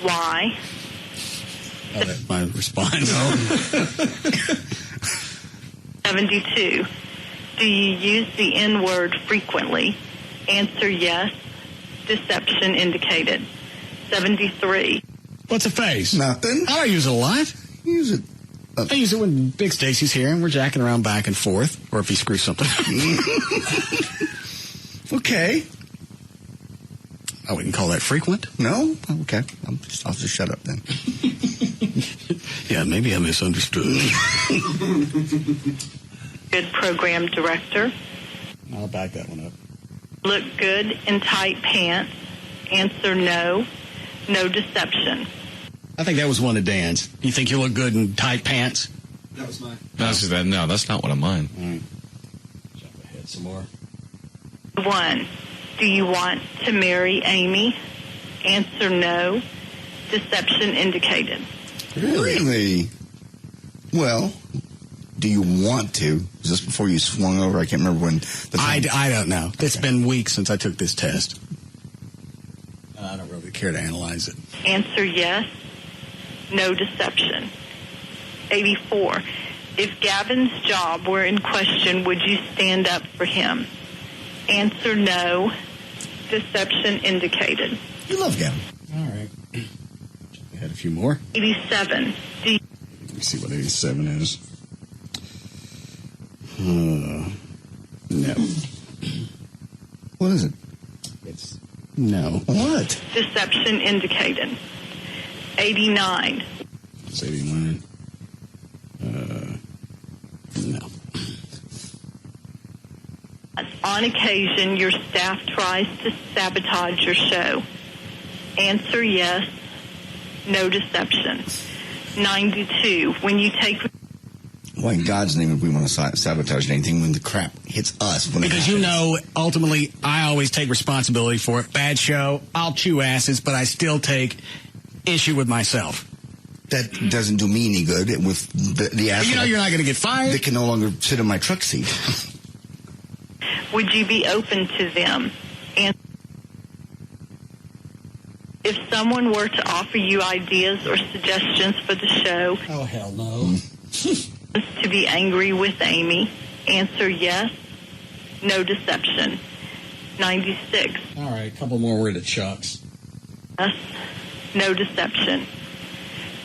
Why? Oh, that's my response. 72. Do you use the N-word frequently? Answer yes. deception indicated. 73. What's a face? Nothing. I don't use it a lot. Use it. I use it when Big Stacy's here and we're jacking around back and forth, or if he screws something. Okay. I wouldn't call that frequent. No? Okay. I'll just shut up then. Yeah, maybe I misunderstood. Good program director. I'll back that one up. Look good in tight pants. Answer no. No deception. I think that was one of Dan's. You think you look good in tight pants? That was mine. No, that's not one of mine. Jump ahead some more. 1. Do you want to marry Amy? Answer no. Deception indicated. Really? Well, do you want to? Is this before you swung over? I can't remember when. I don't know. It's been weeks since I took this test. I don't really care to analyze it. Answer yes. No deception. 84. If Gavin's job were in question, would you stand up for him? Answer no. Deception indicated. You love Gavin. All right. I had a few more. 87. Let me see what 87 is. No. What is it? It's no. What? Deception indicated. 89. It's 89. No. On occasion, your staff tries to sabotage your show. Answer yes. No deception. 92. When you take... Why in God's name would we want to sabotage anything when the crap hits us? Because you know, ultimately, I always take responsibility for it. Bad show, I'll chew asses, but I still take issue with myself. That doesn't do me any good with the asshole. You know you're not going to get fired. They can no longer sit in my truck seat. Would you be open to them? And if someone were to offer you ideas or suggestions for the show... Oh, hell no. To be angry with Amy, answer yes. No deception. 96. All right, a couple more word of Chuck's. Yes. No deception.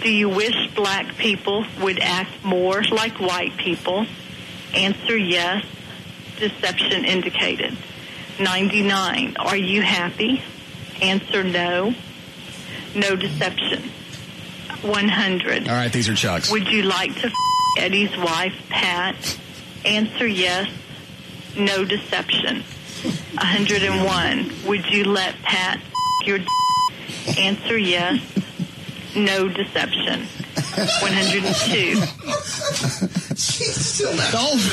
Do you wish black people would act more like white people? Answer yes. Deception indicated. 99. Are you happy? Answer no. No deception. 100. All right, these are Chuck's. Would you like to Eddie's wife, Pat? Answer yes. No deception. 101. Would you let Pat your Answer yes. No deception. 102.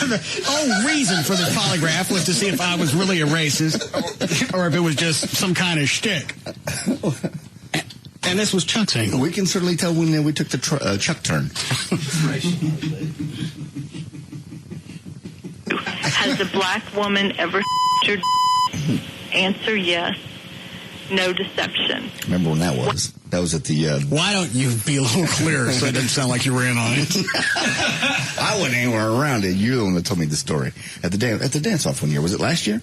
The whole reason for the polygraph was to see if I was really a racist or if it was just some kind of shtick. And this was Chuck's angle. We can certainly tell when we took the Chuck turn. Has a black woman ever your Answer yes. No deception. Remember when that was? That was at the... Why don't you be a little clearer so it doesn't sound like you were in on it? I wasn't anywhere around it. You're the one that told me the story. At the dance-off one year. Was it last year?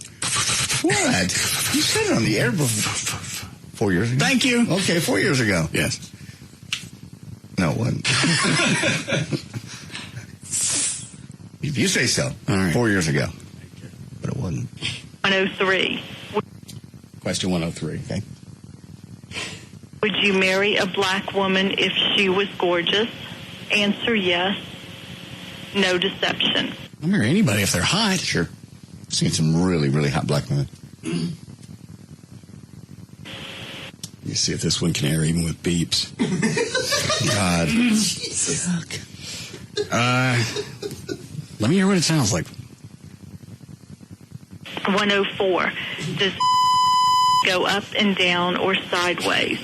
What? You said it on the air before. 4 years ago? Thank you. Okay, 4 years ago. Yes. No, it wasn't. If you say so. All right. 4 years ago. But it wasn't. 103. Question 103. Okay. Would you marry a black woman if she was gorgeous? Answer yes. No deception. I'll marry anybody if they're hot. Sure. Seen some really, really hot black women. You see if this one can air even with beeps. God. Let me hear what it sounds like. 104. Does go up and down or sideways?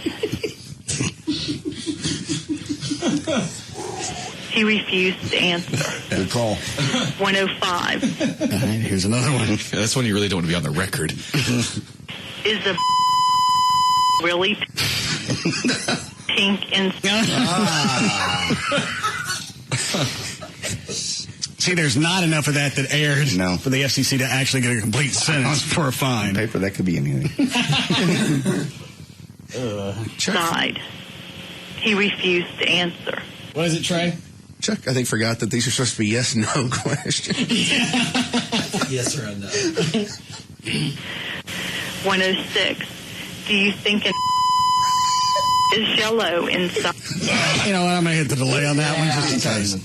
He refused to answer. Good call. 105. All right, here's another one. That's one you really don't want to be on the record. Is a really pink and... See, there's not enough of that aired for the FCC to actually get a complete sentence for a fine. Paper, that could be anything. Died. He refused to answer. What is it, Trey? Chuck, I think, forgot that these are supposed to be yes/no questions. Yes or no. 106. Do you think an is yellow inside? You know what? I'm going to hit the delay on that one just in case.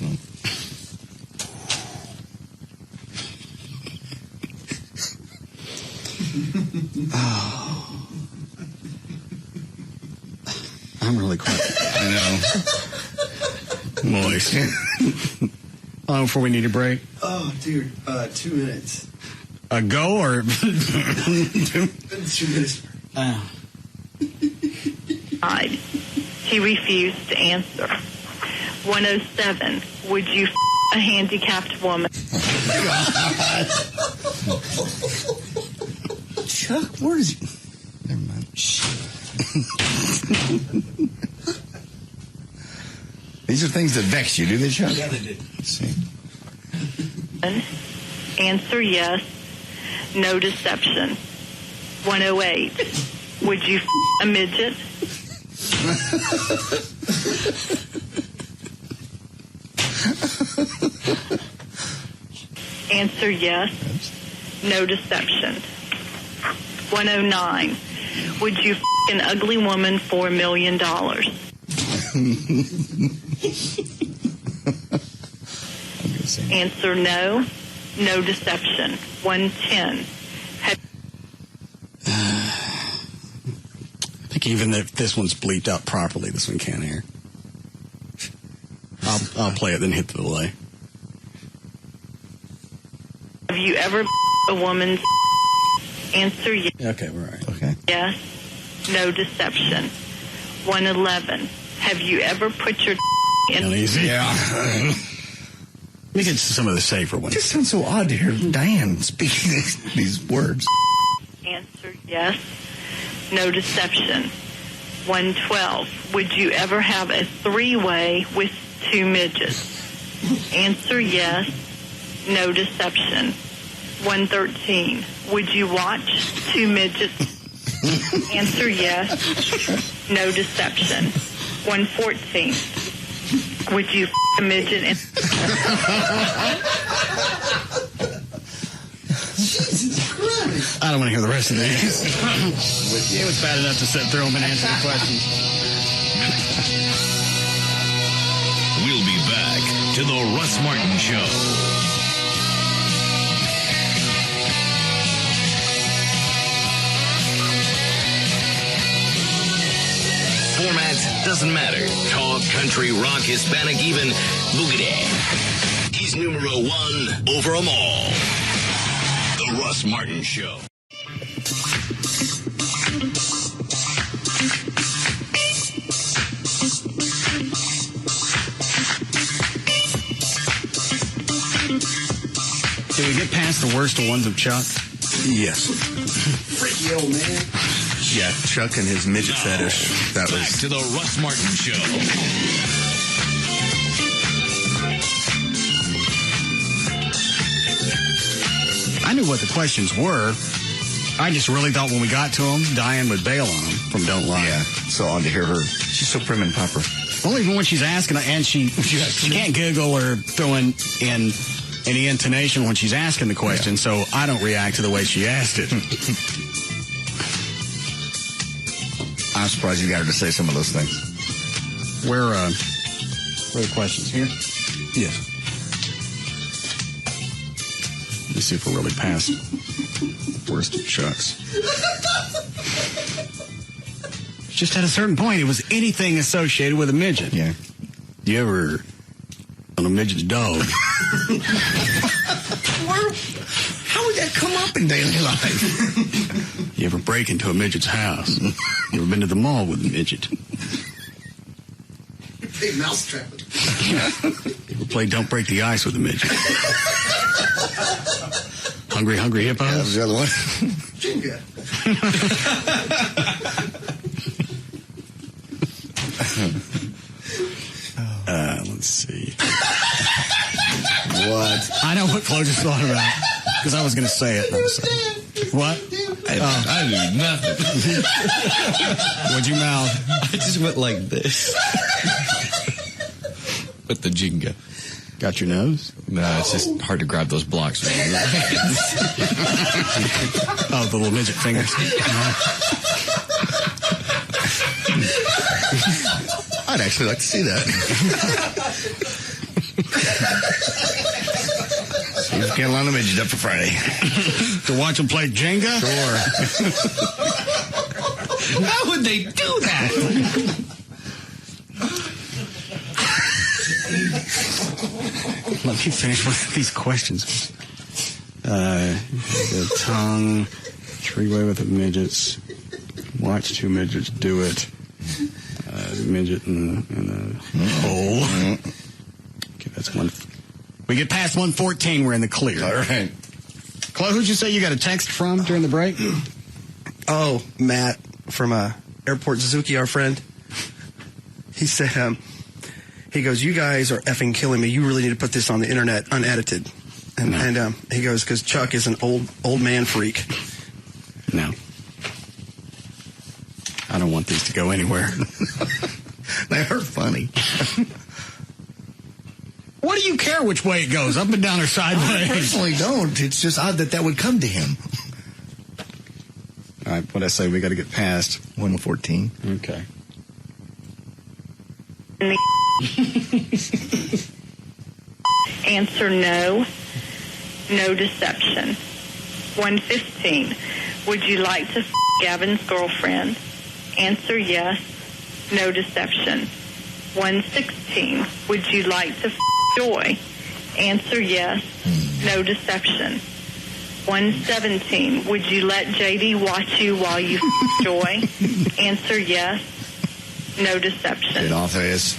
I'm really quick. I know. Moist. How long before we need a break? Oh, dude, 2 minutes. Go or 2 minutes. He refused to answer. 107. Would you a handicapped woman? Chuck, where is he? Never mind. These are things that vex you, do they, Chuck? Yeah, they do. Let's see. Answer yes. No deception. 108. Would you a midget? Answer yes. No deception. 109. Would you an ugly woman for $1 million? Answer no. No deception. 110. I think even if this one's bleeped out properly, this one can't air. I'll play it, then hit the delay. Have you ever a woman's answer yes? Okay, we're all right. Okay. Yes. No deception. 111. Have you ever put your in? Easy. Yeah. Let me get to some of the safer ones. It just sounds so odd to hear Diane speaking these words. Answer yes. No deception. 112. Would you ever have a three-way with 2 midgets? Answer yes. No deception. 113. Would you watch 2 midgets? Answer yes. No deception. 114. Would you a midget? Jesus Christ. I don't want to hear the rest of these. It was bad enough to sit through them and answer the questions. We'll be back to the Russ Martin Show. Format doesn't matter. Talk, country, rock, Hispanic, even boogie. He's numero 1 over them all. The Russ Martin Show. Did we get past the worst ones of Chuck? Yes. Freaky old man. Yeah, Chuck and his midget fetish. That Back was to the Russ Martin Show. I knew what the questions were. I just really thought when we got to them, Diane would bail on them from Don't Lie. Yeah, so on to hear her. She's so prim and proper. Well, even when she's asking, and she can't giggle or throw in any intonation when she's asking the question, so I don't react to the way she asked it. I'm surprised you got her to say some of those things. Where are the questions? Here? yes. Let me see if we're really past worst of Chuck's. Just at a certain point, it was anything associated with a midget. Yeah. You ever on a midget's dog? How would that come up in daily life? You ever break into a midget's house? You ever been to the mall with a midget? Big mousetrap. You ever play Don't Break the Ice with a midget? Hungry, Hungry Hippos? Yeah, that was the other one. Jenga. Let's see. What? I know what Flo just thought about, because I was going to say it. What? I knew nothing. What'd you mouth? I just went like this. With the Jenga. Got your nose? No, it's just hard to grab those blocks. Oh, the little midget fingers. I'd actually like to see that. So you've got a lot of midgets up for Friday. To watch them play Jenga? Sure. How would they do that? Let me finish with these questions. The tongue, three-way with the midgets. Watch two midgets do it. Midget in a hole. Okay, that's one. We get past 114, we're in the clear. All right. Chloe, who'd you say you got a text from during the break? Oh, Matt from Airport Suzuki, our friend. He said, he goes, you guys are effing killing me. You really need to put this on the internet unedited. And he goes, because Chuck is an old man freak. No. I don't want these to go anywhere. They are funny. What do you care which way it goes, up and down or sideways? I personally don't. It's just odd that would come to him. All right, what'd I say? We got to get past 114. Okay. Answer no. No deception. 115. Would you like to f*** Gavin's girlfriend? Answer yes. No deception. 116. Would you like to f*** Joy? Answer yes. No deception. 117. Would you let JD watch you while you f*** Joy? Answer yes. No deception. Get off this.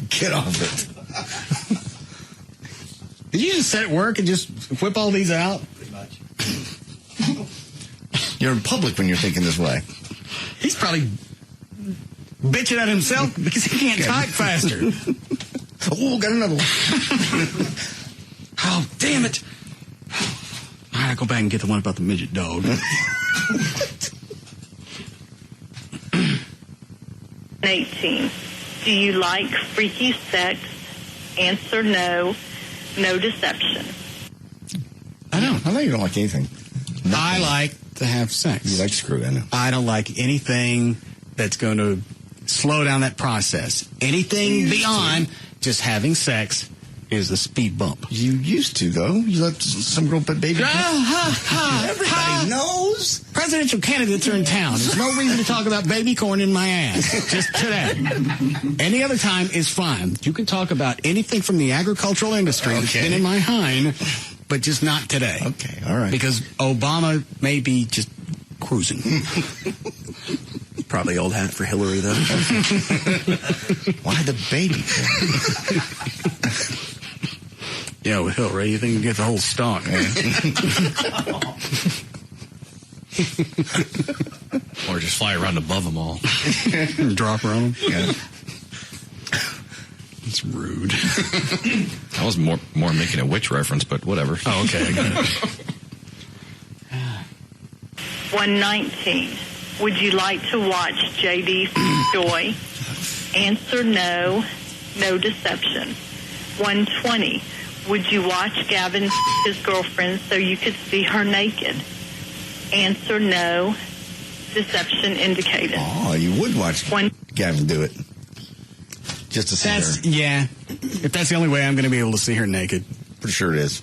Get off it. Did you just sit at work and just whip all these out? Pretty much. You're in public when you're thinking this way. He's probably bitching at himself because he can't type faster. Oh, got another one. Oh, damn it. All right, I'll go back and get the one about the midget dog. 18. Do you like freaky sex? Answer no. No deception. I know you don't like anything. Nothing. I like to have sex. You like to screw, I know. I don't like anything that's going to slow down that process. Anything beyond just having sex is the speed bump. You used to, though. You let some girl put baby. Everybody knows. Presidential candidates are in town. There's no reason to talk about baby corn in my ass. Just today. Any other time is fine. You can talk about anything from the agricultural industry that's been in my hind, but just not today. Okay, all right. Because Obama may be just cruising. Probably old hat for Hillary, though. Why the baby corn? Yeah, with Hillary, you think you get the whole stock, man. Or just fly around above them all. Drop her on them? Yeah. It's rude. I was more making a witch reference, but whatever. Oh, okay, I got it. 119. Would you like to watch JD Joy? Answer no. No deception. 120. Would you watch Gavin his girlfriend so you could see her naked? Answer no. Deception indicated. Oh, you would watch Gavin do it. Just to see her. Yeah. If that's the only way I'm going to be able to see her naked. Pretty sure it is.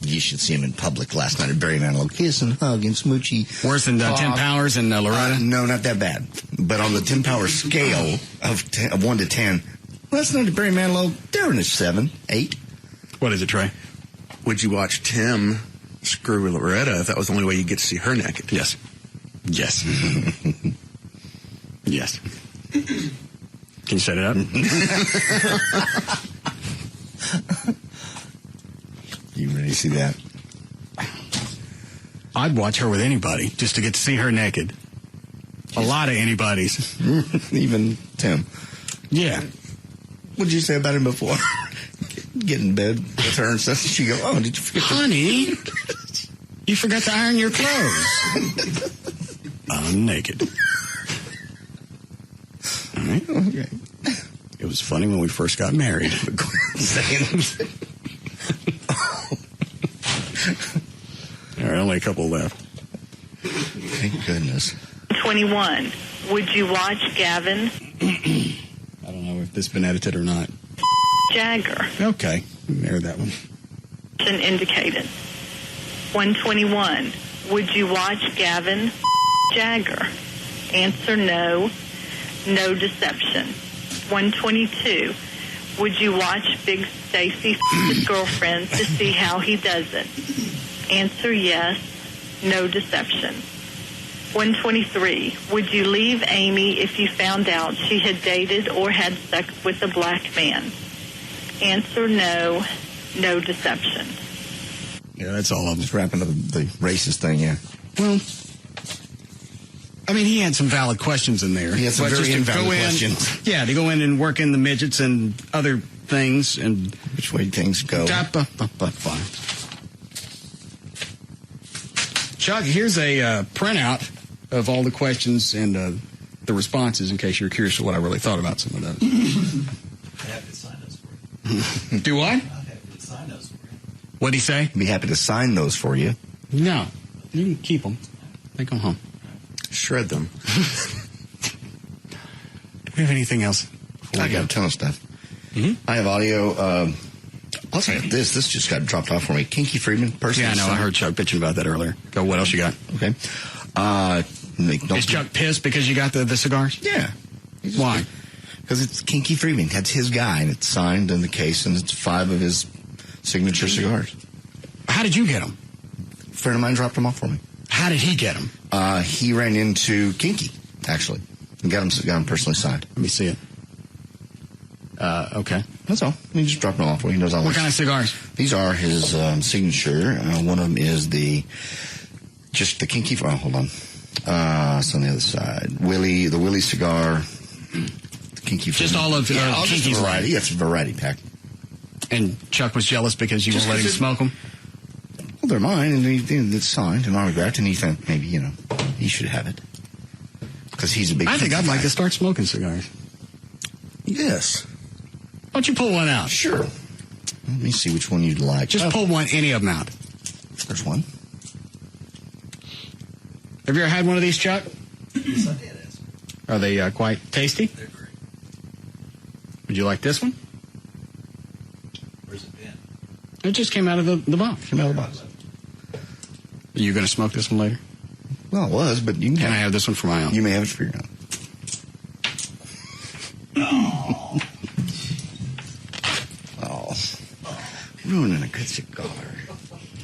You should see him in public last night at Barry Manilow. Kiss and hug and smoochy. Worse than Tim Powers and Loretta? No, not that bad. But on the Tim Powers scale of 1 to 10, last night at Barry Manilow, they're in a 7, 8. What is it, Trey? Would you watch Tim screw Loretta if that was the only way you get to see her naked? Yes. Yes. Yes. Can you set it up? You ready to see that? I'd watch her with anybody just to get to see her naked. A lot of anybody's. Even Tim. Yeah. What did you say about him before? get in bed with her and stuff. She go, oh, did you forget Honey, you forgot to iron your clothes. I'm naked. All right. Okay. It was funny when we first got married. All right, only a couple left. Thank goodness. 21. Would you watch Gavin? I don't know if this has been edited or not. Jagger. Okay, aired that one. Indicated. 121. Would you watch Gavin Jagger? Answer no. No deception. 122. Would you watch Big Stacy's girlfriend to see how he does it? Answer yes. No deception. 123. Would you leave Amy if you found out she had dated or had sex with a black man? Answer no. No deception. Yeah, that's all of them. Just wrapping up the racist thing, yeah. Well, I mean, he had some valid questions in there. He had some very invalid questions. Yeah, to go in and work in the midgets and other things and... Which way things go. Fine. Chuck, here's a printout of all the questions and the responses in case you're curious what I really thought about some of those. I have to sign those for you. Do what? I have to sign those for you. What'd he say? Be happy to sign those for you. No. You can keep them. Take them home. Shred them. Do we have anything else? I got a ton of stuff. Mm-hmm. I have audio. Also, I got this. This just got dropped off for me. Kinky Friedman. Yeah, I know. I heard Chuck bitching about that earlier. Go, what else you got? Okay. Is Chuck pissed because you got the cigars? Yeah. Why? Because it's Kinky Friedman. That's his guy, and it's signed in the case, and it's 5 of his signature cigars. How did you get them? A friend of mine dropped them off for me. How did he get them? He ran into Kinky, actually, and got them personally signed. Let me see it. Okay. That's all. He just dropped them off for me. He knows all. What kind of cigars? These are his signature. One of them is the Kinky. Oh, hold on. It's on the other side. The Willie cigar. The Kinky. Just all of Kinky's variety. Yeah, it's a variety pack. And Chuck was jealous because you were letting him smoke them? Well, they're mine, and it's signed and autographed, and he thought maybe, he should have it. Because he's a big... I think I'd like to start smoking cigars. Yes. Why don't you pull one out? Sure. Let me see which one you'd like. Just pull one, any of them out. There's one. Have you ever had one of these, Chuck? Yes, I did. Are they quite tasty? They're great. Would you like this one? Where's it been? It just came out of the box. Are you going to smoke this one later? Well, it was, but you can I have this one for my own? You may have it for your own. Oh. Ruining a good cigar.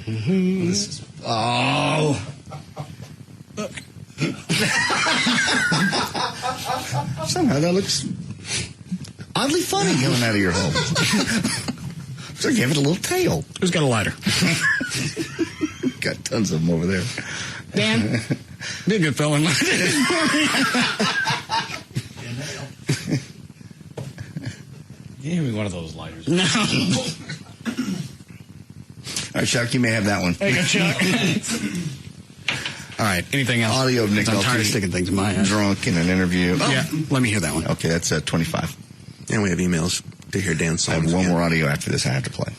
Mm-hmm. This is... Oh. Look. Somehow that looks oddly funny coming out of your home. So give it a little tail. Who's got a lighter? Got tons of them over there. Dan, be a good fellow and light it. Give me one of those lighters. No. All right, Chuck, you may have that one. There you go, Chuck. All right, anything else? Audio of Nick I'm tired of sticking things in my head. Drunk in an interview. Oh. Yeah, let me hear that one. Okay, that's 25. And we have emails to hear Dan's songs. I have one more audio after this I have to play.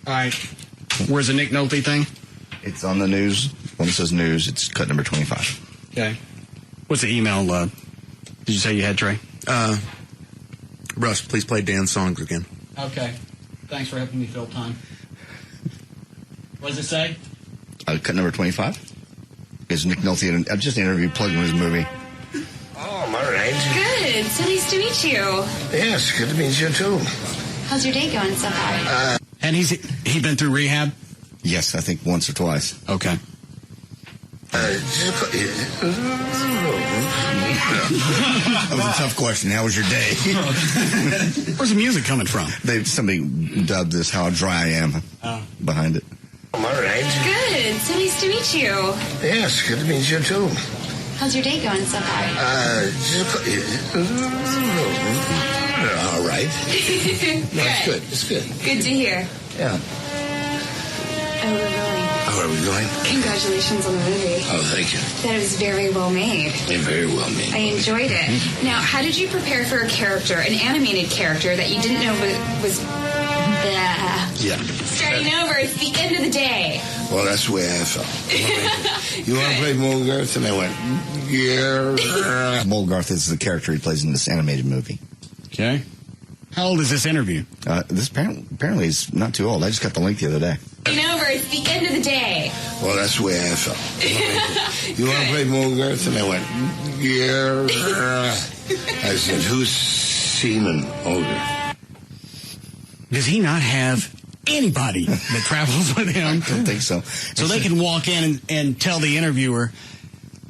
All right. Where's the Nick Nolte thing? It's on the news. When it says news, it's cut number 25. Okay. What's the email? Did you say you had, Trey? Russ, please play Dan's songs again. Okay. Thanks for helping me fill time. What does it say? Cut number 25 is Nick Nolte. I just interviewed, plugging his movie. Oh, I'm all right. Good. So nice to meet you. Yes, good to meet you, too. How's your day going so far? And he been through rehab? Yes, I think once or twice. Okay. That was a tough question. How was your day? Where's the music coming from? Somebody dubbed this "How Dry I Am" behind it. I'm all right. Good. So nice to meet you. Yes, good to meet you, too. How's your day going so far? All right. right. No, it's good. It's good. Good to hear. Yeah. Oh, we're rolling. Oh, are we going? Congratulations on the movie. Oh, thank you. That was very well made. Yeah, very well made. I enjoyed it. Now, how did you prepare for a character, an animated character that you didn't know was Yeah. starting over? It's the end of the day. Well, that's the way I felt. You want to play Molgarth? And I went, yeah. Molgarth is the character he plays in this animated movie. Okay. How old is this interview? This apparently is not too old. I just got the link the other day. Starting over. It's the end of the day. Well, that's the way I felt. You want to play Molgarth? And I went, yeah. I said, who's Seaman Ogre? Does he not have anybody that travels with him? I don't think so. So they can walk in and tell the interviewer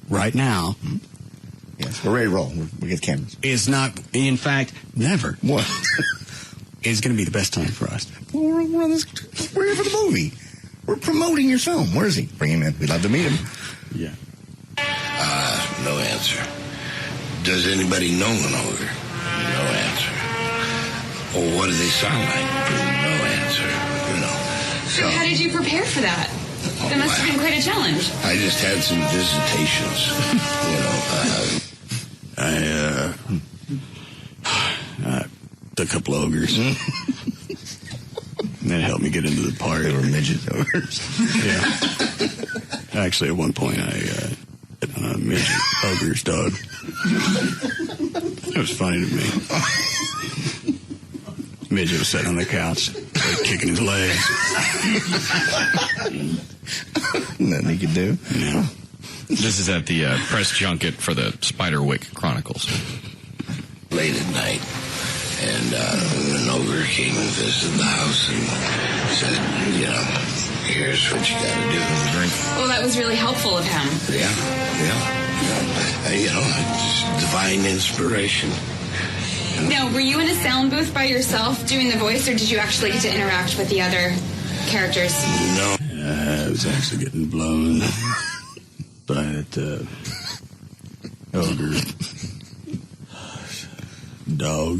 right now. Yes, we're ready to roll. We get cameras. Is not, in fact, never. What? Is going to be the best time for us. Well, we're here for the movie. We're promoting your film. Where is he? Bring him in. We'd love to meet him. Yeah. No answer. Does anybody know an ogre? No answer. Well, what do they sound like? No answer. You know. So how did you prepare for that? That must have been quite a challenge. I just had some visitations. A couple ogres. And that helped me get into the part. They were midget ogres. Yeah. Actually, at one point, I hit on a midget ogre's dog. It was funny to me. Midget was sitting on the couch, kicking his legs. Nothing he could do. Yeah. This is at the press junket for the Spiderwick Chronicles. Late at night. And an ogre came and visited the house and said, here's what you got to do. Well, that was really helpful of him. Yeah. Just divine inspiration. Now, were you in a sound booth by yourself doing the voice, or did you actually get to interact with the other characters? No. I was actually getting blown by that ogre dog.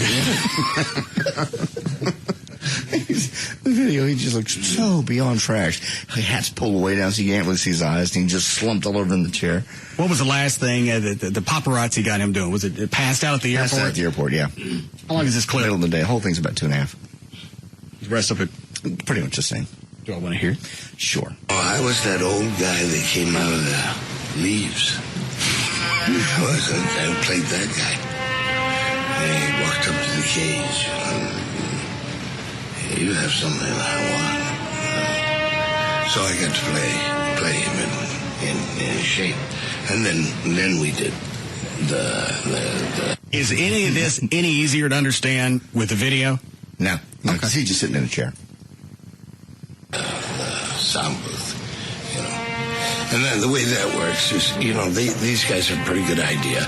The video, he just looks so beyond trash. His hat's pulled way down so you can't really see his eyes, and he just slumped all over in the chair. What was the last thing the paparazzi got him doing? Was it passed out at the airport? Passed out at the airport, yeah. How long is this clip? Middle of the day. The whole thing's about 2.5. The rest of it? Pretty much the same. Do I want to hear it? Sure. Oh, I was that old guy that came out of the leaves. I played that guy. And he walked up to the cage. You have something I want. So I got to play him in shape. And then we did the... Is any of this any easier to understand with the video? No, because he's just sitting in a chair. The sound booth, And then the way that works is, these guys have a pretty good idea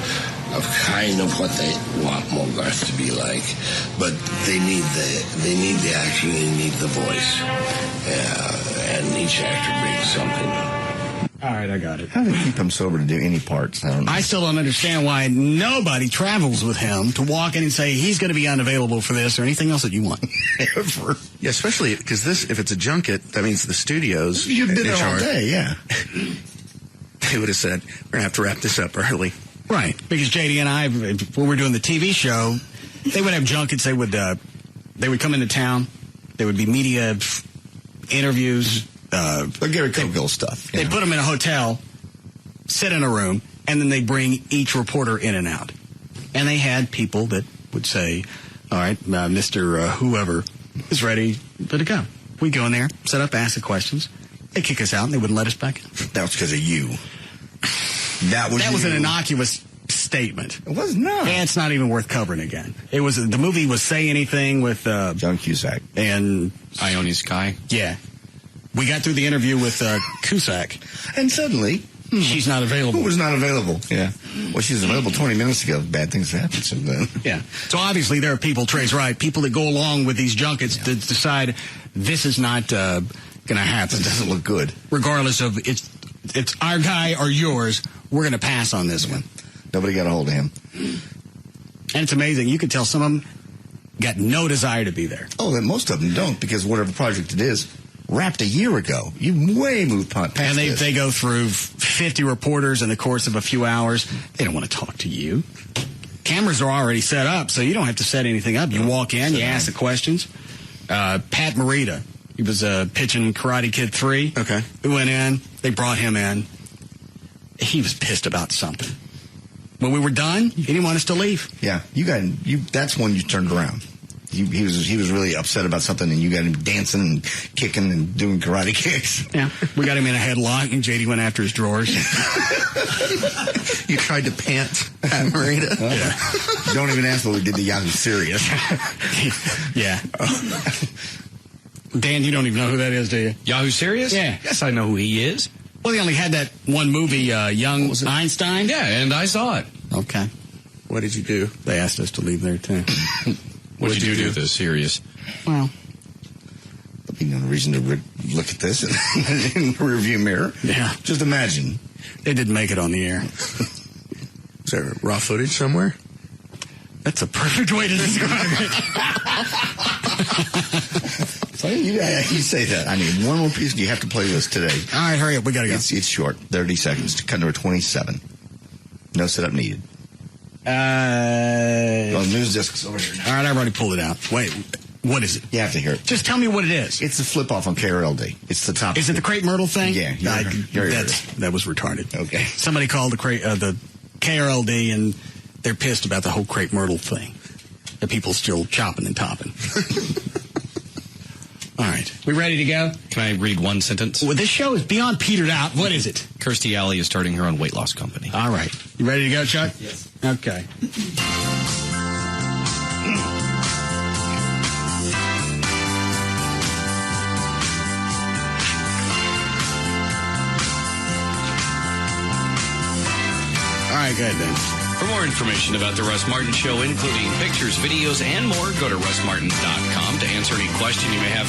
of kind of what they want Molgarth to be like, but they need the action, they need the voice, and each actor brings something. All right, I got it. How do they keep him sober to do any parts? I don't know. I still don't understand why nobody travels with him to walk in and say he's going to be unavailable for this or anything else that you want. Ever. Yeah, especially because if it's a junket, that means the studios. You've been there all day, yeah. They would have said, we're going to have to wrap this up early. Right, because JD and I, when we were doing the TV show, they would have junkets. They would come into town. There would be media interviews. Gary Cogill stuff. They put them in a hotel, sit in a room, and then they bring each reporter in and out. And they had people that would say, all right, Mr. Whoever is ready to go. We go in there, set up, ask the questions. They kick us out, and they wouldn't let us back in. That was because of you. That was an innocuous statement. It was not. And it's not even worth covering again. It was the movie was Say Anything with John Cusack and Ione Skye. Yeah, we got through the interview with Cusack, and suddenly she's not available. Who was not available? Yeah. Well, she was available 20 minutes ago. Bad things happened since then. Yeah. So obviously there are people, Trey's right, people that go along with these junkets to decide this is not going to happen. It doesn't look good. Regardless of it's our guy or yours, we're going to pass on this one. Nobody got a hold of him. And it's amazing. You can tell some of them, got no desire to be there. Oh, then most of them don't, because whatever project it is, wrapped a year ago. You way moved past And this. they go through 50 reporters in the course of a few hours. They don't want to talk to you. Cameras are already set up, so you don't have to set anything up. You walk in, you ask the questions. Pat Morita, he was pitching Karate Kid 3. Okay. We went in, they brought him in. He was pissed about something. When we were done, he didn't want us to leave. Yeah, that's when you turned around. He was really upset about something, and you got him dancing and kicking and doing karate kicks. Yeah, we got him in a headlock, and JD went after his drawers. You tried to pant at Marita? Yeah. Don't even ask what we did to Yahoo Serious. Yeah. Dan, you don't even know who that is, do you? Yahoo Serious? Yeah. Yes, I know who he is. Well, he only had that one movie, Young Einstein. Yeah, and I saw it. Okay. What did you do? They asked us to leave there, too. What did you do with this Serious? Well, there'll be no reason to look at this in the rearview mirror. Yeah. Just imagine. They didn't make it on the air. Is there raw footage somewhere? That's a perfect way to describe it. So you say that. I need one more piece. You have to play this today. All right, hurry up. We got to go. It's short. 30 seconds to cut number 27. No setup needed. News discs over here now. All right, I've already pulled it out. Wait, what is it? You have to hear it. Just tell me what it is. It's the flip off on KLLI. It's the top. Is it the Crepe Myrtle thing? Yeah. That was retarded. Okay. Somebody called the KLLI, and they're pissed about the whole Crepe Myrtle thing. The people still chopping and topping. All right. We ready to go? Can I read one sentence? Well, this show is beyond petered out. What is it? Kirstie Alley is starting her own weight loss company. All right. You ready to go, Chuck? Yes. Okay. All right, good then. For more information about The Russ Martin Show, including pictures, videos, and more, go to russmartin.com. To answer any question you may have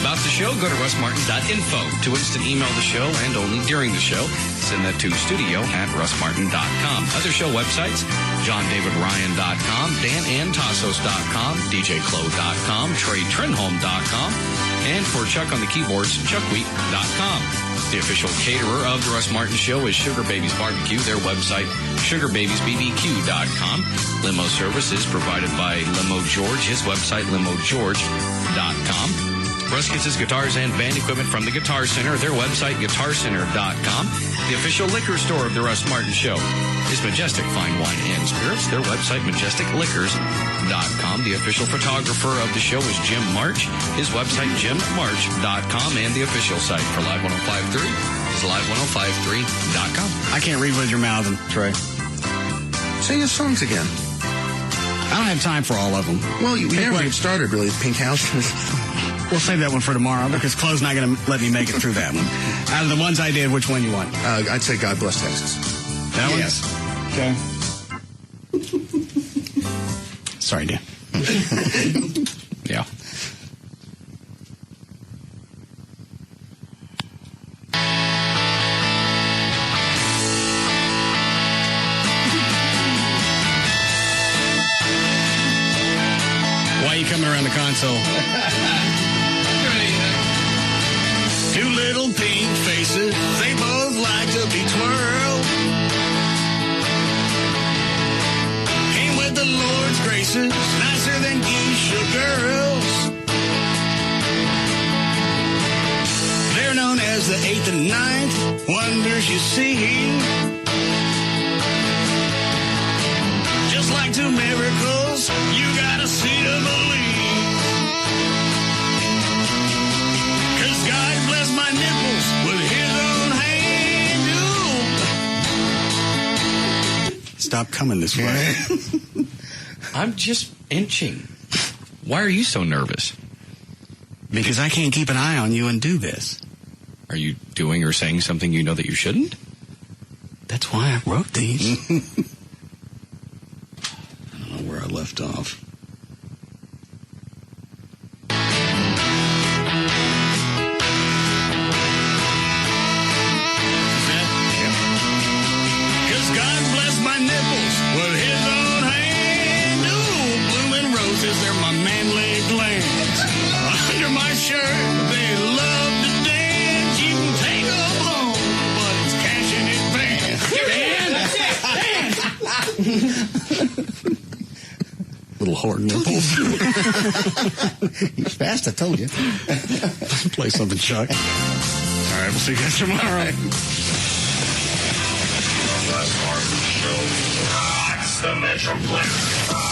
about the show, go to russmartin.info. To instant email the show and only during the show, send that to studio@russmartin.com. Other show websites, johndavidryan.com, danantassos.com, djclo.com, treytrenholm.com, and for Chuck on the keyboards, chuckwheat.com. The official caterer of The Russ Martin Show is Sugar Babies Barbecue. Their website, sugarbabiesbbq.com. Limo service is provided by Limo George. His website, limogeorge.com. Russ gets his guitars and band equipment from the Guitar Center. Their website, guitarcenter.com. The official liquor store of The Russ Martin Show is Majestic Fine Wine and Spirits. Their website, majesticliquors.com. The official photographer of the show is Jim March. His website, jimmarch.com. And the official site for Live 105.3 is live1053.com. I can't read with your mouthing, Trey. Sing his songs again. I don't have time for all of them. Well, we never even started, really. Pink House. We'll save that one for tomorrow because Chloe's not going to let me make it through that one. Out of the ones I did, which one you want? I'd say God Bless Texas. That one? Yes. Okay. Sorry, Dan. Yeah. Why are you coming around the console? Two little pink faces, they both like to be twirled. Came with the Lord's graces, nicer than geisha girls. They're known as the 8th and 9th wonders you see. Just like two miracles, you gotta see to believe. God bless my nipples with his own hand. Stop coming this way. I'm just inching. Why are you so nervous? Because I can't keep an eye on you and do this. Are you doing or saying something you know that you shouldn't? That's why I wrote these. I don't know where I left off. God bless my nipples with his own hand. Ooh, blooming roses, they're Little horn nipples. He's fast, I told you. Play something, Chuck. All right, we'll see you guys tomorrow. Russ Martin Show. Rocks the Metroplex.